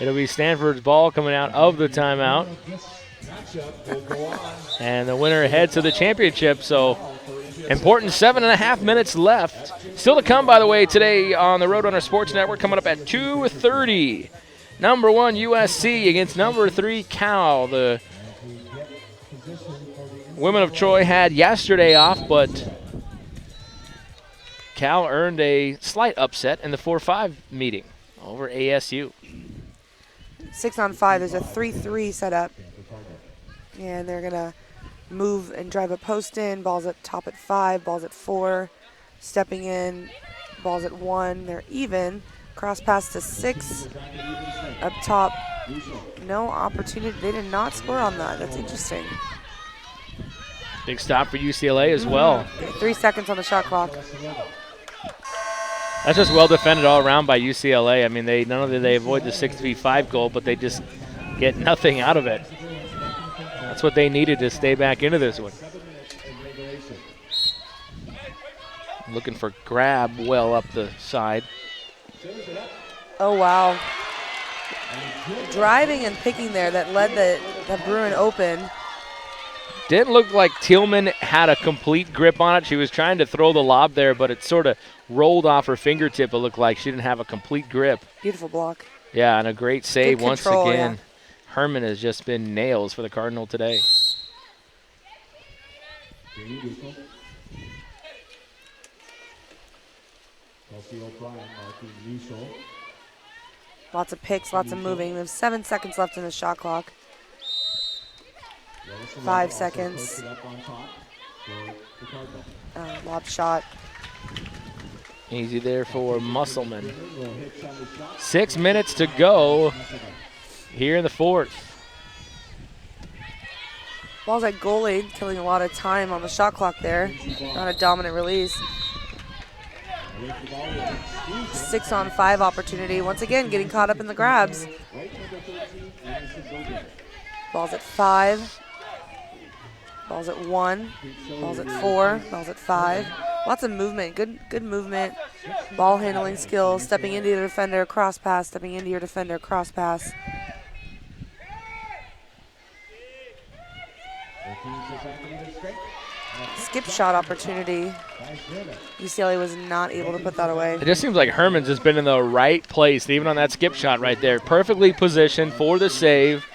It'll be Stanford's ball coming out of the timeout. And the winner heads to the championship. So important 7.5 minutes left. Still to come, by the way, today on the Roadrunner Sports Network, coming up at 2:30. Number 1 USC against number 3 Cal. The women of Troy had yesterday off, but Cal earned a slight upset in the 4-5 meeting over ASU. 6-on-5. There's a 3-3 set up. And they're going to move and drive a post in. Ball's at top at 5. Ball's at 4. Stepping in. Ball's at 1. They're even. Cross pass to 6. Up top. No opportunity. They did not score on that. That's interesting. Big stop for UCLA as well. 3 seconds on the shot clock. That's just well defended all around by UCLA. I mean, not only do they avoid the 6v5 goal, but they just get nothing out of it. That's what they needed to stay back into this one. Looking for grab well up the side. Oh, wow. Driving and picking there that led the Bruin open. Didn't look like Tillman had a complete grip on it. She was trying to throw the lob there, but it sort of rolled off her fingertip. It looked like she didn't have a complete grip. Beautiful block. Yeah, and a great save once control, again. Yeah. Herman has just been nails for the Cardinal today. Lots of picks, lots of moving. There's 7 seconds left in the shot clock. 5 seconds. Lob shot. Easy there for Musselman. 6 minutes to go here in the fourth. Ball's at goalie, killing a lot of time on the shot clock there. Not a dominant release. 6-on-5 opportunity. Once again, getting caught up in the grabs. Ball's at 5. Ball's at 1. Ball's at 4. Ball's at 5. Lots of movement. Good movement. Ball handling skills. Stepping into your defender, cross pass. Stepping into your defender, cross pass. Skip shot opportunity. UCLA was not able to put that away. It just seems like Herman's has been in the right place, even on that skip shot right there. Perfectly positioned for the save.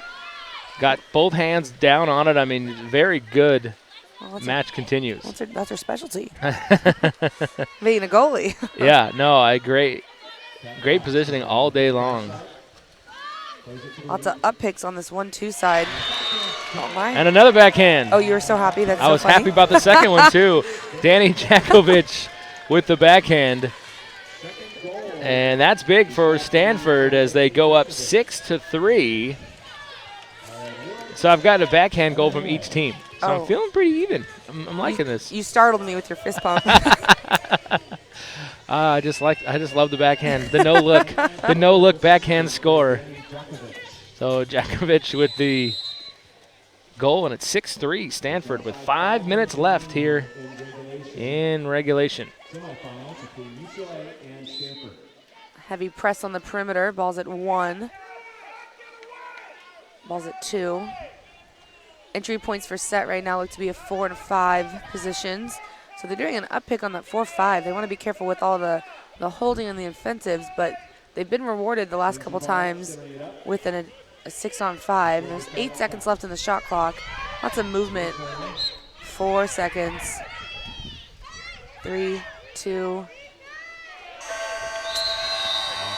Got both hands down on it. I mean, very good. Well, match continues. That's her specialty. Being a goalie. Yeah, no, great positioning all day long. Lots of up picks on this 1-2 side. Oh my. And another backhand. Oh, you were so happy. That's I was happy about the second one too. Danny Jakovic with the backhand. And that's big for Stanford as they go up 6-3. So I've got a backhand goal from each team. So I'm feeling pretty even. I'm liking this. You startled me with your fist pump. I just love the backhand, the no look backhand score. So Jakovic with the goal, and it's 6-3 Stanford with 5 minutes left here in regulation. Heavy press on the perimeter. Ball's at 1. Ball's at 2. Entry points for set right now look to be a 4 and 5 positions. So they're doing an up pick on that 4-5. They want to be careful with all the holding and the offensives, but they've been rewarded the last couple times with a 6-on-5. There's 8 seconds left in the shot clock. Lots of movement. 4 seconds. 3, 2.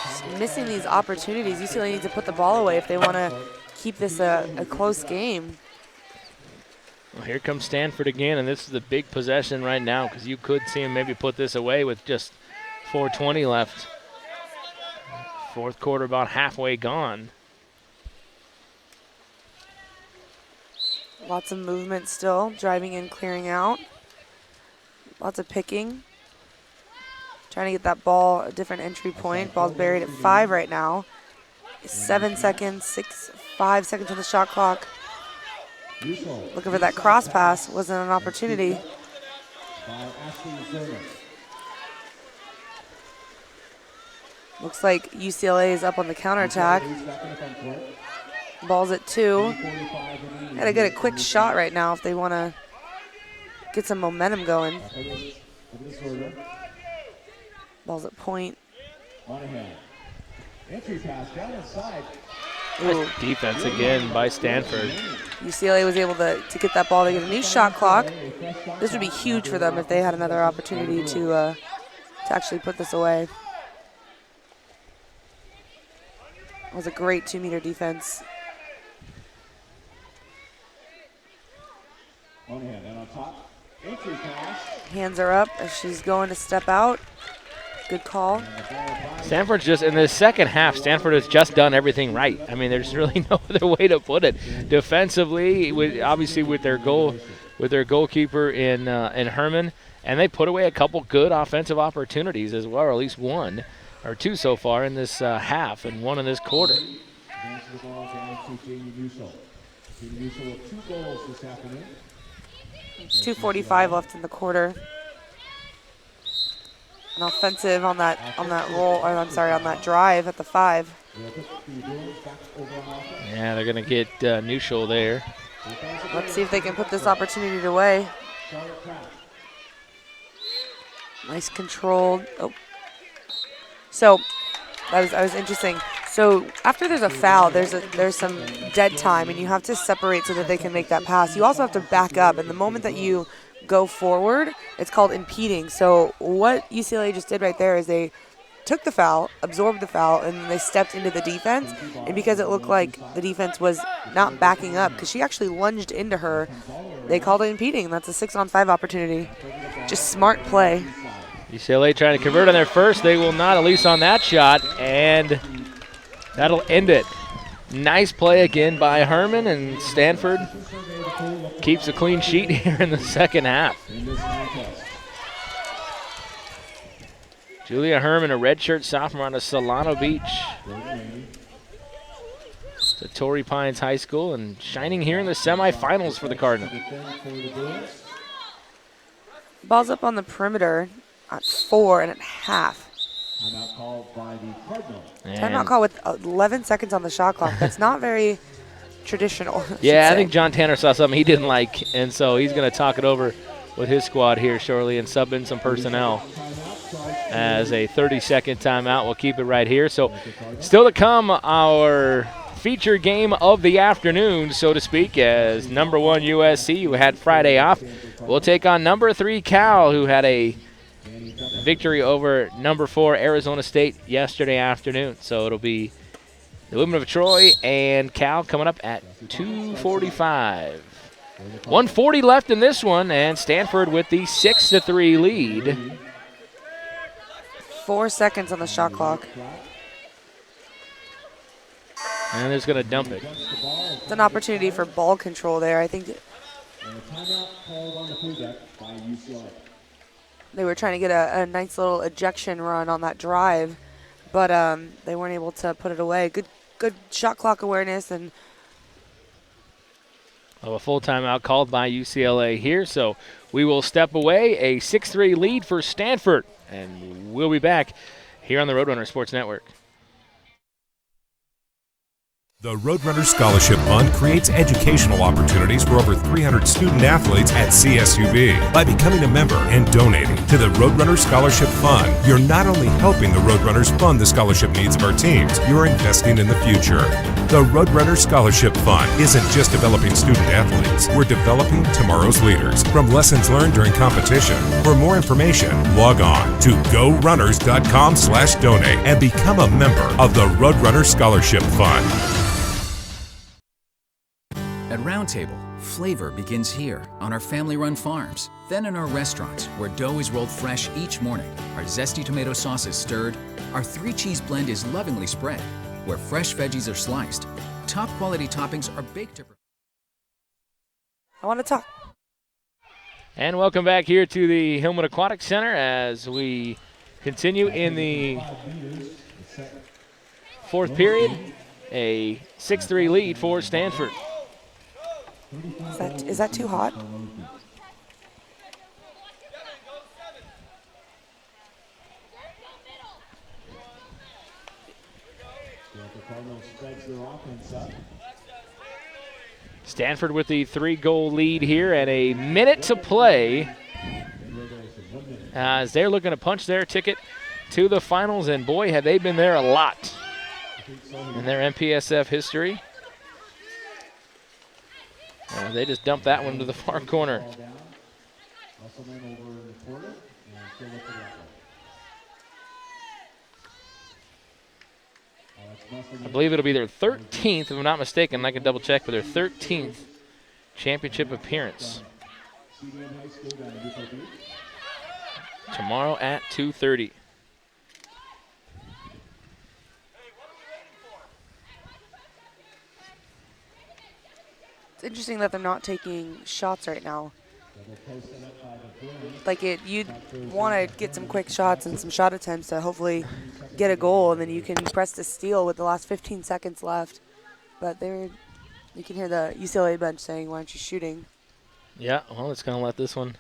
Just missing these opportunities. UCLA needs to put the ball away if they want to keep this a close game. Well, here comes Stanford again, and this is the big possession right now because you could see him maybe put this away with just 4:20 left. Fourth quarter about halfway gone. Lots of movement still, driving in, clearing out. Lots of picking. Trying to get that ball a different entry point. Ball's buried at 5 right now. 7 seconds, 5 seconds on the shot clock. Looking for that cross pass. Wasn't an opportunity. Looks like UCLA is up on the counterattack. Ball's at 2. Gotta get a quick shot right now if they want to get some momentum going. Ball's at point. Entry pass down inside. Nice defense again by Stanford. UCLA was able to get that ball to get a new shot clock. This would be huge for them if they had another opportunity to actually put this away. It was a great 2-meter defense. Hands are up as she's going to step out. Good call. Stanford's just, in the second half, Stanford has just done everything right. I mean, there's really no other way to put it. Defensively, obviously with their goalkeeper in Herman, and they put away a couple good offensive opportunities as well, or at least 1 or 2 so far in this half and 1 in this quarter. 2:45 left in the quarter. An offensive on that roll, or I'm sorry, on that drive at the 5. Yeah, they're going to get Neuschel there. Let's see if they can put this opportunity away. Nice controlled. Oh. So that was interesting. So after there's a foul, there's some dead time, and you have to separate so that they can make that pass. You also have to back up, and the moment that you go forward, it's called impeding. So what UCLA just did right there is they took the foul, absorbed the foul, and they stepped into the defense. And because it looked like the defense was not backing up, because she actually lunged into her, they called it impeding. That's a 6-on-5 opportunity. Just smart play. UCLA trying to convert on their first. They will not, at least on that shot, and that'll end it. Nice play again by Herman, and Stanford keeps a clean sheet here in the second half. Julia Herman, a redshirt sophomore out of Solano Beach. To Torrey Pines High School, and shining here in the semifinals for the Cardinals. Ball's up on the perimeter at 4.5. Timeout called by the Cardinals. Timeout call with 11 seconds on the shot clock. That's not very traditional. Yeah, I think John Tanner saw something he didn't like, and so he's going to talk it over with his squad here shortly and sub in some personnel as a 30-second timeout. We'll keep it right here. So still to come, our feature game of the afternoon, so to speak, as number 1 USC, who had Friday off, will take on number 3 Cal, who had a victory over number 4 Arizona State yesterday afternoon. So it'll be the women of Troy and Cal coming up at 2:45. 1:40 left in this one, and Stanford with the 6-3 lead. 4 seconds on the shot clock. And they're just going to dump it. It's an opportunity for ball control there. I think And a timeout called on the food deck by UCLA. They were trying to get a nice little ejection run on that drive, but they weren't able to put it away. Good shot clock awareness, and a full timeout called by UCLA here, so we will step away. A 6-3 lead for Stanford, and we'll be back here on the Roadrunner Sports Network. The Roadrunner Scholarship Fund creates educational opportunities for over 300 student athletes at CSUB. By becoming a member and donating to the Roadrunner Scholarship Fund, you're not only helping the Roadrunners fund the scholarship needs of our teams, you're investing in the future. The Roadrunner Scholarship Fund isn't just developing student athletes. We're developing tomorrow's leaders from lessons learned during competition. For more information, log on to gorunners.com/donate and become a member of the Roadrunner Scholarship Fund. At Roundtable, flavor begins here on our family-run farms. Then in our restaurants, where dough is rolled fresh each morning, our zesty tomato sauce is stirred, our three-cheese blend is lovingly spread, where fresh veggies are sliced. Top-quality toppings are baked to... I want to talk. And welcome back here to the Hillman Aquatic Center as we continue in the fourth period. A 6-3 lead for Stanford. Is that too hot? Stanford with the 3-goal lead here and a minute to play as they're looking to punch their ticket to the finals, and boy, have they been there a lot in their MPSF history. They just dumped that one to the far corner. I believe it'll be their 13th, if I'm not mistaken. I can double check, but their 13th championship appearance. Tomorrow at 2:30. It's interesting that they're not taking shots right now. Like you'd want to get some quick shots and some shot attempts to hopefully get a goal, and then you can press the steal with the last 15 seconds left. But you can hear the UCLA bench saying, "Why aren't you shooting?" Yeah, well, it's going to let this one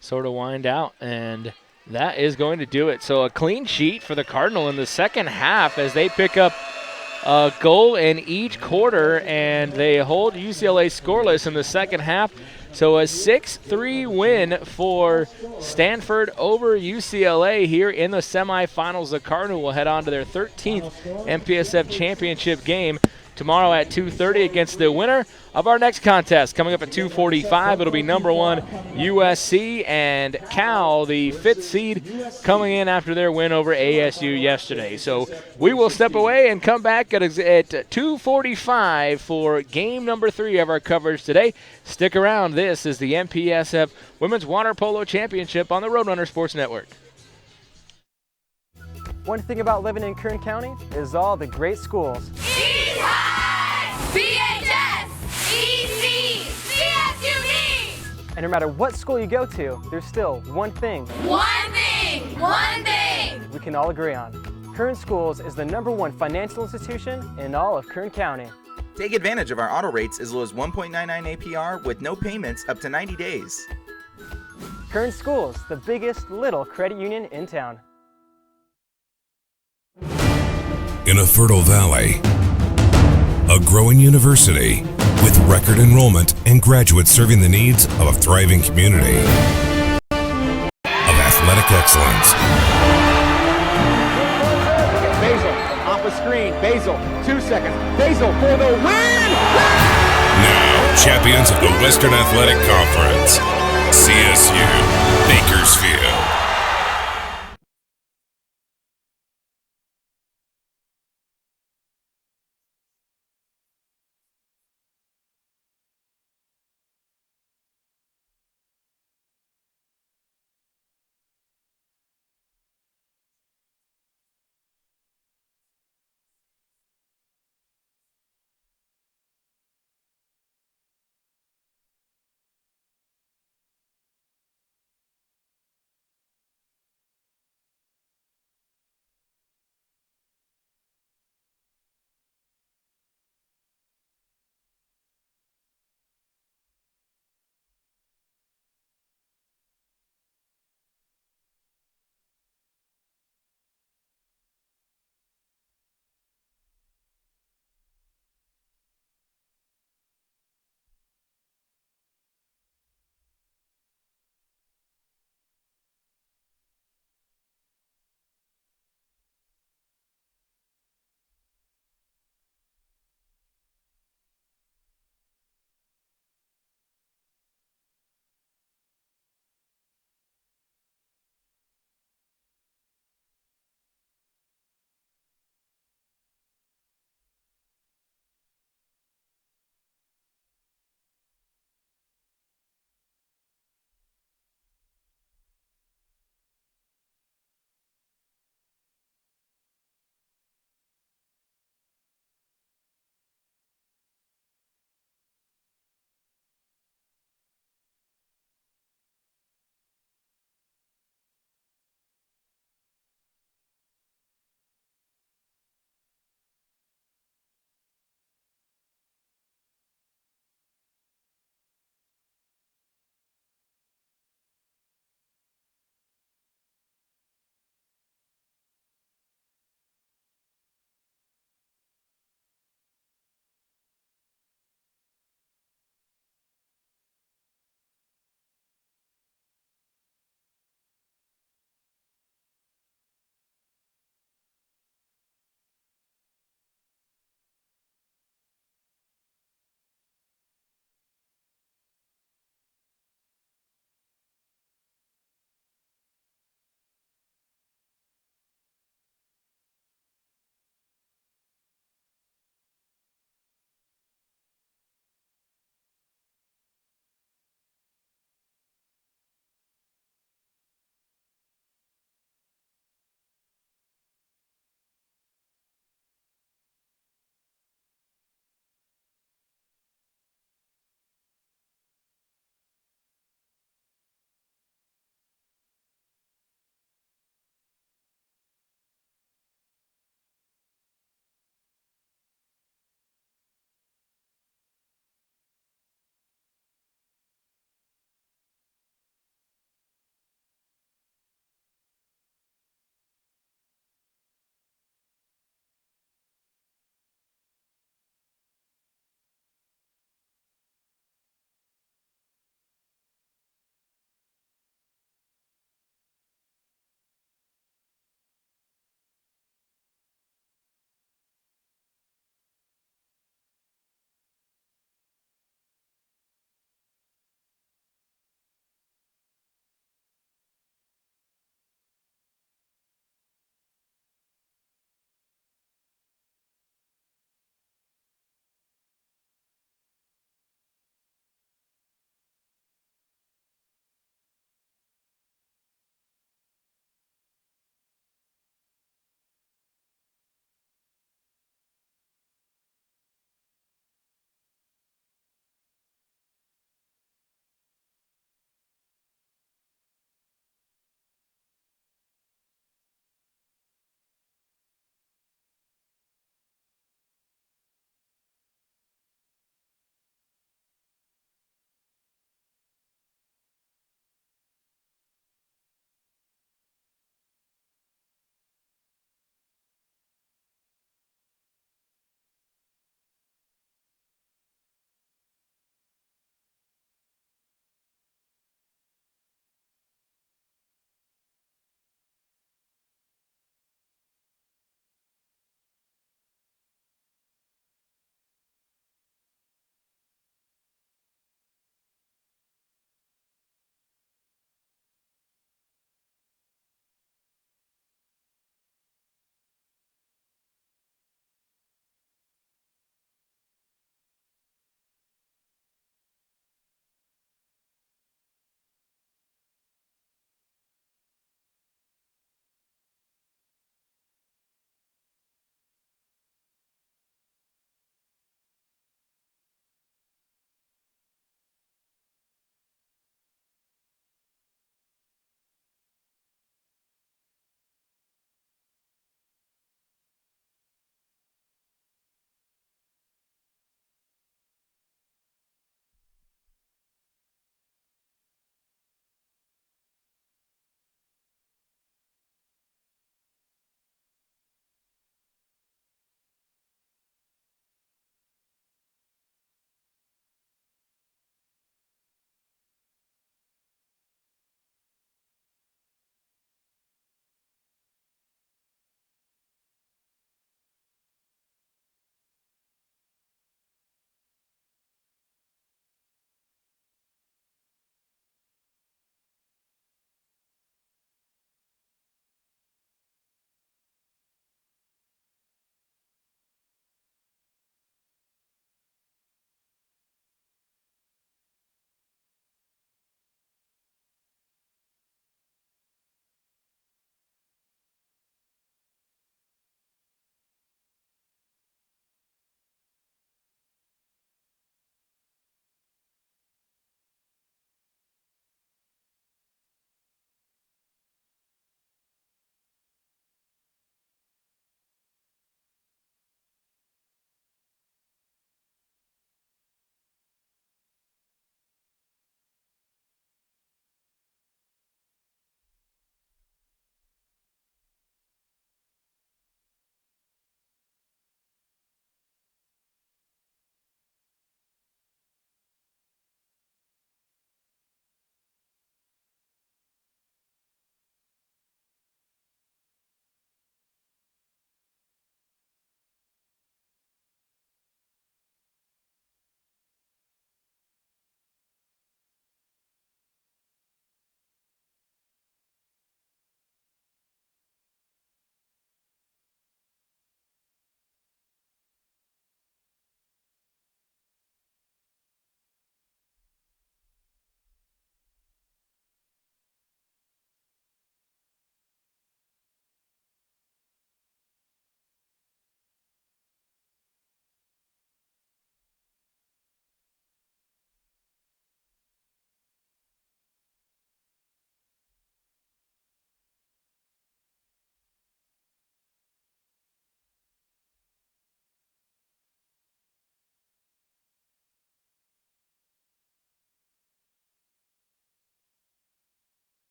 sort of wind out, and that is going to do it. So a clean sheet for the Cardinal in the second half as they pick up a goal in each quarter, and they hold UCLA scoreless in the second half. So a 6-3 win for Stanford over UCLA here in the semifinals. The Cardinal will head on to their 13th MPSF championship game tomorrow at 2:30 against the winner of our next contest. Coming up at 2:45, it'll be number 1 USC and Cal, the 5th seed, coming in after their win over ASU yesterday. So we will step away and come back at 2:45 for game number 3 of our coverage today. Stick around. This is the MPSF Women's Water Polo Championship on the Roadrunner Sports Network. One thing about living in Kern County is all the great schools. East High! BHS! EC! CSUB! And no matter what school you go to, there's still one thing. One thing! One thing! We can all agree on. Kern Schools is the #1 financial institution in all of Kern County. Take advantage of our auto rates as low as 1.99 APR with no payments up to 90 days. Kern Schools, the biggest little credit union in town. In a fertile valley, a growing university with record enrollment and graduates serving the needs of a thriving community of athletic excellence. Basil off a screen. Basil, 2 seconds. Basil for the win! Now, champions of the Western Athletic Conference, CSU Bakersfield.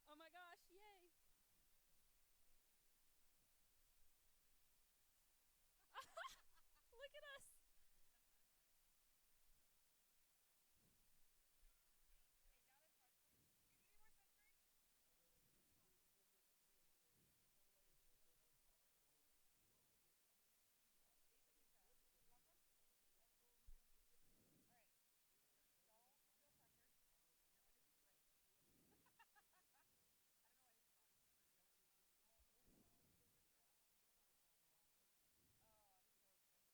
Oh my gosh, yay. Look at us.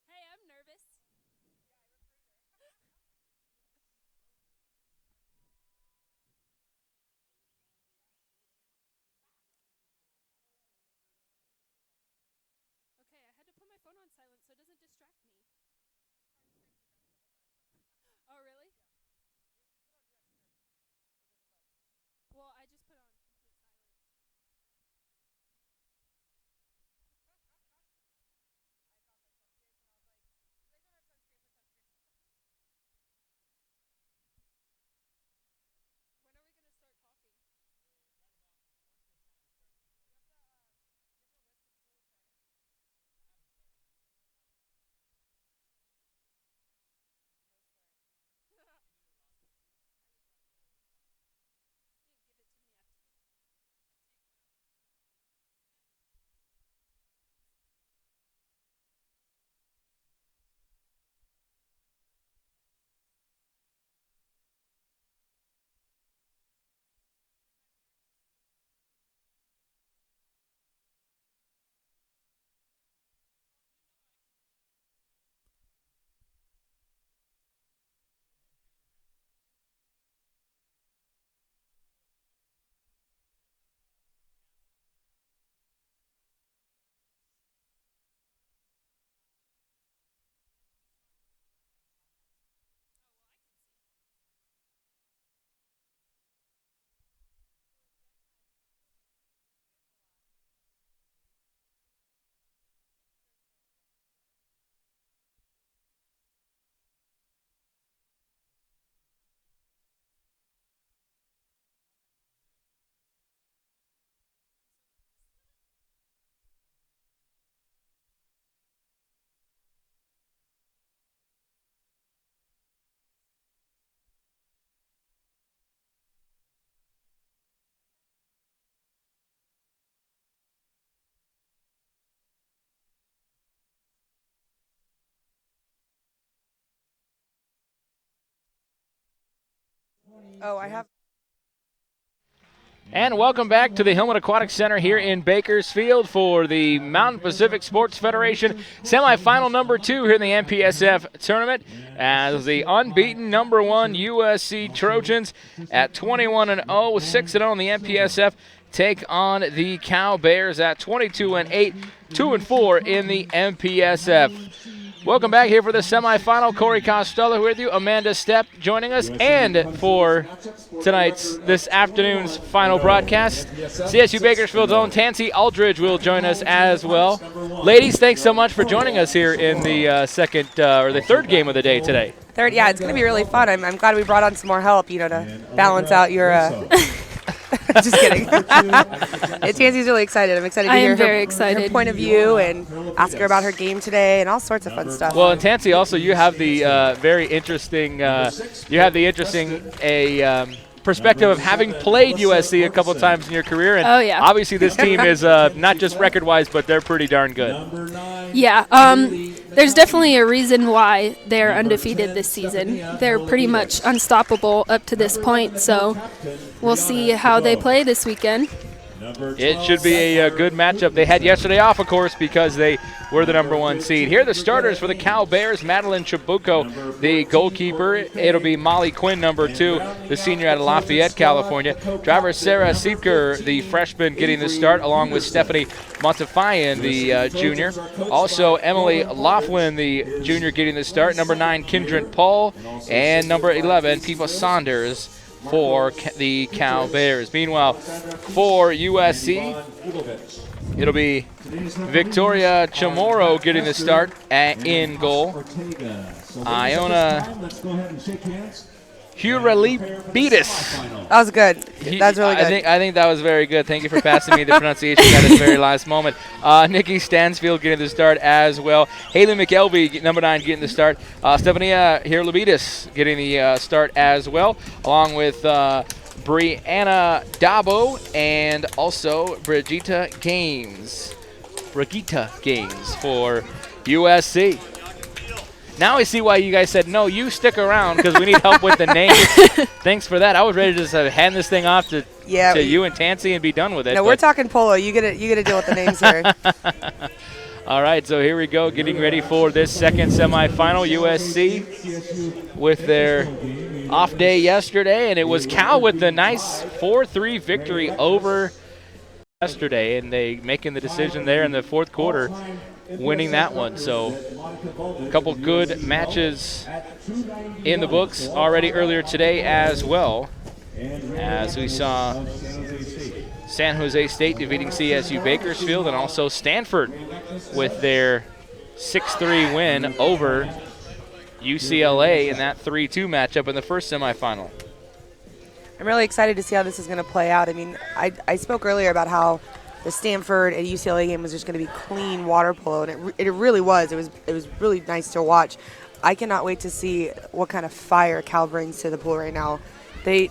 Hey, I'm nervous. Okay, I had to put my phone on silent so it doesn't distract me. Oh, really? Well, I just put on complete silence. When are we going to start talking? Oh, I have. And welcome back to the Hillman Aquatic Center here in Bakersfield for the Mountain Pacific Sports Federation semifinal number 2 here in the MPSF tournament, as the unbeaten number 1 USC Trojans at 21-0, 6-0 in the MPSF take on the Cal Bears at 22-8, 2-4 in the MPSF. Welcome back here for the semifinal. Corey Costello with you, Amanda Stepp joining us, and for this afternoon's final broadcast, CSU Bakersfield's own Tansy Aldridge will join us as well. Ladies, thanks so much for joining us here in the the third game of the day today. Third, yeah, it's going to be really fun. I'm glad we brought on some more help, to balance out your. Just kidding. Tansy's really excited. I'm excited to hear her point of view and ask her about her game today and all sorts of fun stuff. Well, and Tansy, also you have the very interesting perspective of having played USC a couple times in your career, and obviously this team is not just record-wise, but they're pretty darn good. Yeah, there's definitely a reason why they're undefeated this season. They're pretty much unstoppable up to this point, so we'll see how they play this weekend. It should be a good matchup. They had yesterday off, of course, because they were the number 1 seed. Here are the starters for the Cal Bears. Madeline Chabuco, the goalkeeper. It'll be Molly Quinn, number 2, the senior out of Lafayette, California. Driver Sarah Siepker, the freshman, getting the start, along with Stephanie Montefian, the junior. Also, Emily Laughlin, the junior, getting the start. Number 9, Kindred Paul. And number 11, Pipa Saunders for the Cal Bears. Meanwhile, for USC, It'll be Victoria Chamorro getting the start in goal. Iona Huralibitis. That was good. That's really good. I think that was very good. Thank you for passing me the pronunciation at the very last moment. Nikki Stansfield getting the start as well. Haley McElvey, number 9, getting the start. Stefania Huralibitis getting the start as well, along with Brianna Dabo and also Brigitte Gaines for USC. Now I see why you guys said, no, you stick around because we need help with the name. Thanks for that. I was ready to just hand this thing off to you and Tansy and be done with it. No, we're talking polo. You get to deal with the names here. All right, so here we go, getting ready for this second semifinal. USC with their off day yesterday, and it was Cal with the nice 4-3 victory over yesterday, and they making the decision there in the fourth quarter, winning that one. So a couple good matches in the books already earlier today as well, as we saw San Jose State defeating CSU Bakersfield, and also Stanford with their 6-3 win over UCLA in that 3-2 matchup in the first semifinal. I'm really excited to see how this is going to play out. I mean, I spoke earlier about how the Stanford and UCLA game was just going to be clean water polo, and it really was. It was really nice to watch. I cannot wait to see what kind of fire Cal brings to the pool right now. I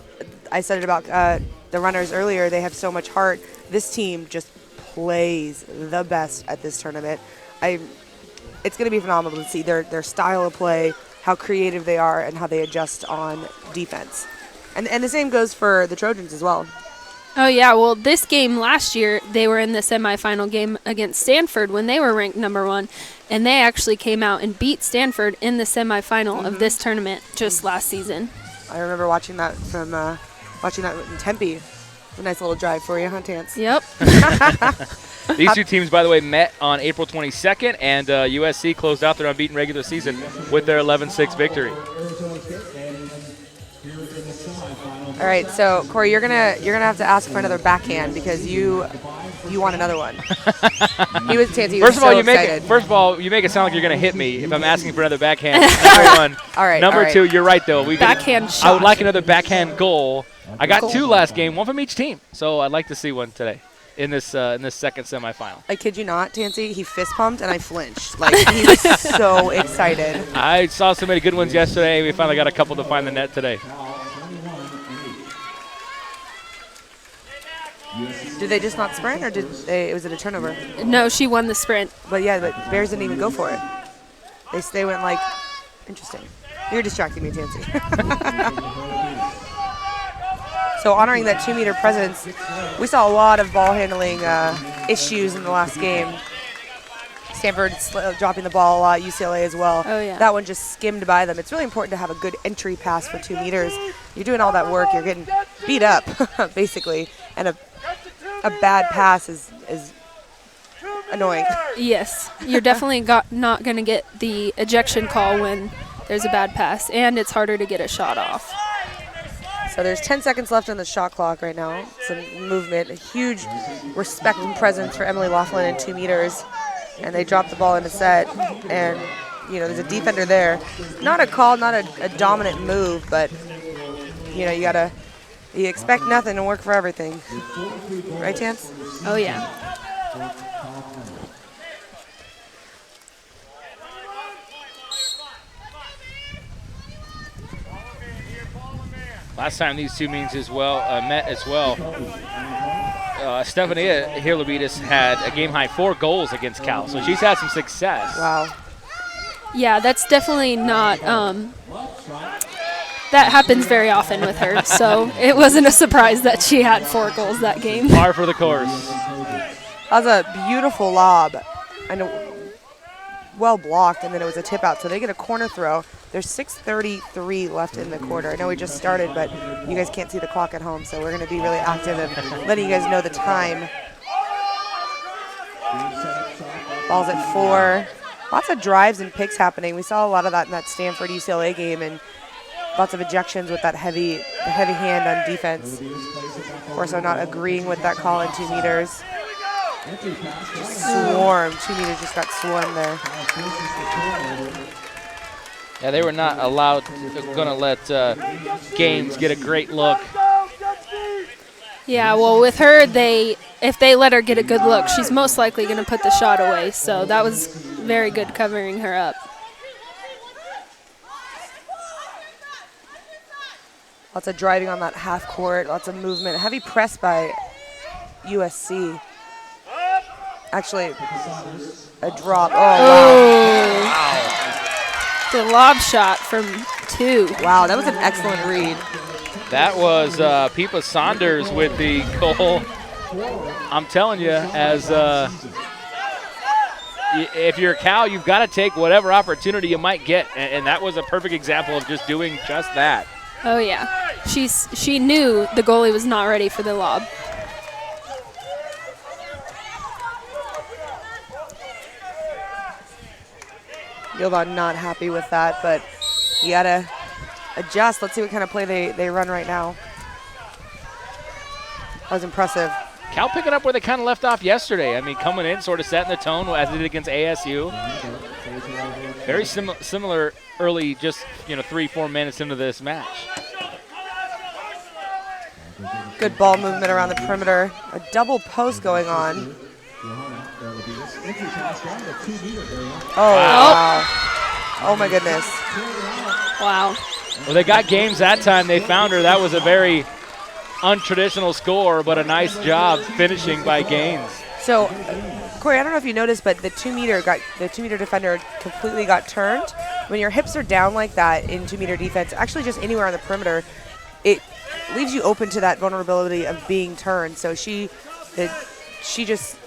said it about the runners earlier. They have so much heart. This team just plays the best at this tournament. It's going to be phenomenal to see their style of play, how creative they are, and how they adjust on defense. And the same goes for the Trojans as well. Oh, yeah. Well, this game last year, they were in the semifinal game against Stanford when they were ranked number 1, and they actually came out and beat Stanford in the semifinal of this tournament just last season. I remember watching that in Tempe. A nice little drive for you, huh, Tance? Yep. These two teams, by the way, met on April 22nd, and USC closed out their unbeaten regular season with their 11-6 victory. All right, so Corey, you're gonna have to ask for another backhand because you want another one. First of all, you make it sound like you're gonna hit me if I'm asking for another backhand. All right. Number 2, you're right though. Backhand shot. I would like another backhand goal. I got 2 last game, 1 from each team, so I'd like to see one today in this second semifinal. I kid you not, Tansy. He fist pumped and I flinched. Like he was so excited. I saw so many good ones yesterday. We finally got a couple to find the net today. Did they just not sprint, or was it a turnover? No, she won the sprint. But Bears didn't even go for it. They went like, interesting. You're distracting me, Tansy. So honoring that 2-meter presence, we saw a lot of ball handling issues in the last game. Stanford dropping the ball a lot, UCLA as well. Oh, yeah. That one just skimmed by them. It's really important to have a good entry pass for 2 meters. You're doing all that work, you're getting beat up, basically, and a bad pass is annoying. Yes, you're definitely not going to get the ejection call when there's a bad pass, and it's harder to get a shot off. So there's 10 seconds left on the shot clock right now. Some movement, a huge respect and presence for Emily Laughlin in 2 meters. And they drop the ball in a set, and there's a defender there. Not a call, not a dominant move, but you expect nothing and work for everything. Right, Chance? Oh, yeah. Last time these two met as well. Stefania Huralibitis had a game-high 4 goals against Cal, so she's had some success. Wow. Yeah, that's definitely not that happens very often with her, so it wasn't a surprise that she had 4 goals that game. Par for the course. That was a beautiful lob. And well blocked, and then it was a tip out. So they get a corner throw. There's 6:33 left in the quarter. I know we just started, but you guys can't see the clock at home, so we're going to be really active and letting you guys know the time. Ball's at 4. Lots of drives and picks happening. We saw a lot of that in that Stanford UCLA game, and lots of ejections with that heavy hand on defense. Of course, I'm not agreeing with that call in 2 meters. Swarmed. 2 meters just got swarmed there. Yeah, they were not going to let Gaines get a great look. Yeah, well, with her, if they let her get a good look, she's most likely going to put the shot away. So that was very good covering her up. Lots of driving on that half court, lots of movement. Heavy press by USC. Actually, a drop. Oh, wow. The lob shot from 2. Wow, that was an excellent read. That was Peepa Saunders with the goal. I'm telling you, if you're Cal, you've got to take whatever opportunity you might get, and that was a perfect example of just doing just that. Oh, yeah. She knew the goalie was not ready for the lob. Gilbon not happy with that, but you got to adjust. Let's see what kind of play they run right now. That was impressive. Cal picking up where they kind of left off yesterday. I mean, coming in, sort of setting the tone as they did against ASU. Very similar early, just 3-4 minutes into this match. Good ball movement around the perimeter. A double post going on. Oh, wow. Oh, my goodness. Wow. Well, they got Gaines that time. They found her. That was a very untraditional score, but a nice job finishing by Gaines. So, Corey, I don't know if you noticed, but the 2-meter defender completely got turned. When your hips are down like that in 2-meter defense, actually just anywhere on the perimeter, it leaves you open to that vulnerability of being turned. So she just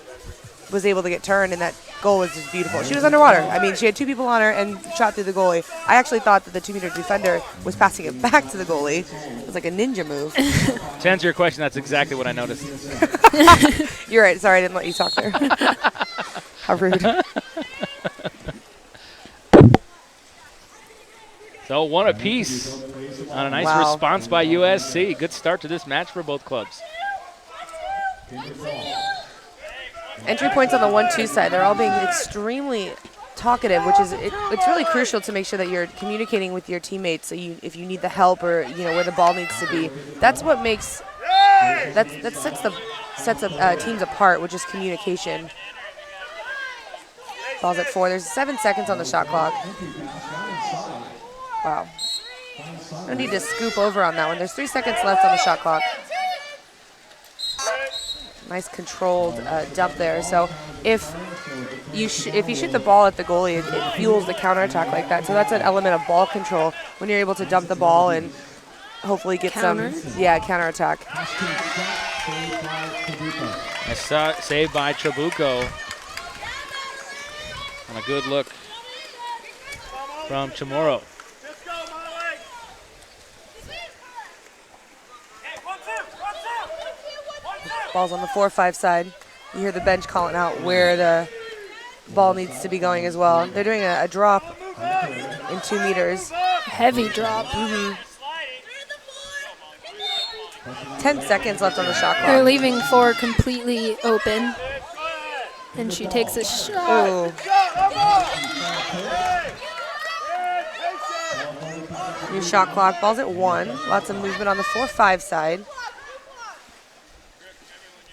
was able to get turned, and that goal was just beautiful. She was underwater. I mean, she had 2 people on her and shot through the goalie. I actually thought that the 2-meter defender was passing it back to the goalie. It was like a ninja move. To answer your question, that's exactly what I noticed. You're right. Sorry, I didn't let you talk there. How rude. So one apiece on a nice response by USC. Good start to this match for both clubs. Entry points on the 1-2 side. They're all being extremely talkative, which is it's really crucial to make sure that you're communicating with your teammates. So if you need the help or where the ball needs to be, that's what makes that sets teams apart, which is communication. Ball's at 4. There's 7 seconds on the shot clock. Wow. No need to scoop over on that one. There's 3 seconds left on the shot clock. Nice controlled dump there. So if you shoot the ball at the goalie, it fuels the counterattack like that. So that's an element of ball control when you're able to dump the ball and hopefully get counterattack. Nice save by Trabuco. And a good look from Chamorro. Ball's on the 4-5 side. You hear the bench calling out where the ball needs to be going as well. They're doing a drop in 2 meters. Heavy drop. 10 seconds left on the shot clock. They're leaving 4 completely open. And she takes a shot. Oh. New shot clock. Ball's at 1. Lots of movement on the 4-5 side.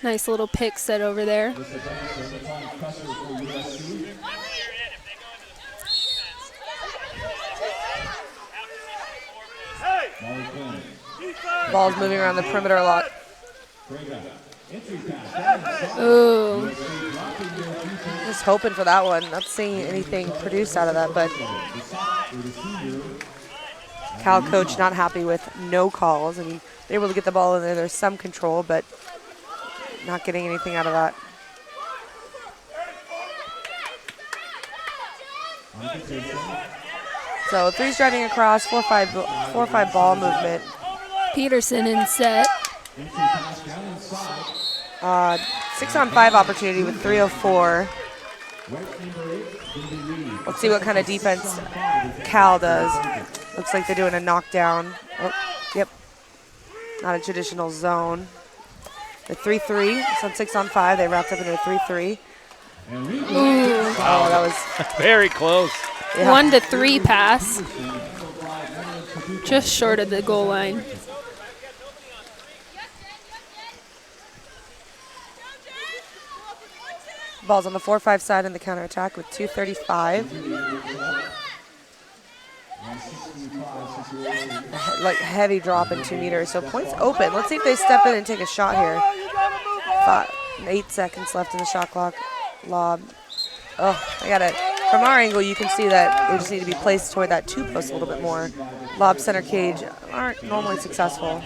Nice little pick set over there. Ball's moving around the perimeter a lot. Ooh. Just hoping for that one. Not seeing anything produced out of that, but Cal coach not happy with no calls. I mean, they're able to get the ball in there. There's some control, but not getting anything out of that. So 3's driving across, 4-5 ball movement. Peterson in set. 6-on-5 opportunity with 3:04. Let's see what kind of defense Cal does. Looks like they're doing a knockdown. Oh, yep. Not a traditional zone. The 3-3. It's on 6-on-5. They wrapped up into a 3-3. Ooh. Oh, that was very close. Yeah. 1-3 pass. Just short of the goal line. Ball's on the 4-5 side in the counterattack with 2:35. Like heavy drop in 2 meters. So points open. Let's see if they step in and take a shot here. 8 seconds left in the shot clock. Lob. Oh, I got it. From our angle, you can see that they just need to be placed toward that 2 post a little bit more. Lob center cage aren't normally successful.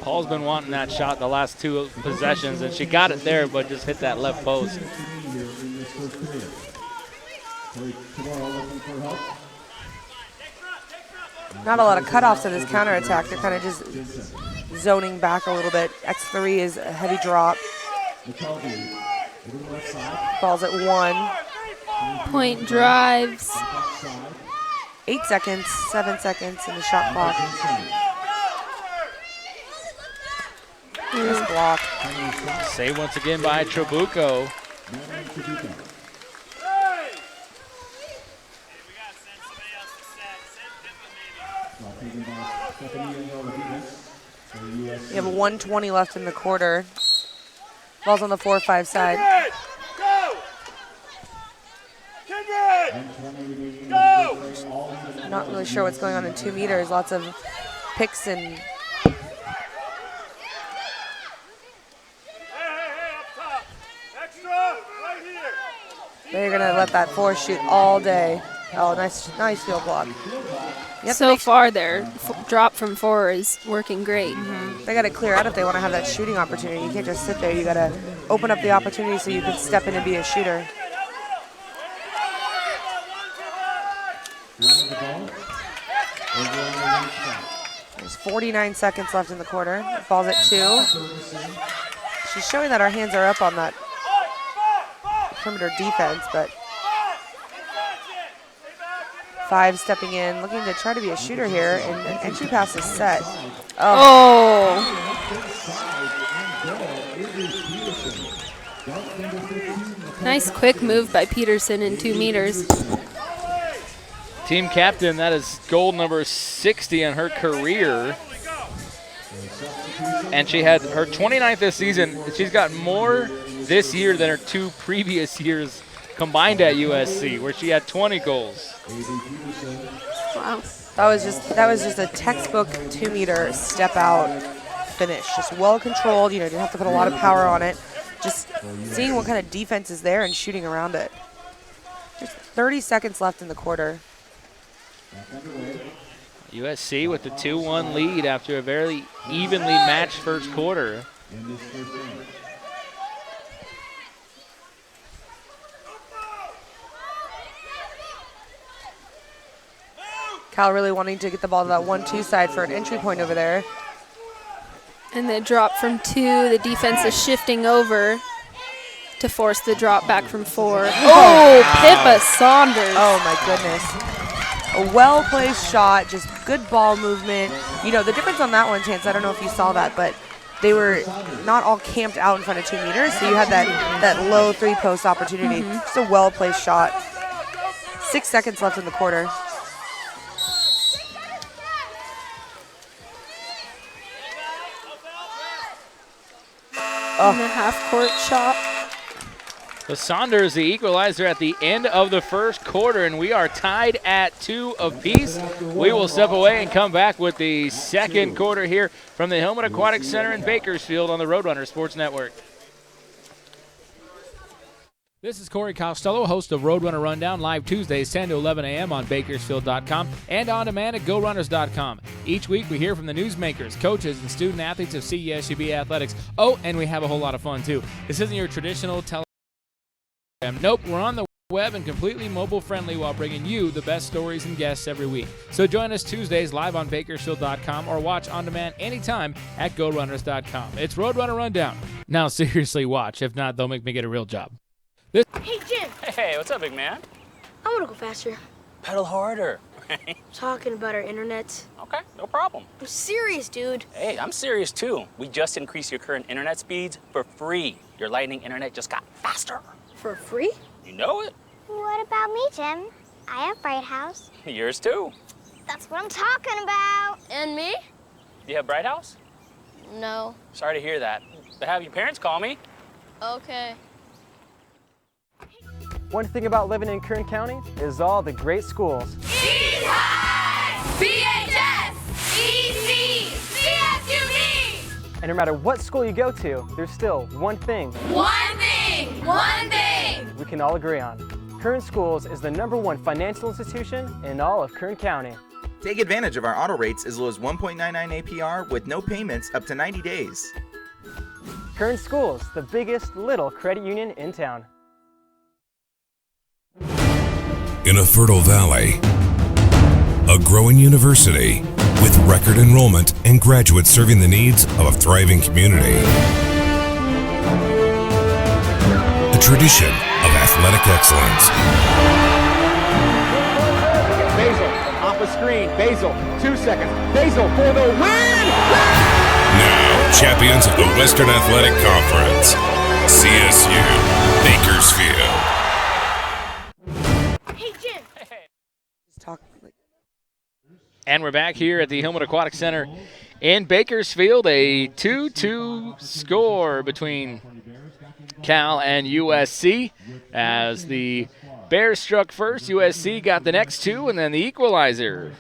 Paul's been wanting that shot the last 2 possessions, and she got it there, but just hit that left post. Not a lot of cutoffs in this counterattack. They're kind of just zoning back a little bit. X3 is a heavy drop. Ball's at 1. Point drives. 8 seconds, 7 seconds in the shot clock. Nice block. Saved once again by Trabuco. You have 1:20 left in the quarter. Ball's on the 4-5 side. Not really sure what's going on in 2 meters. Lots of picks and they're gonna let that 4 shoot all day. Oh, nice field block. So far, their drop from 4 is working great. They got to clear out if they want to have that shooting opportunity. You can't just sit there. You got to open up the opportunity so you can step in and be a shooter. There's 49 seconds left in the quarter. Ball's at 2. She's showing that our hands are up on that perimeter defense, but 5 stepping in, looking to try to be a shooter here, and an entry pass is set. Oh. Nice quick move by Peterson in 2 meters. Team captain, that is goal number 60 in her career. And she had her 29th this season. She's got more this year than her 2 previous years combined at USC, where she had 20 goals. Wow. That was just a textbook 2-meter step out finish. Just well controlled, didn't have to put a lot of power on it. Just seeing what kind of defense is there and shooting around it. There's 30 seconds left in the quarter. USC with the 2-1 lead after a very evenly matched first quarter. Cal really wanting to get the ball to that 1-2 side for an entry point over there. And the drop from 2, the defense is shifting over to force the drop back from 4. Oh, Pippa Saunders. Oh my goodness. A well-placed shot, just good ball movement. The difference on that one, Chance, I don't know if you saw that, but they were not all camped out in front of 2 meters, so you had that low 3-post opportunity. Just a well-placed shot. 6 seconds left in the quarter. And the half-court shot. The Saunders, the equalizer at the end of the first quarter, and we are tied at 2 apiece. We will step away and come back with the second quarter here from the Hillman Aquatic Center in Bakersfield on the Roadrunner Sports Network. This is Corey Costello, host of Roadrunner Rundown, live Tuesdays 10 to 11 a.m. on Bakersfield.com and on demand at GoRunners.com. Each week we hear from the newsmakers, coaches, and student athletes of CSU Athletics. Oh, and we have a whole lot of fun, too. This isn't your traditional television. Nope, we're on the web and completely mobile friendly while bringing you the best stories and guests every week. So join us Tuesdays live on Bakersfield.com or watch on demand anytime at GoRunners.com. It's Roadrunner Rundown. Now seriously watch. If not, they'll make me get a real job. Hey, Jim. Hey, what's up, big man? I want to go faster. Pedal harder. Talking about our internet. Okay, no problem. I'm serious, dude. Hey, I'm serious too. We just increased your current internet speeds for free. Your Lightning internet just got faster. For free? You know it. What about me, Jim? I have Bright House. Yours too. That's what I'm talking about. And me? Do you have Bright House? No. Sorry to hear that. But have your parents call me. Okay. One thing about living in Kern County is all the great schools. East High! BHS! EC! CSU! And no matter what school you go to, there's still one thing. One thing! One thing! We can all agree on. Kern Schools is the #1 financial institution in all of Kern County. Take advantage of our auto rates as low as 1.99 APR with no payments up to 90 days. Kern Schools, the biggest little credit union in town. In a fertile valley, a growing university with record enrollment and graduates serving the needs of a thriving community. A tradition of athletic excellence. Basil off the screen. Basil, 2 seconds. Basil for the win! Now, champions of the Western Athletic Conference, CSU Bakersfield. Hey, Jim. And we're back here at the Hillman Aquatic Center in Bakersfield. A 2-2 score between Cal and USC. As the Bears struck first, USC got the next two, and then the equalizer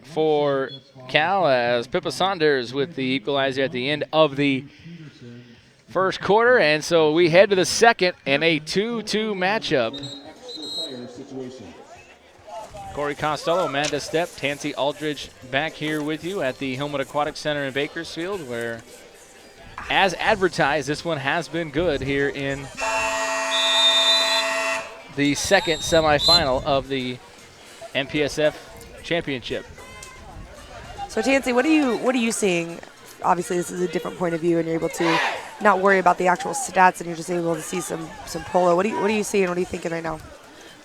for Cal as Pippa Saunders with the equalizer at the end of the first quarter. And so we head to the second in a 2-2 matchup. Corey Costello, Amanda Stepp, Tansy Aldridge back here with you at the Hillman Aquatic Center in Bakersfield, where, as advertised, this one has been good here in the second semifinal of the MPSF Championship. So Tansy, what are you seeing? Obviously, this is a different point of view, and you're able to not worry about the actual stats, and you're just able to see some polo. What are you seeing? What are you thinking right now?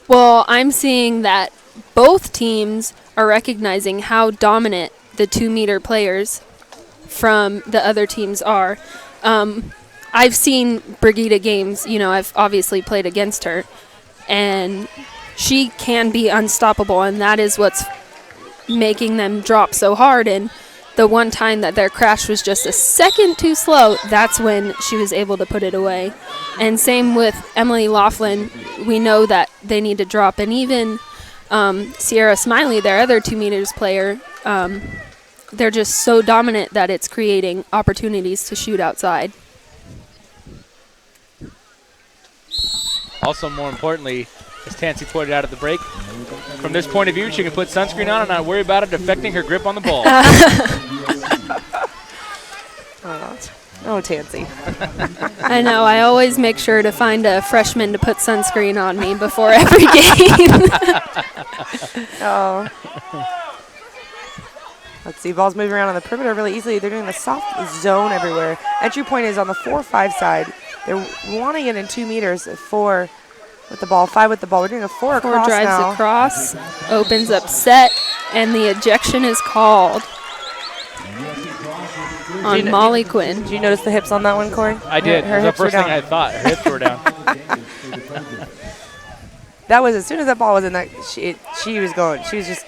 Well, I'm seeing that both teams are recognizing how dominant the 2-meter players from the other teams are. I've seen Brigida games, I've obviously played against her, and she can be unstoppable, and that is what's making them drop so hard. And the one time that their crash was just a second too slow, that's when she was able to put it away. And same with Emily Laughlin. We know that they need to drop, and even Sierra Smiley, their other 2 meters player, they're just so dominant that it's creating opportunities to shoot outside. Also, more importantly, as Tansy pointed out at the break, from this point of view, she can put sunscreen on and not worry about it affecting her grip on the ball. Oh, Tansy. I know. I always make sure to find a freshman to put sunscreen on me before every game. Oh. Let's see. Ball's moving around on the perimeter really easily. They're doing the soft zone everywhere. Entry point is on the 4-5 side. They're wanting it in 2 meters. 4 with the ball, 5 with the ball. We're doing a 4 across 4 drives now. across, opens up set, and the ejection is called on Molly Quinn. Did you notice the hips on that one, Corey? I did. Her It was the hips were first thing down. I thought. Her hips were down. That was as soon as that ball was in that, she was going. She was just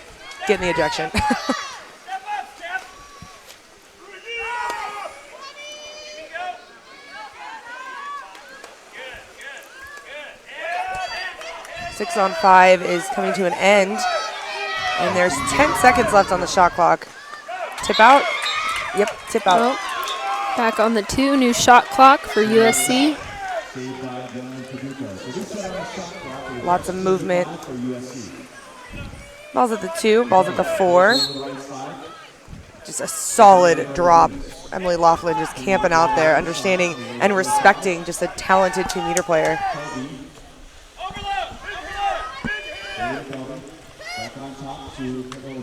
getting the ejection. Six on 5 is coming to an end, and there's 10 seconds left on the shot clock. Tip out. Yep, tip out. Well, back on the 2, new shot clock for USC. Lots of movement. Ball's at the 2, ball's at the 4. Just a solid drop. Emily Laughlin just camping out there, understanding and respecting just a talented 2-meter player.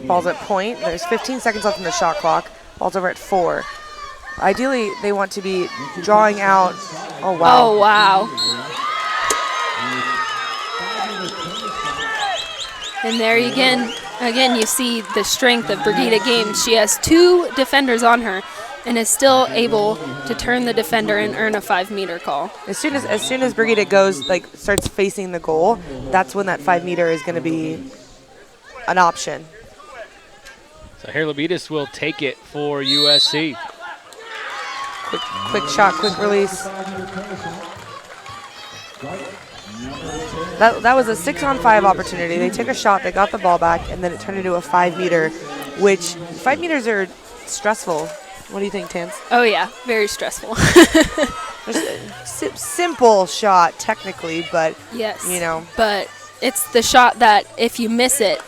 Ball's at point. There's 15 seconds left in the shot clock. Ball's over at 4. Ideally, they want to be drawing out. Oh, wow. Oh, wow. And there you again, you see the strength of Brigida Games. She has 2 defenders on her and is still able to turn the defender and earn a 5-meter call. As soon as Brigida goes, starts facing the goal, that's when that 5-meter is going to be an option. So here Lobitas will take it for USC. Quick shot, quick release. That was a 6-on-5 opportunity. They took a shot, they got the ball back, and then it turned into a 5-meter, which 5 meters are stressful. What do you think, Tance? Oh, yeah, very stressful. Simple shot, technically, but, yes, you know. But it's the shot that if you miss it,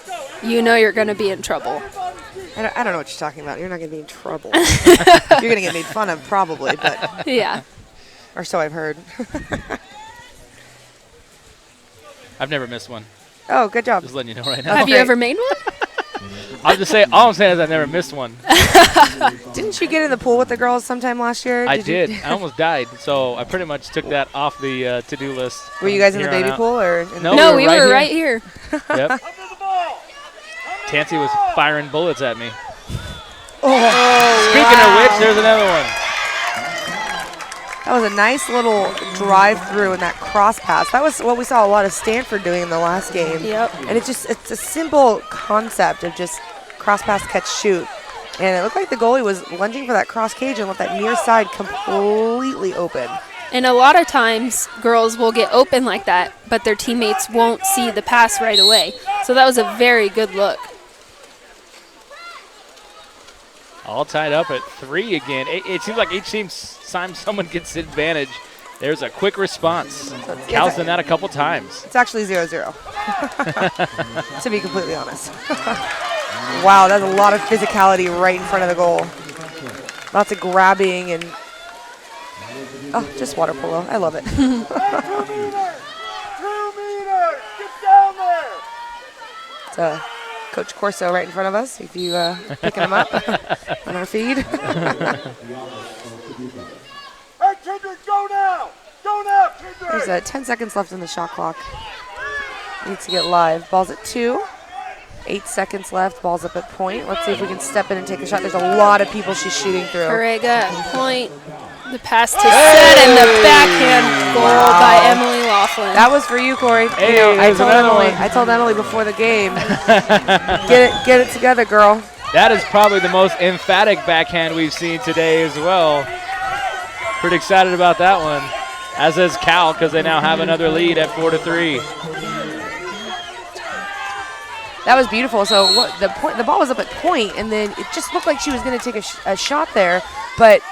you know you're going to be in trouble. I don't know what you're talking about. You're not going to be in trouble. You're going to get made fun of, probably, but. Yeah. Or so I've heard. I've never missed one. Oh, good job. Just letting you know right now. Have you ever made one? I'll just say, all I'm saying is I've never missed one. Didn't you get in the pool with the girls sometime last year? I did. I almost died, so I pretty much took that off the to-do list. Were you guys in the baby pool? Or No, we were right here. Yep. Tansy was firing bullets at me. Oh, Speaking of which, there's another one. That was a nice little drive-through in that cross pass. That was what we saw a lot of Stanford doing in the last game. Yep. And it's a simple concept of just cross pass, catch, shoot. And it looked like the goalie was lunging for that cross cage and left that near side completely open. And a lot of times, girls will get open like that, but their teammates won't see the pass right away. So that was a very good look. All tied up at 3 again. It seems like each time someone gets advantage, there's a quick response. Cal's done that a couple times. It's actually 0-0, to be completely honest. Wow, that's a lot of physicality right in front of the goal. Lots of grabbing and, oh, just water polo. I love it. 2 meters! 2 meters! Get down there! It's Coach Corso right in front of us, if you picking him up on our feed. Hey, Kendrick, go now! Go now, Kendrick! There's 10 seconds left in the shot clock. Needs to get live. Ball's at 2. 8 seconds left. Ball's up at point. Let's see if we can step in and take a shot. There's a lot of people she's shooting through. Correga at point. The pass to set and the backhand goal by Emily Laughlin. That was for you, Corey. Hey, you know, I told Emily before the game, get it together, girl. That is probably the most emphatic backhand we've seen today as well. Pretty excited about that one, as is Cal, because they now have another lead at 4-3. That was beautiful. So the ball was up at point, and then it just looked like she was going to take a shot there, but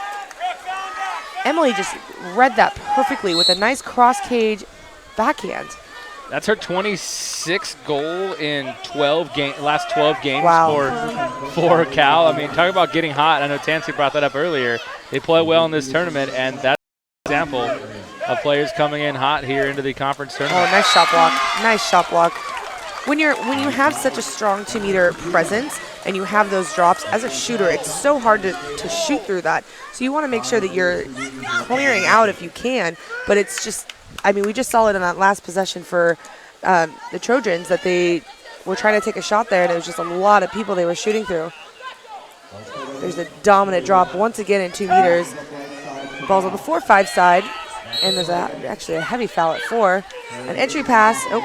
Emily just read that perfectly with a nice cross-cage backhand. That's her 26th goal in last 12 games for Cal. I mean, talk about getting hot. I know Tansy brought that up earlier. They play well in this tournament, and that's an example of players coming in hot here into the conference tournament. Oh, nice shot block. Nice shot block. When you have such a strong 2-meter presence and you have those drops, as a shooter, it's so hard to shoot through that. So you want to make sure that you're clearing out if you can. But it's just, I mean, we just saw it in that last possession for the Trojans that they were trying to take a shot there, and it was just a lot of people they were shooting through. There's a dominant drop once again in 2 meters. Ball's on the 4-5 side. And there's actually a heavy foul at 4. An entry pass, a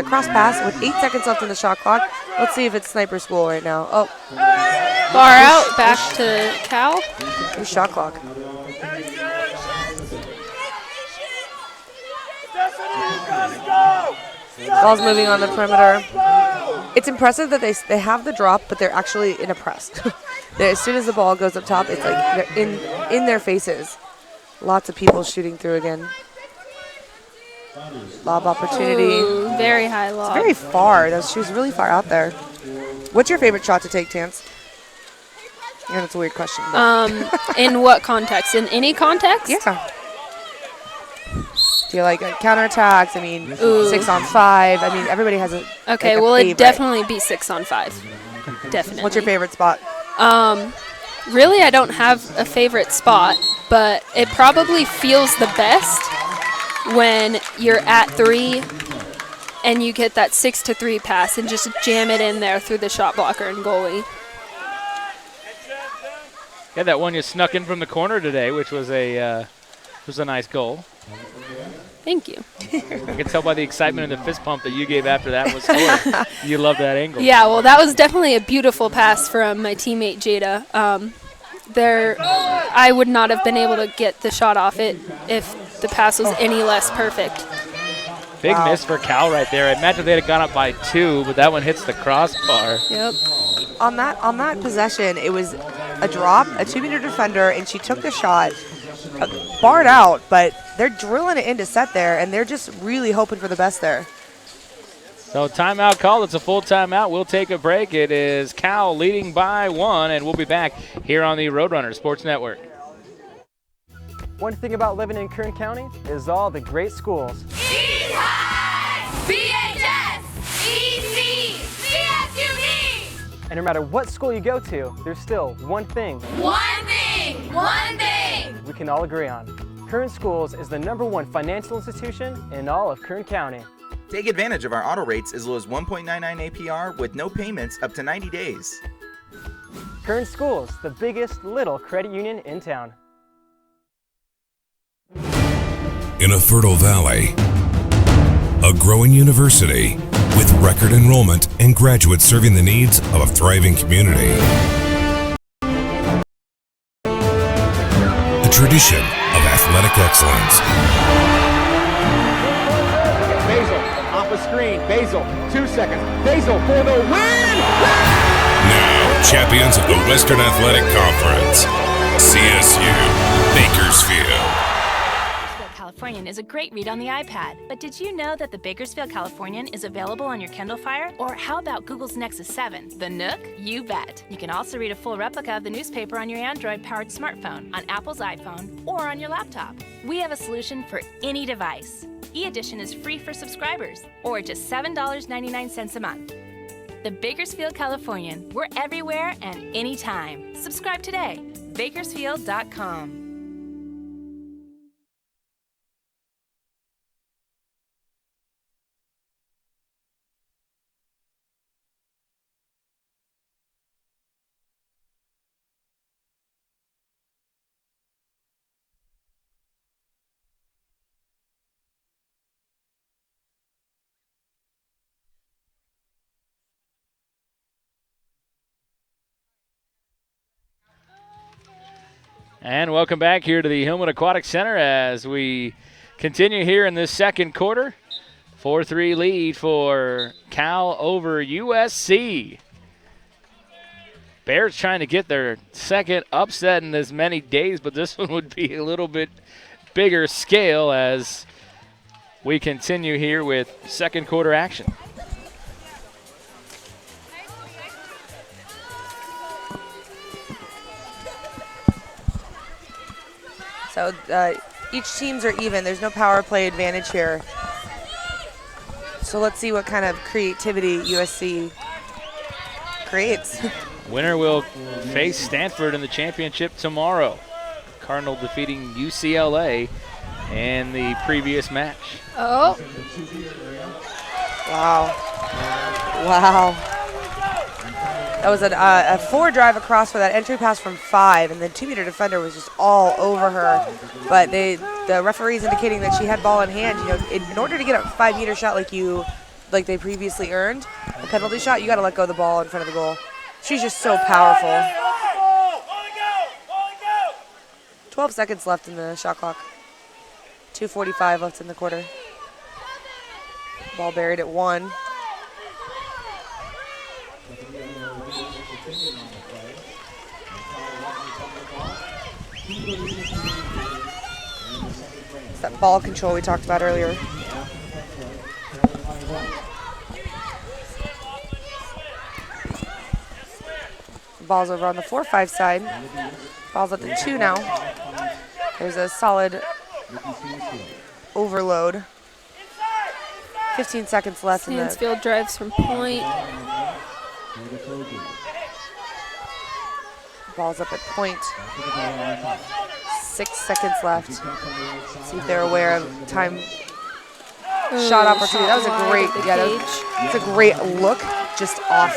cross pass with 8 seconds left in the shot clock. Let's see if it's sniper school right now. Oh. Far out, back to Cal. New shot clock. Ball's moving on the perimeter. It's impressive that they have the drop, but they're actually in a press. As soon as the ball goes up top, it's like they're in their faces. Lots of people shooting through again. Lob opportunity. Ooh, very high lob. It's very far. She was really far out there. What's your favorite shot to take, Tance? Yeah, that's a weird question. In what context? In any context? Yeah. Do you like counterattacks? I mean, 6-on-5. I mean, everybody has a Okay, a well, favorite. it'd definitely be 6-on-5. definitely. What's your favorite spot? Really, I don't have a favorite spot, but it probably feels the best when you're at 3 and you get that 6-3 pass and just jam it in there through the shot blocker and goalie. Yeah, that one you snuck in from the corner today, which was a nice goal. Thank you. I can tell by the excitement and the fist pump that you gave after that was scored. You love that angle. Yeah, well, that was definitely a beautiful pass from my teammate Jada. I would not have been able to get the shot off it if the pass was any less perfect. Big miss for Cal right there. I imagine they'd have gone up by 2, but that one hits the crossbar. Yep. On that possession, it was a drop, a 2-meter defender, and she took the shot, barred out, but they're drilling it into set there, and they're just really hoping for the best there. So timeout called. It's a full timeout. We'll take a break. It is Cal leading by 1, and we'll be back here on the Roadrunner Sports Network. One thing about living in Kern County is all the great schools. BHS, EC, CSU. And no matter what school you go to, there's still one thing. One thing. We can all agree on. Kern Schools is the #1 financial institution in all of Kern County. Take advantage of our auto rates as low as 1.99 APR with no payments up to 90 days. Kern Schools, the biggest little credit union in town. In a fertile valley, a growing university with record enrollment and graduates serving the needs of a thriving community. A tradition of athletic excellence. Basil, off a screen. Basil, 2 seconds. Basil for the win! Now, champions of the Western Athletic Conference, CSU Bakersfield. Californian is a great read on the iPad, but did you know that the Bakersfield Californian is available on your Kindle Fire? Or how about Google's Nexus 7, the Nook? You bet. You can also read a full replica of the newspaper on your Android-powered smartphone, on Apple's iPhone, or on your laptop. We have a solution for any device. E-Edition is free for subscribers, or just $7.99 a month. The Bakersfield Californian. We're everywhere and anytime. Subscribe today. Bakersfield.com. And welcome back here to the Hillman Aquatic Center as we continue here in this second quarter. 4-3 lead for Cal over USC. Bears trying to get their second upset in as many days, but this one would be a little bit bigger scale as we continue here with second quarter action. So each teams are even. There's no power play advantage here. So let's see what kind of creativity USC creates. Winner will face Stanford in the championship tomorrow. Cardinal defeating UCLA in the previous match. Oh. Wow. Wow. That was a 4 drive across for that entry pass from 5, and the 2-meter defender was just all over her. But the referee's indicating that she had ball in hand. You know, in order to get a 5-meter shot like they previously earned, a penalty shot, you got to let go of the ball in front of the goal. She's just so powerful. 12 seconds left in the shot clock. 2:45 left in the quarter. Ball buried at 1. It's that ball control we talked about earlier. Ball's over on the 4-5 side. Ball's at the 2 now. There's a solid overload. 15 seconds left in the Mansfield drives from point. Ball's up at point. 6 seconds left. See if they're aware of time. Shot opportunity. That was a great, it's a great look, just off.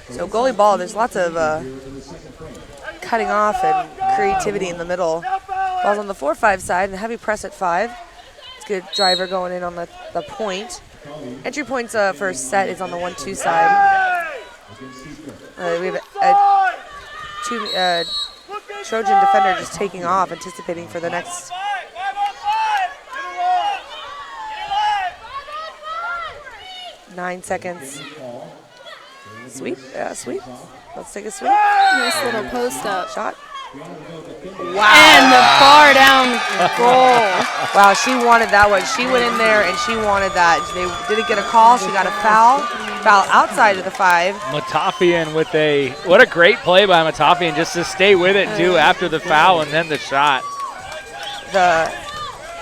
So goalie ball, there's lots of cutting off and creativity in the middle. Ball's on the 4-5 side and the heavy press at 5. It's a good driver going in on the point. Entry points for set is on the 1-2 side. We have a Trojan defender just taking off, anticipating for the next. Nine seconds. Sweep, yeah, sweep. Let's take a sweep. Nice little post up. Shot. Wow. And the far down goal. Wow, she wanted that one. She went in there and she wanted that. They didn't get a call. She got a foul. Foul outside of the 5. Matafian with what a great play by Matafian just to stay with it too after the foul and then the shot.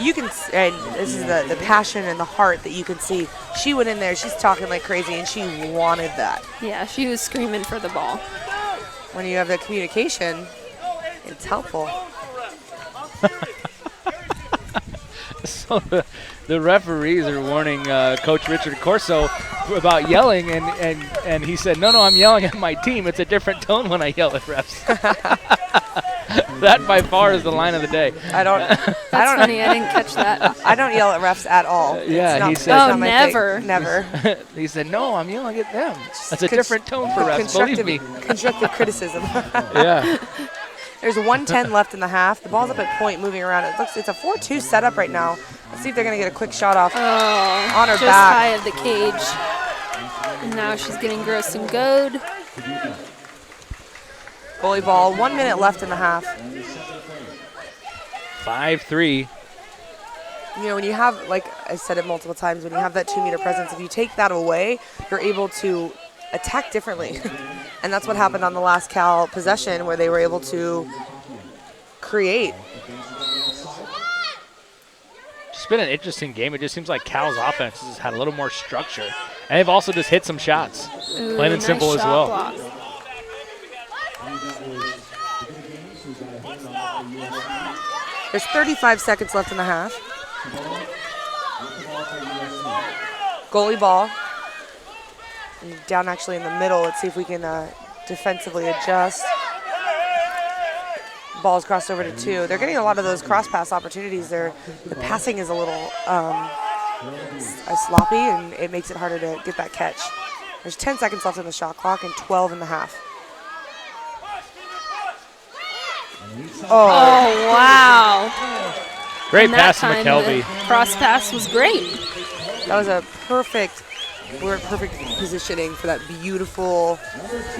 You can, and this is the passion and the heart that you can see. She went in there, she's talking like crazy, and she wanted that. Yeah, she was screaming for the ball. When you have the communication, it's helpful. So the referees are warning Coach Richard Corso about yelling, and he said, no, I'm yelling at my team. It's a different tone when I yell at refs. That by far is the line of the day. That's funny. I didn't catch that. I don't yell at refs at all. Yeah, he said. Oh, never. Never. He said, no, I'm yelling at them. That's a different tone for refs, believe me. Constructive criticism. Yeah. There's 1:10 left in the half. The ball's up at point, moving around. It's a 4-2 setup right now. Let's see if they're going to get a quick shot off on her just back. high of the cage. And now she's getting gross and goad. Goalie ball, 1 minute left in the half. 5-3. You know, when you have, like I said it multiple times, when you have that 2-meter presence, if you take that away, you're able to attack differently. And that's what happened on the last Cal possession, where they were able to create. It's been an interesting game. It just seems like Cal's offense has had a little more structure. And they've also just hit some shots. Ooh, plain and nice simple as shot well. block. There's 35 seconds left in the half. Goalie ball. And down actually in the middle. Let's see if we can defensively adjust. Ball's crossed over to 2. They're getting a lot of those cross pass opportunities. The passing is a little sloppy, and it makes it harder to get that catch. There's 10 seconds left in the shot clock and 12 in the half. Oh, wow. Great And pass that from time, McKelvey. the cross pass was great. That was we're in perfect positioning for that beautiful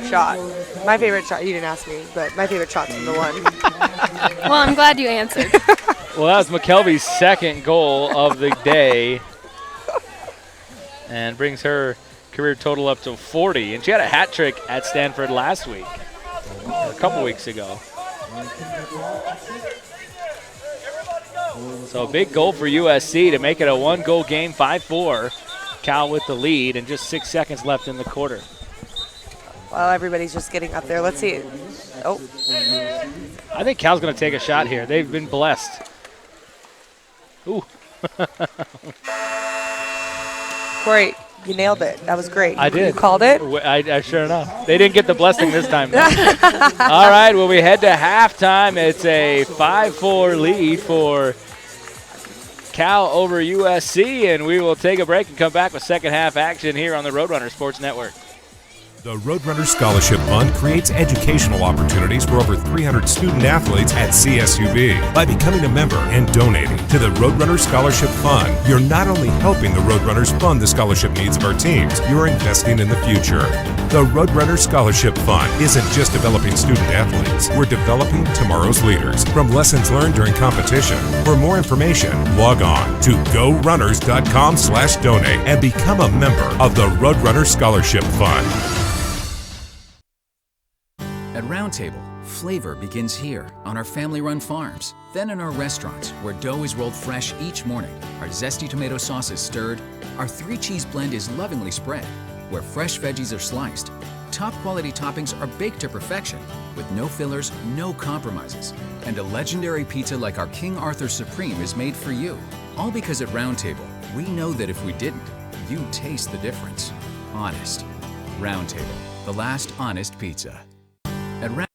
shot. My favorite shot, you didn't ask me, but my favorite shot's from the one. Well, I'm glad you answered. Well, that was McKelvey's second goal of the day and brings her career total up to 40. And she had a hat trick at Stanford last week, a couple weeks ago. So a big goal for USC to make it a 1-goal game, 5-4. Cal with the lead and just 6 seconds left in the quarter. Well, everybody's just getting up there. Let's see. Oh. I think Cal's going to take a shot here. They've been blessed. Ooh. Corey, you nailed it. That was great. I did. You called it? I sure enough. They didn't get the blessing this time, though. All right, well, we head to halftime. It's a 5-4 lead for Cal over USC, and we will take a break and come back with second half action here on the Roadrunner Sports Network. The Roadrunner Scholarship Fund creates educational opportunities for over 300 student athletes at CSUB. By becoming a member and donating to the Roadrunner Scholarship Fund, you're not only helping the Roadrunners fund the scholarship needs of our teams, you're investing in the future. The Roadrunner Scholarship Fund isn't just developing student athletes, we're developing tomorrow's leaders from lessons learned during competition. For more information, log on to gorunners.com/donate and become a member of the Roadrunner Scholarship Fund. At Roundtable, flavor begins here on our family-run farms. Then in our restaurants, where dough is rolled fresh each morning, our zesty tomato sauce is stirred, our 3-cheese blend is lovingly spread. where fresh veggies are sliced. Top quality toppings are baked to perfection, with no fillers, no compromises. And a legendary pizza like our King Arthur Supreme is made for you. All because at Round Table, we know that if we didn't, you'd taste the difference. Honest. Round Table, the last honest pizza. At Round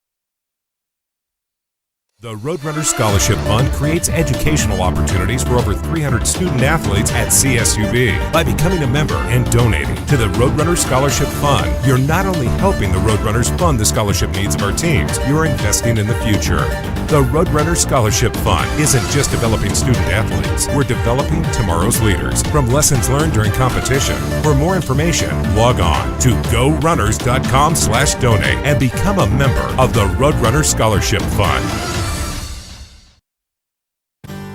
The Roadrunner Scholarship Fund creates educational opportunities for over 300 student athletes at CSUB. By becoming a member and donating to the Roadrunner Scholarship Fund, you're not only helping the Roadrunners fund the scholarship needs of our teams, you're investing in the future. The Roadrunner Scholarship Fund isn't just developing student athletes, we're developing tomorrow's leaders. From lessons learned during competition. For more information, log on to gorunners.com/donate and become a member of the Roadrunner Scholarship Fund.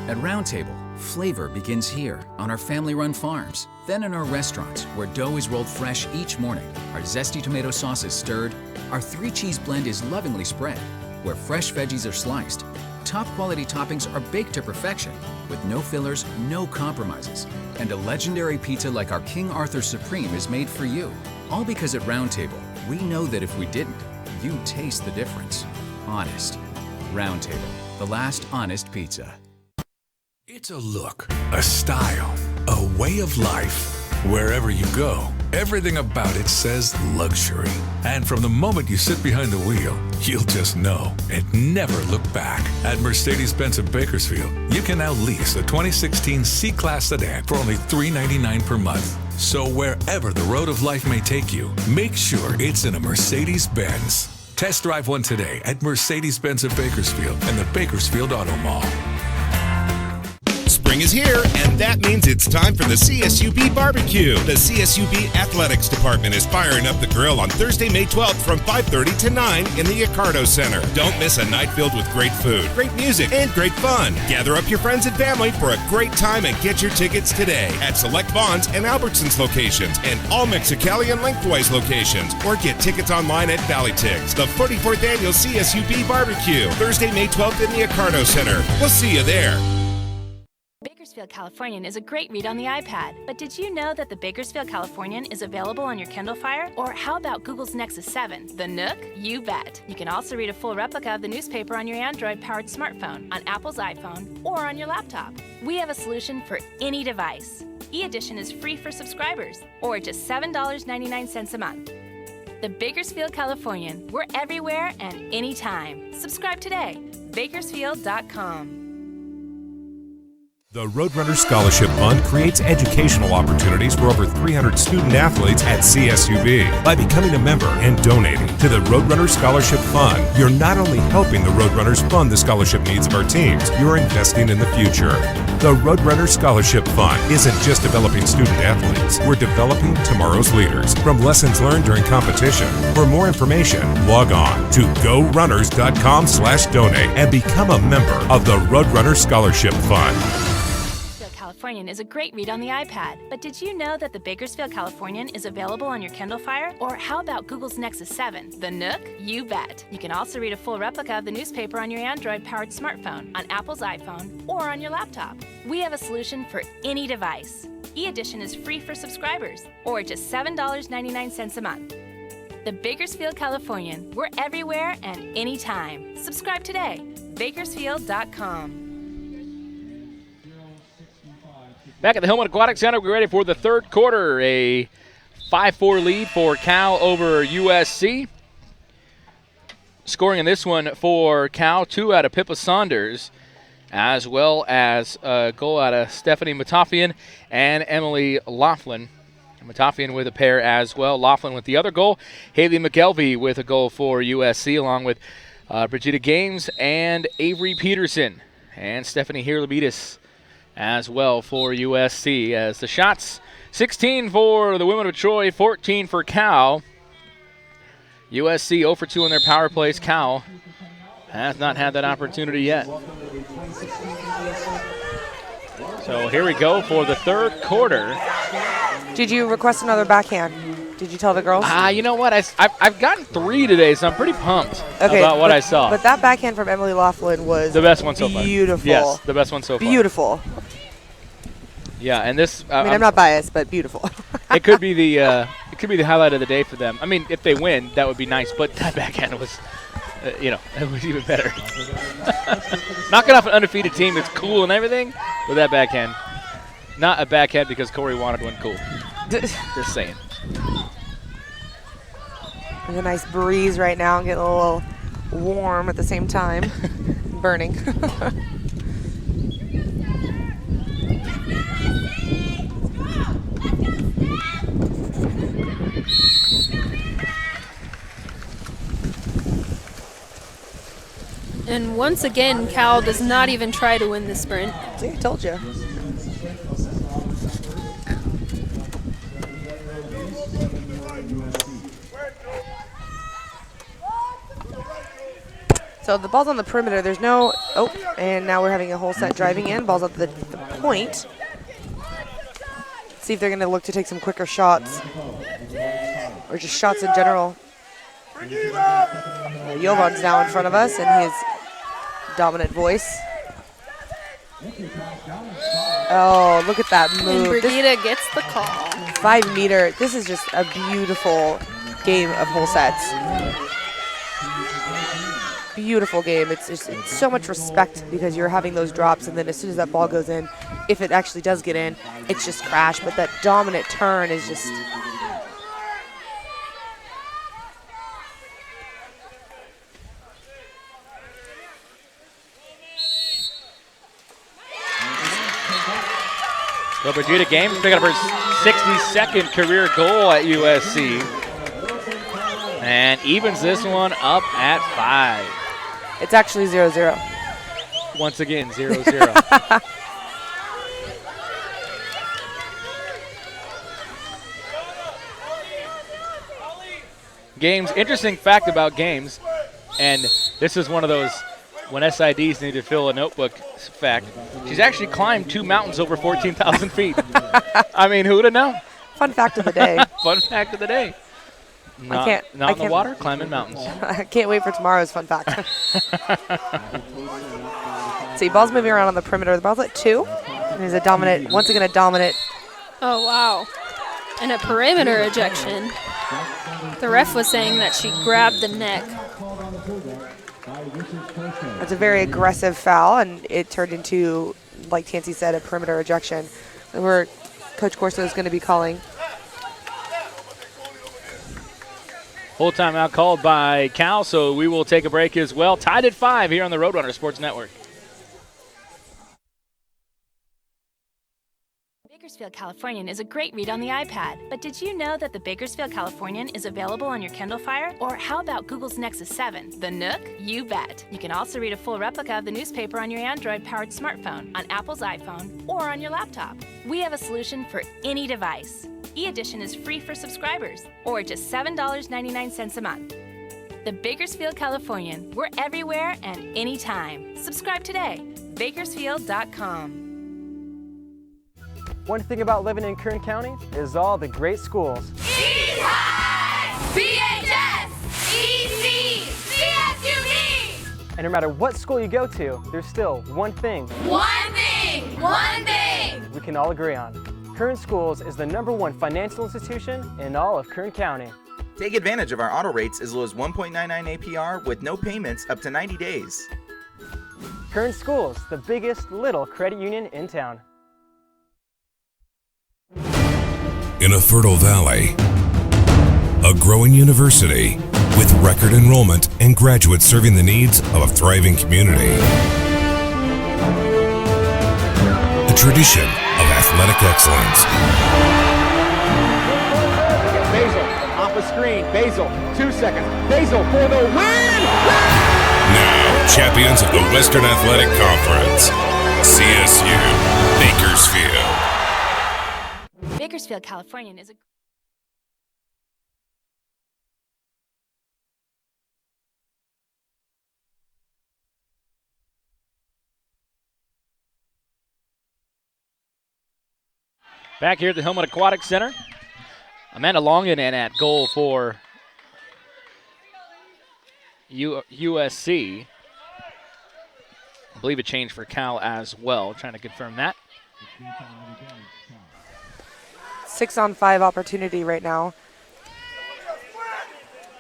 At Round Table, flavor begins here on our family-run farms. Then in our restaurants, where dough is rolled fresh each morning, our zesty tomato sauce is stirred, our 3-cheese blend is lovingly spread, where fresh veggies are sliced. Top quality toppings are baked to perfection, with no fillers, no compromises. And a legendary pizza like our King Arthur Supreme is made for you. All because at Round Table, we know that if we didn't, you'd taste the difference. Honest. Round Table, the last honest pizza. It's a look, a style, a way of life. Wherever you go, everything about it says luxury. And from the moment you sit behind the wheel, you'll just know and never look back. At Mercedes-Benz of Bakersfield, you can now lease a 2016 C-Class sedan for only $399 per month. So wherever the road of life may take you, make sure it's in a Mercedes-Benz. Test drive one today at Mercedes-Benz of Bakersfield and the Bakersfield Auto Mall. Spring is here, and that means it's time for the CSUB Barbecue. The CSUB Athletics Department is firing up the grill on Thursday, May 12th from 5:30 to 9 in the Accardo Center. Don't miss a night filled with great food, great music, and great fun. Gather up your friends and family for a great time and get your tickets today at select Vons and Albertsons locations and all Mexicali and Lengthwise locations, or get tickets online at ValleyTix. The 44th Annual CSUB Barbecue, Thursday, May 12th in the Accardo Center. We'll see you there. Bakersfield Californian is a great read on the iPad, but did you know that the Bakersfield Californian is available on your Kindle Fire? Or how about Google's Nexus 7, the Nook? You bet. You can also read a full replica of the newspaper on your Android-powered smartphone, on Apple's iPhone, or on your laptop. We have a solution for any device. E-Edition is free for subscribers, or just $7.99 a month. The Bakersfield Californian. We're everywhere and anytime. Subscribe today. Bakersfield.com. The Roadrunner Scholarship Fund creates educational opportunities for over 300 student athletes at CSUB. By becoming a member and donating to the Roadrunner Scholarship Fund, you're not only helping the Roadrunners fund the scholarship needs of our teams, you're investing in the future. The Roadrunner Scholarship Fund isn't just developing student athletes, we're developing tomorrow's leaders. From lessons learned during competition. For more information, log on to gorunners.com/donate and become a member of the Roadrunner Scholarship Fund. Californian is a great read on the iPad, but did you know that the Bakersfield Californian is available on your Kindle Fire? Or how about Google's Nexus 7, the Nook? You bet. You can also read a full replica of the newspaper on your Android-powered smartphone, on Apple's iPhone, or on your laptop. We have a solution for any device. E-Edition is free for subscribers, or just $7.99 a month. The Bakersfield Californian. We're everywhere and anytime. Subscribe today. Bakersfield.com. Back at the Hillman Aquatic Center, we're ready for the third quarter. A 5-4 lead for Cal over USC. Scoring in this one for Cal, 2 out of Pippa Saunders, as well as a goal out of Stephanie Matafian and Emily Laughlin. Matafian with a pair as well. Laughlin with the other goal. Haley McKelvey with a goal for USC, along with Brigitta Games and Avery Peterson. And Stephanie Hirlebitis as well for USC, as the shots 16 for the women of Troy, 14 for Cal. USC 0 for 2 on their power plays. Cal has not had that opportunity yet. So here we go for the third quarter. Did you request another backhand? Did you tell the girls? You know what? I've gotten 3 today, so I'm pretty pumped about what I saw. But that backhand from Emily Laughlin was the best one so far. Beautiful. Yes, the best one so far. Beautiful. Yeah, and this. I'm not biased, but beautiful. It could be the it could be the highlight of the day for them. I mean, if they win, that would be nice, but that backhand was, it was even better. Knocking off an undefeated team is cool and everything, but that backhand, not a backhand because Corey wanted one cool. Just saying. There's a nice breeze right now, getting a little warm at the same time. Burning. And once again, Cal does not even try to win the sprint. See, I told you. So the ball's on the perimeter. There's no, and now we're having a whole set driving in. Ball's at the point. See if they're going to look to take some quicker shots. Or just shots in general. Jovan's now in front of us in his dominant voice. Oh, look at that move. And Brigida gets the call. 5 meter. This is just a beautiful game of whole sets. Beautiful game. It's so much respect because you're having those drops, and then as soon as that ball goes in, if it actually does get in, it's just crash. But that dominant turn is just... So Brigida Games picking up her 62nd career goal at USC. And evens this one up at 5. It's actually 0-0. Once again, 0-0. Games, interesting fact about games, and this is one of those when SIDs need to fill a notebook fact. She's actually climbed 2 mountains over 14,000 feet. I mean, who would have known? Fun fact of the day. Fun fact of the day. Not in the water, climbing mountains. I can't wait for tomorrow's fun fact. See, ball's moving around on the perimeter. The ball's at 2. And there's a dominant, once again a dominant. Oh, wow. And a perimeter ejection. The ref was saying that she grabbed the neck. It's a very aggressive foul, and it turned into, like Tansy said, a perimeter ejection. Where Coach Corso is going to be calling. Full timeout called by Cal, so we will take a break as well. Tied at 5 here on the Roadrunner Sports Network. Bakersfield Californian is a great read on the iPad, but did you know that the Bakersfield Californian is available on your Kindle Fire? Or how about Google's Nexus 7, the Nook? You bet. You can also read a full replica of the newspaper on your Android-powered smartphone, on Apple's iPhone, or on your laptop. We have a solution for any device. E-Edition is free for subscribers, or just $7.99 a month. The Bakersfield Californian. We're everywhere and anytime. Subscribe today. Bakersfield.com. One thing about living in Kern County is all the great schools. East High! BHS! EC! CSU! And no matter what school you go to, there's still one thing. One thing! One thing! We can all agree on. Kern Schools is the #1 financial institution in all of Kern County. Take advantage of our auto rates as low as 1.99 APR with no payments up to 90 days. Kern Schools, the biggest little credit union in town. In a fertile valley, a growing university with record enrollment and graduates serving the needs of a thriving community. A tradition of athletic excellence. Basil off a screen. Basil, 2 seconds. Basil for the win! Now, champions of the Western Athletic Conference, CSU Bakersfield. Bakersfield Californian is a Back here at the Hillman Aquatic Center, Amanda Longan in at goal for USC. I believe a change for Cal as well. Trying to confirm that. 6-on-5 opportunity right now.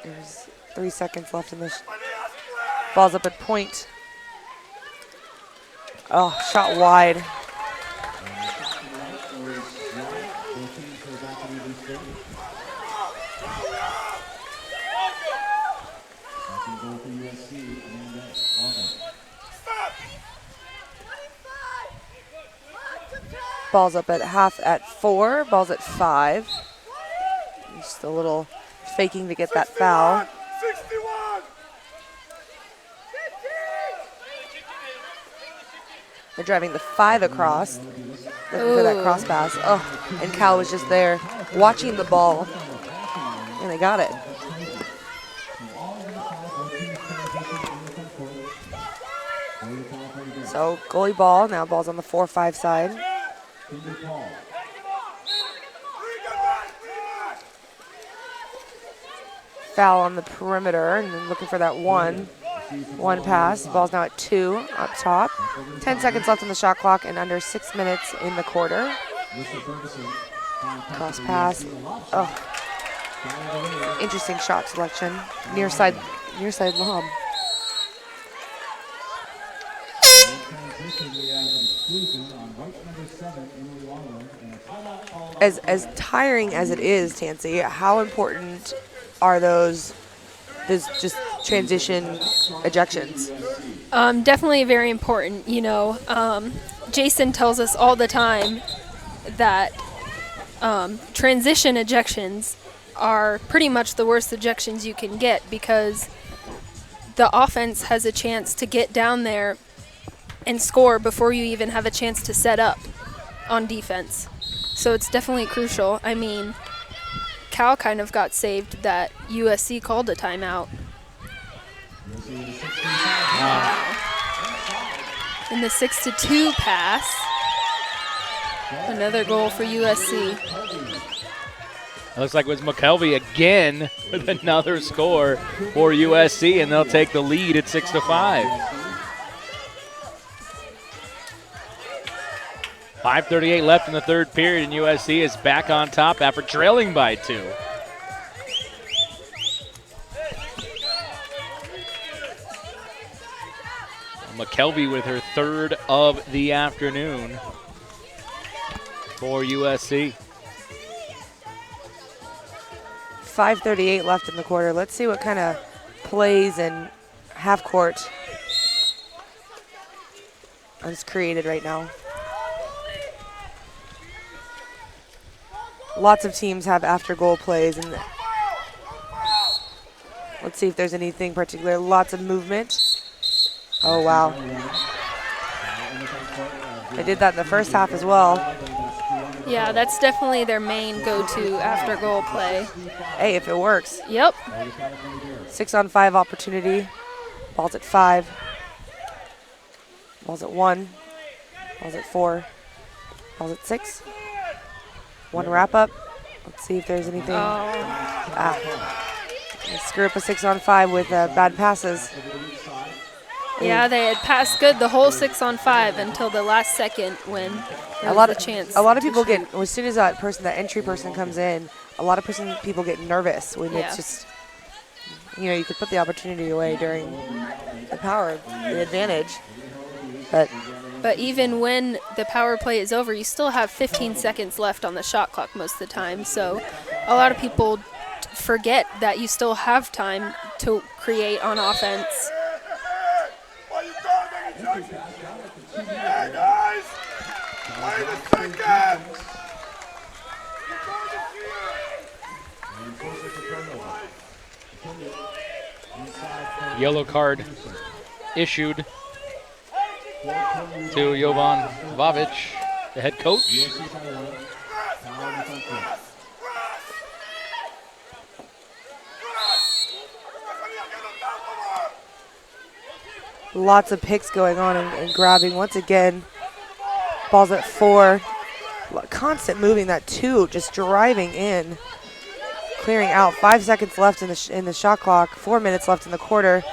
There's 3 seconds left in this. Ball's up at point. Oh, shot wide. Ball's up at half at 4. Ball's at 5. Just a little faking to get that foul. 61. They're driving the 5 across, looking for that cross pass. Oh, and Cal was just there watching the ball, and they got it. So goalie ball, now ball's on the 4-5 side. Foul on the perimeter, and then looking for that one pass. Ball's now at 2 up top. 10 seconds left on the shot clock and under 6 minutes in the quarter. Cross pass. Oh, interesting shot selection. Near side lob. As tiring as it is, Tansy, how important are those just transition ejections? Definitely very important. You know, Jason tells us all the time that transition ejections are pretty much the worst ejections you can get because the offense has a chance to get down there and score before you even have a chance to set up on defense. So it's definitely crucial. I mean, Cal kind of got saved that USC called a timeout. In the 6-2 pass. Another goal for USC. Looks like it was McKelvey again with another score for USC, and they'll take the lead at 6-5. 5:38 left in the third period, and USC is back on top after trailing by 2. McKelvey with her third of the afternoon for USC. 5:38 left in the quarter. Let's see what kind of plays and half court is created right now. Lots of teams have after goal plays, and let's see if there's anything particular. Lots of movement. Oh, wow. They did that in the first half as well. Yeah, that's definitely their main go-to after goal play. Hey, if it works. Yep. 6-on-5 opportunity. Ball's at 5. Ball's at 1. Ball's at 4. Ball's at 6. One wrap up. Let's see if there's anything. They screw up a 6-on-5 with bad passes. Yeah, they had passed good the whole 6-on-5 until the last second when there was a chance. A lot of people get, as soon as that entry person comes in, a lot of people get nervous when it's just, you know, you could put the opportunity away during the advantage. But even when the power play is over, you still have 15 seconds left on the shot clock most of the time. So a lot of people forget that you still have time to create on offense. Hey guys! Wait a second! Yellow card issued to Jovan Vavic, the head coach. Lots of picks going on and grabbing. Once again, ball's at 4. Constant moving, that 2 just driving in. Clearing out. 5 seconds left in the shot clock. 4 minutes left in the quarter.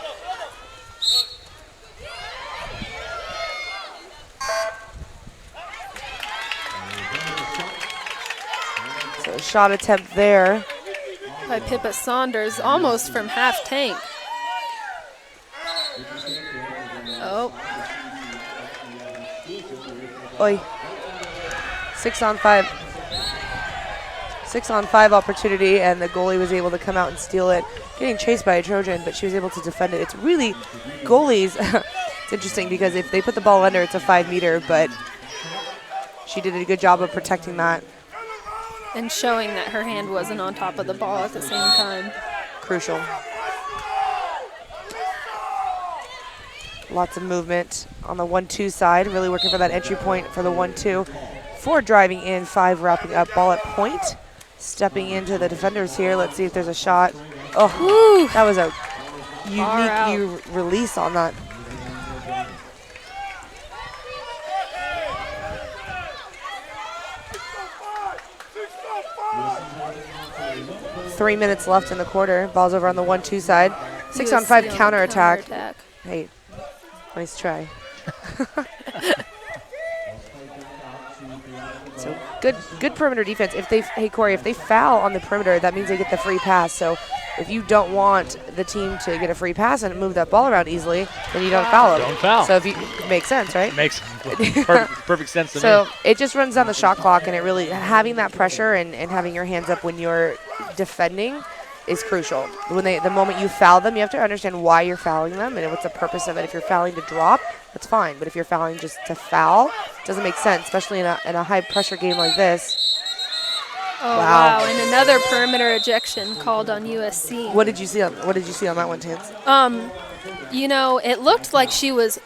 So a shot attempt there. by Pippa Saunders, almost from half tank. Oh. Oi. 6-on-5. 6-on-5 opportunity, and the goalie was able to come out and steal it. Getting chased by a Trojan, but she was able to defend it. It's really goalies. It's interesting because if they put the ball under, it's a 5-meter, but she did a good job of protecting that. And showing that her hand wasn't on top of the ball at the same time. Crucial. Lots of movement on the 1-2 side, really working for that entry point for the 1-2. 4 driving in, 5 wrapping up, ball at point. Stepping into the defenders here. Let's see if there's a shot. Oh, woo, that was a unique release on that. Three minutes left in the quarter. Ball's over on the 1-2 side. 6-on-5 counterattack. Hey, nice try. So good perimeter defense. Hey Corey, if they foul on the perimeter, that means they get the free pass. So if you don't want the team to get a free pass and move that ball around easily, then you don't foul them. Don't foul. So it makes sense, right? Makes perfect sense to me. So it just runs down the shot clock, and it really having that pressure and having your hands up when you're defending is crucial. The moment you foul them, you have to understand why you're fouling them and what's the purpose of it. If you're fouling to drop, that's fine. But if you're fouling just to foul, it doesn't make sense, especially in a high pressure game like this. Oh wow! And another perimeter ejection called on USC. What did you see on that one, Tance? You know, it looked like she was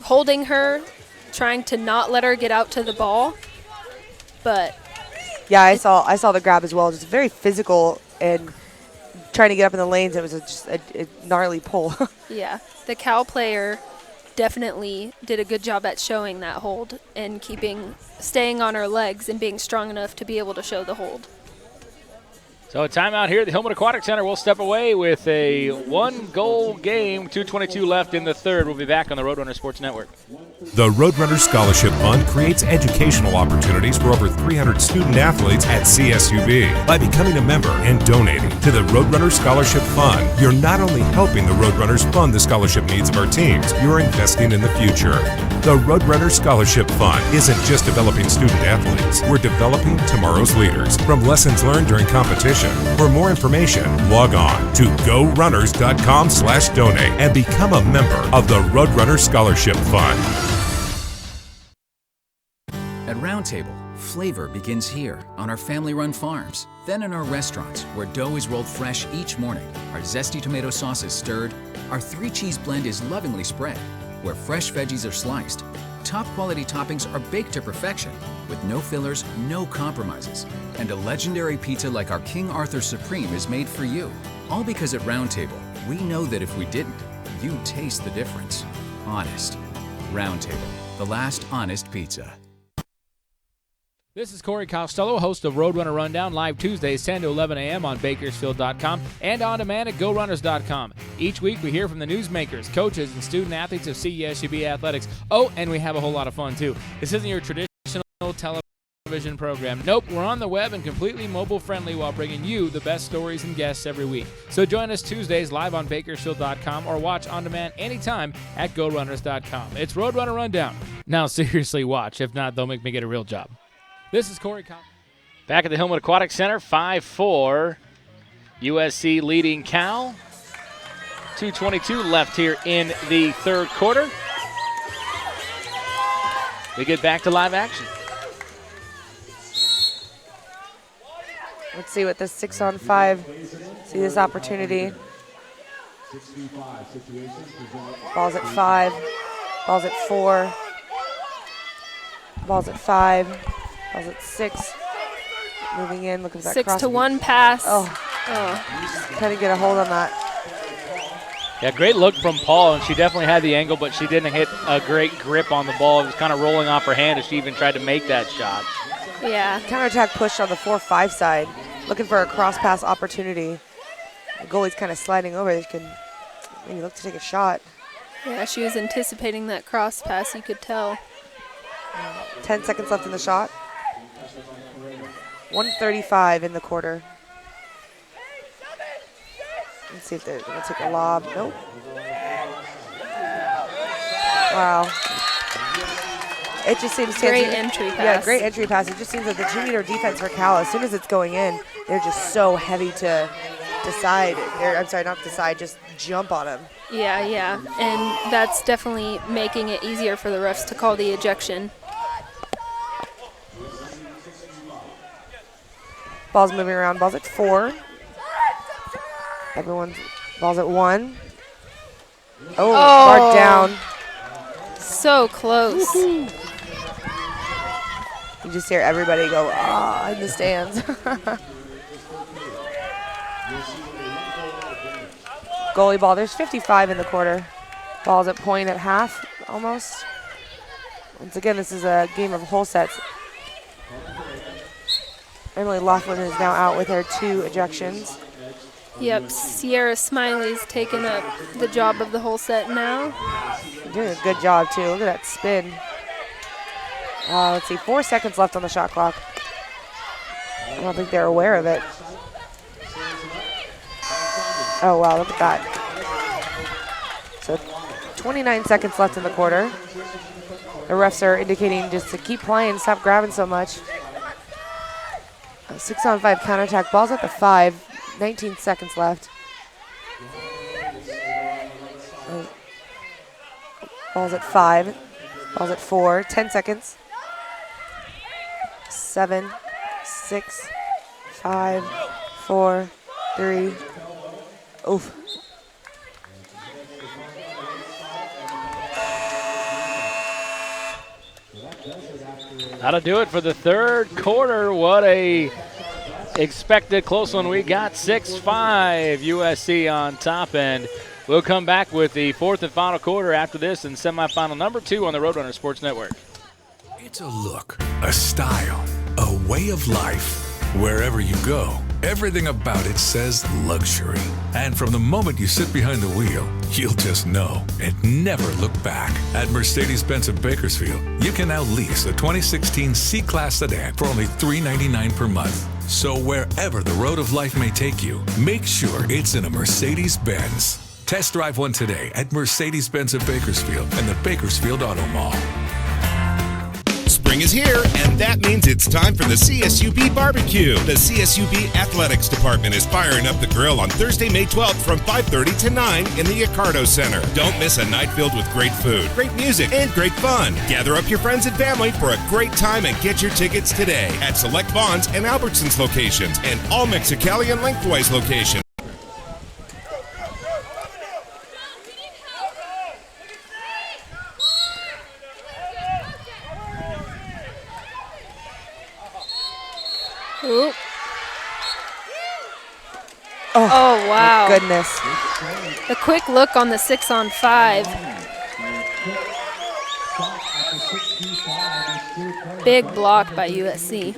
holding her, trying to not let her get out to the ball, but yeah, I saw the grab as well. Just very physical and trying to get up in the lanes. It was just a gnarly pull. Yeah, the Cal player definitely did a good job at showing that hold and staying on her legs and being strong enough to be able to show the hold. So a timeout here at the Hillman Aquatic Center. We'll step away with a 1-goal game, 2:22 left in the third. We'll be back on the Roadrunner Sports Network. The Roadrunner Scholarship Fund creates educational opportunities for over 300 student athletes at CSUB. By becoming a member and donating to the Roadrunner Scholarship Fund, you're not only helping the Roadrunners fund the scholarship needs of our teams, you're investing in the future. The Roadrunner Scholarship Fund isn't just developing student athletes. We're developing tomorrow's leaders from lessons learned during competition. For more information, log on to gorunners.com/donate and become a member of the Roadrunner Scholarship Fund. At Roundtable, flavor begins here on our family-run farms. Then in our restaurants, where dough is rolled fresh each morning, our zesty tomato sauce is stirred, our 3-cheese blend is lovingly spread, where fresh veggies are sliced. Top-quality toppings are baked to perfection, with no fillers, no compromises. And a legendary pizza like our King Arthur Supreme is made for you. All because at Roundtable, we know that if we didn't, you'd taste the difference. Honest. Roundtable, the last honest pizza. This is Corey Costello, host of Roadrunner Rundown, live Tuesdays 10 to 11 a.m. on Bakersfield.com and on demand at GoRunners.com. Each week we hear from the newsmakers, coaches, and student athletes of CSUB Athletics. Oh, and we have a whole lot of fun, too. This isn't your traditional television program. Nope, we're on the web and completely mobile-friendly while bringing you the best stories and guests every week. So join us Tuesdays live on Bakersfield.com or watch on demand anytime at GoRunners.com. It's Roadrunner Rundown. Now seriously watch. If not, they'll make me get a real job. This is Corey Costello. Back at the Hillman Aquatic Center, 5-4. USC leading Cal. 2:22 left here in the third quarter. We get back to live action. Let's see what this 6-on-5. See this opportunity. Ball's at 5. Ball's at 4. Ball's at 5. Ball's at 6. Moving in, looking for that cross. 6-to-1 pass. Oh. Trying to get a hold on that. Yeah, great look from Paul, and she definitely had the angle, but she didn't hit a great grip on the ball. It was kind of rolling off her hand as she even tried to make that shot. Yeah. Counterattack push on the 4-5 side. Looking for a cross pass opportunity. The goalie's kind of sliding over. They can maybe look to take a shot. Yeah, she was anticipating that cross pass, you could tell. 10 seconds left in the shot. 1:35 in the quarter. Let's see if they're going to take a lob. Nope. Wow. It just seems Great entry pass. Yeah, great entry pass. It just seems that the cheerleader defense for Cal, as soon as it's going in, they're just so heavy to decide. I'm sorry, not decide, just jump on them. Yeah, yeah. And that's definitely making it easier for the refs to call the ejection. Ball's moving around. Ball's at 4. Ball's at 1. Oh, guard down. So close. You just hear everybody go, ah, in the stands. Goalie ball. There's 55 in the quarter. Ball's at point at half, almost. Once again, this is a game of whole sets. Emily Laughlin is now out with her 2 ejections. Yep, Sierra Smiley's taken up the job of the whole set now. Doing a good job, too. Look at that spin. Let's see, 4 seconds left on the shot clock. I don't think they're aware of it. Oh, wow, look at that. So 29 seconds left in the quarter. The refs are indicating just to keep playing, stop grabbing so much. 6-on-5 counterattack. Ball's at the 5. 19 seconds left. Ball's at 5. Ball's at 4. 10 seconds. 7, 6, 5, 4, 3. Oof. That'll do it for the third quarter. What a expected close one we got. 6-5 USC on top, and we'll come back with the fourth and final quarter after this in semifinal number 2 on the Roadrunner Sports Network. It's a look, a style, a way of life. Wherever you go, everything about it says luxury. And from the moment you sit behind the wheel, you'll just know and never look back. At Mercedes-Benz of Bakersfield, you can now lease a 2016 C-Class sedan for only $399 per month. So wherever the road of life may take you, make sure it's in a Mercedes-Benz. Test drive one today at Mercedes-Benz of Bakersfield and the Bakersfield Auto Mall. Spring is here, and that means it's time for the CSUB Barbecue. The CSUB Athletics Department is firing up the grill on Thursday, May 12th from 5:30 to 9 in the Accardo Center. Don't miss a night filled with great food, great music, and great fun. Gather up your friends and family for a great time and get your tickets today at select Vons and Albertsons locations and all Mexicali and Lengthwise locations. Oop. Oh, wow. Goodness. The quick look on the 6-on-5. Big block by USC.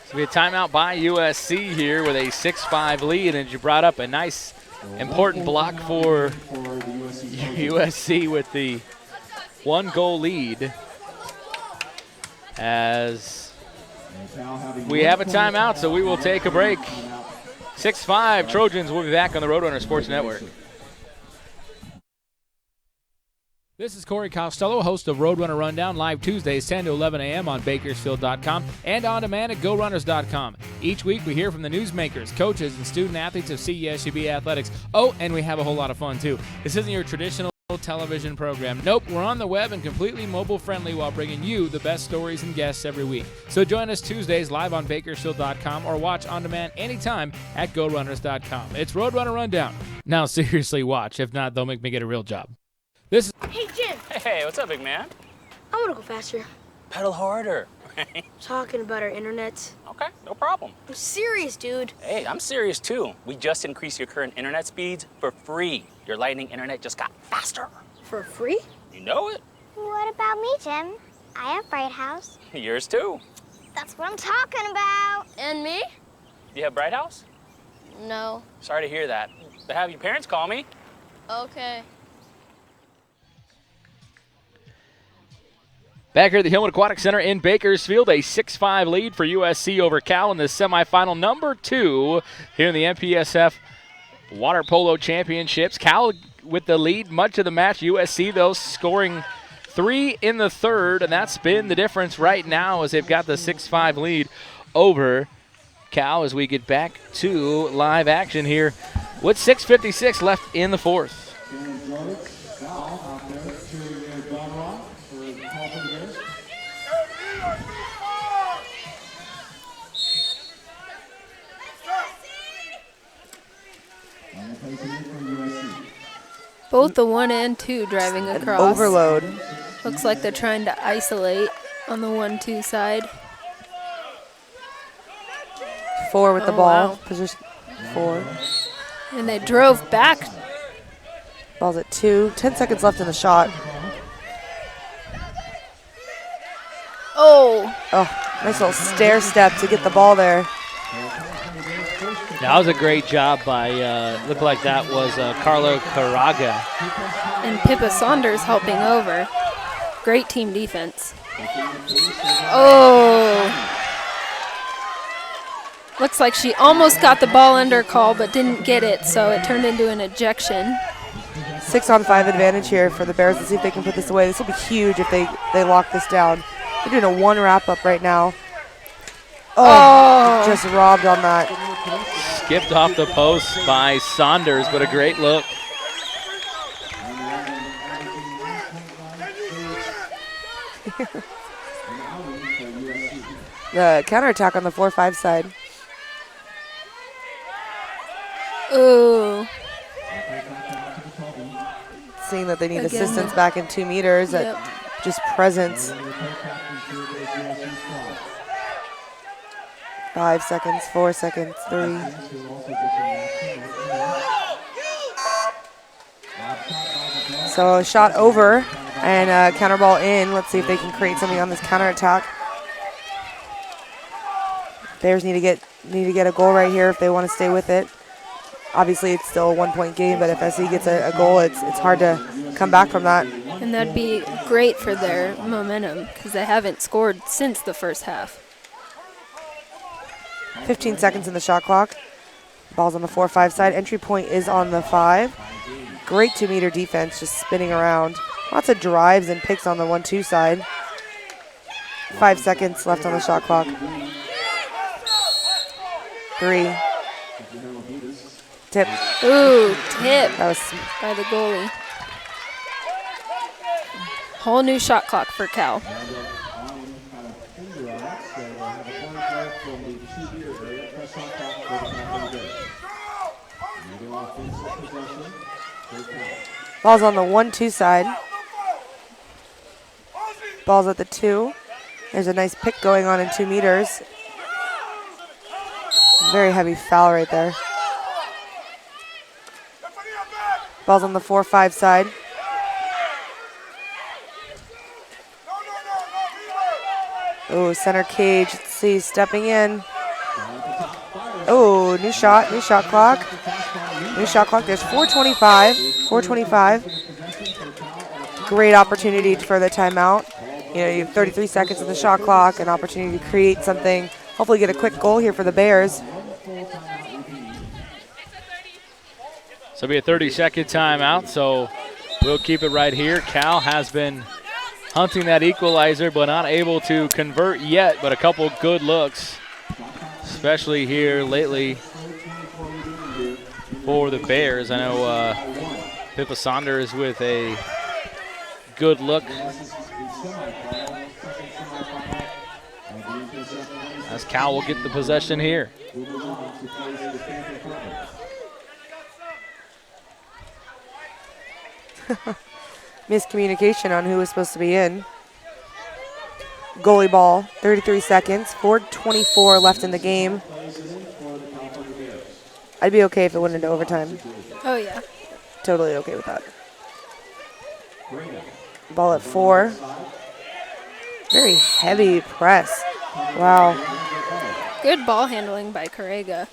So we have timeout by USC here with a 6-5 lead, and you brought up a nice, important block for USC with the 1-goal lead, as we have a timeout, so we will take a break. 6-5 Trojans will be back on the Roadrunner Sports Network. This is Corey Costello, host of Roadrunner Rundown, live Tuesdays 10 to 11 a.m. on Bakersfield.com and on demand at GoRunners.com. Each week we hear from the newsmakers, coaches, and student athletes of CSUB Athletics. Oh, and we have a whole lot of fun, too. This isn't your traditional television program. Nope, we're on the web and completely mobile friendly while bringing you the best stories and guests every week. So join us Tuesdays live on Bakersfield.com or watch on demand anytime at GoRunners.com. It's Roadrunner Rundown. Now seriously watch. If not, they'll make me get a real job. This is... Hey, Jim. Hey, what's up, big man? I want to go faster. Pedal harder. Talking about our internet. Okay, no problem. I'm serious, dude. Hey, I'm serious too. We just increased your current internet speeds for free. Your Lightning internet just got faster. For free? You know it. What about me, Jim? I have Bright House. Yours too. That's what I'm talking about. And me? You have Bright House? No. Sorry to hear that. But have your parents call me. Okay. Back here at the Hillman Aquatic Center in Bakersfield, a 6-5 lead for USC over Cal in the semifinal number 2 here in the MPSF Water Polo Championships. Cal with the lead much of the match. USC, though, scoring 3 in the third, and that's been the difference right now as they've got the 6-5 lead over Cal as we get back to live action here with 6:56 left in the fourth. Both the 1 and 2 driving across. Overload. Looks like they're trying to isolate on the 1-2 side. 4 with the Oh, ball. wow. Position 4. And they drove back. Ball's at 2. 10 seconds left in the shot. Oh. Oh, nice little stair step to get the ball there. That was a great job by, looked like that was Carlo Caraga. And Pippa Saunders helping over. Great team defense. Oh. Looks like she almost got the ball under call but didn't get it, so it turned into an ejection. 6-on-5 advantage here for the Bears. Let's see if they can put this away. This will be huge if they lock this down. They're doing a 1 wrap-up right now. Oh, just robbed on that. Skipped off the post by Saunders, but a great look. The counterattack on the 4-5 side. Ooh. Seeing that they need Again, assistance back in 2 meters, Yep. just presence. 5 seconds, 4 seconds, 3. So a shot over and a counter ball in. Let's see if they can create something on this counterattack. Bears need to get a goal right here if they want to stay with it. Obviously, it's still a 1-point game, but if SE gets a goal, it's hard to come back from that. And that'd be great for their momentum because they haven't scored since the first half. 15 seconds in the shot clock. Ball's on the 4-5 side. Entry point is on the 5. Great 2-meter defense, just spinning around. Lots of drives and picks on the 1-2 side. 5 seconds left on the shot clock. 3. Tip. Ooh, tip That was by the goalie. Whole new shot clock for Cal. Ball's on the 1-2 side. Ball's at the 2. There's a nice pick going on in 2 meters. Very heavy foul right there. Ball's on the 4-5 side. Oh, center cage. Let's see, stepping in. Oh, new shot clock. New shot clock. There's 4:25. 4:25. Great opportunity for the timeout. You know, you have 33 seconds in the shot clock, an opportunity to create something. Hopefully get a quick goal here for the Bears. So it'll be a 30-second timeout, so we'll keep it right here. Cal has been hunting that equalizer, but not able to convert yet, but a couple good looks, especially here lately for the Bears. I know Pippa Saunders with a good look. As Cal will get the possession here. Miscommunication on who was supposed to be in. Goalie ball, 33 seconds, 4:24 left in the game. I'd be okay if it went into overtime. Oh, yeah. Totally okay with that. Ball at 4. Very heavy press. Wow. Good ball handling by Correga.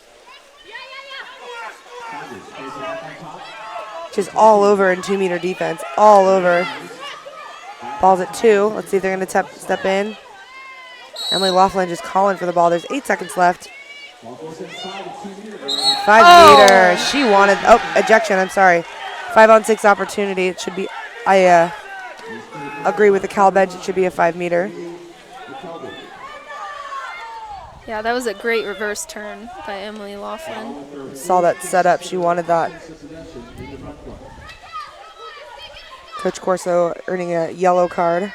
Just all over in 2-meter defense. All over. Ball's at 2. Let's see if they're going to step in. Emily Laughlin just calling for the ball. There's 8 seconds left. 5 meter. She wanted, ejection, I'm sorry. 5-on-6 opportunity. It should be, I agree with the Cal bench. It should be a 5 meter. Yeah, that was a great reverse turn by Emily Laughlin. Saw that set up. She wanted that. Coach Corso earning a yellow card.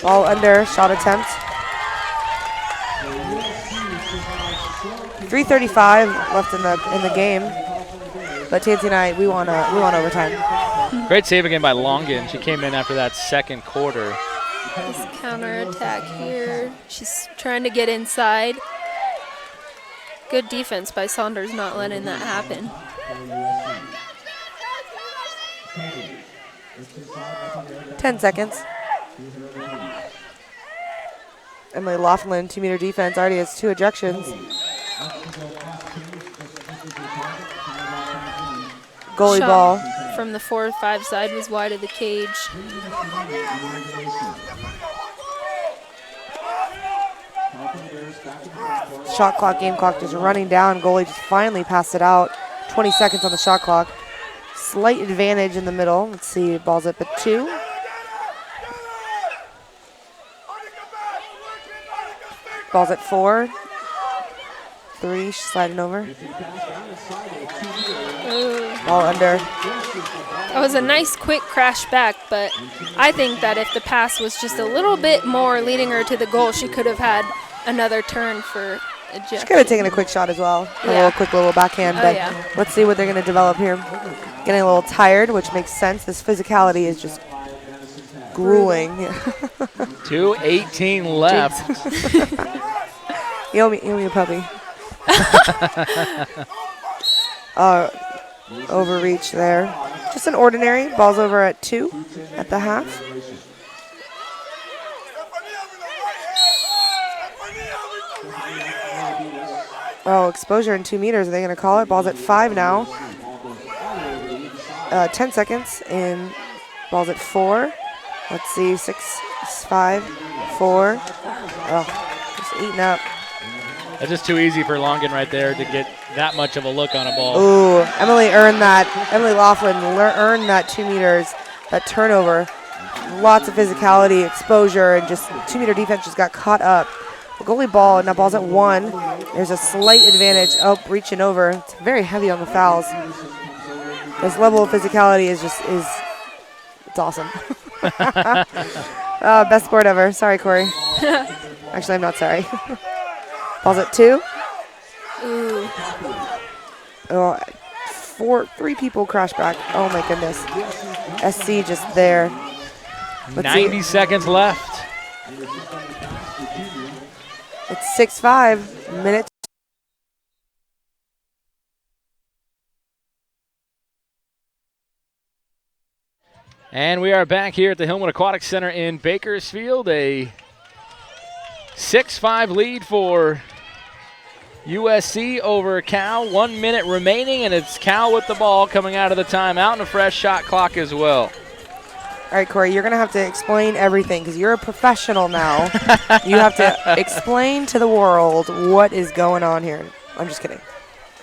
Ball under, shot attempt. 3:35 left in the game. But Tansy and I, we want overtime. Great save again by Longan. She came in after that second quarter. This counterattack here. She's trying to get inside. Good defense by Saunders, not letting that happen. Ten seconds. Emily Laughlin, 2 meter defense, already has 2 ejections. Goalie Shot ball. From the 4-5 side was wide of the cage. Shot clock, game clock just running down. Goalie just finally passed it out. 20 seconds on the shot clock. Slight advantage in the middle. Let's see, ball's up at 2. Ball's at 4. 3, she's sliding over. Ooh. Ball under. That was a nice quick crash back, but I think that if the pass was just a little bit more leading her to the goal, she could have had another turn for ejection. She could have taken a quick shot as well. A quick little backhand, but let's see what they're going to develop here. Getting a little tired, which makes sense. This physicality is just grueling. 2:18 left. You owe me a puppy. Overreach there. Just an ordinary. Ball's over at 2 at the half. Oh, exposure in 2 meters. Are they going to call it? Ball's at 5 now. 10 seconds, and ball's at 4. Let's see, 6, 5, 4. Oh, just eating up. That's just too easy for Longan right there to get that much of a look on a ball. Ooh, Emily earned that. Emily Laughlin earned that 2 meters, that turnover. Lots of physicality, exposure, and just 2 meter defense just got caught up. The goalie ball, and that ball's at 1. There's a slight advantage. Oh, reaching over. It's very heavy on the fouls. This level of physicality is it's awesome. Best sport ever. Sorry, Corey. Actually, I'm not sorry. Ball's at 2. Ooh. Oh, 3 people crash back. Oh my goodness. SC just there. 90 seconds left. It's 6-5 minutes. And we are back here at the Hillman Aquatic Center in Bakersfield. A 6-5 lead for USC over Cal. 1 minute remaining, and it's Cal with the ball coming out of the timeout and a fresh shot clock as well. All right, Corey, you're going to have to explain everything because you're a professional now. You have to explain to the world what is going on here. I'm just kidding,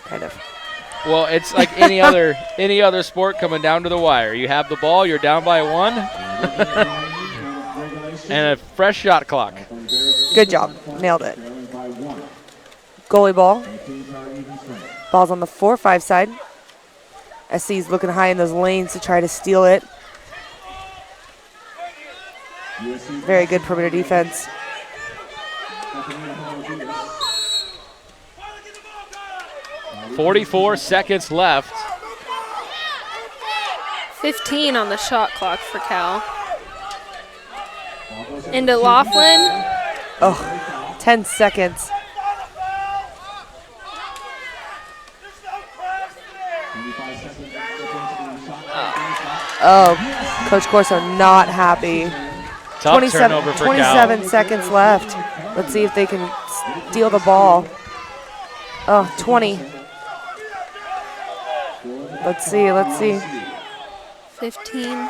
kind of. Well, it's like any other sport coming down to the wire. You have the ball, you're down by 1, and a fresh shot clock. Good job. Nailed it. Goalie ball. Ball's on the 4-5 side. SC's looking high in those lanes to try to steal it. Very good perimeter defense. .44 seconds left. 15 on the shot clock for Cal. Into Laughlin. Oh, 10 seconds. Oh, Coach Corso not happy. Tough turnover for 27 Cal. seconds left. Let's see if they can steal the ball. Oh, 20. Let's see. 15.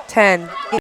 10.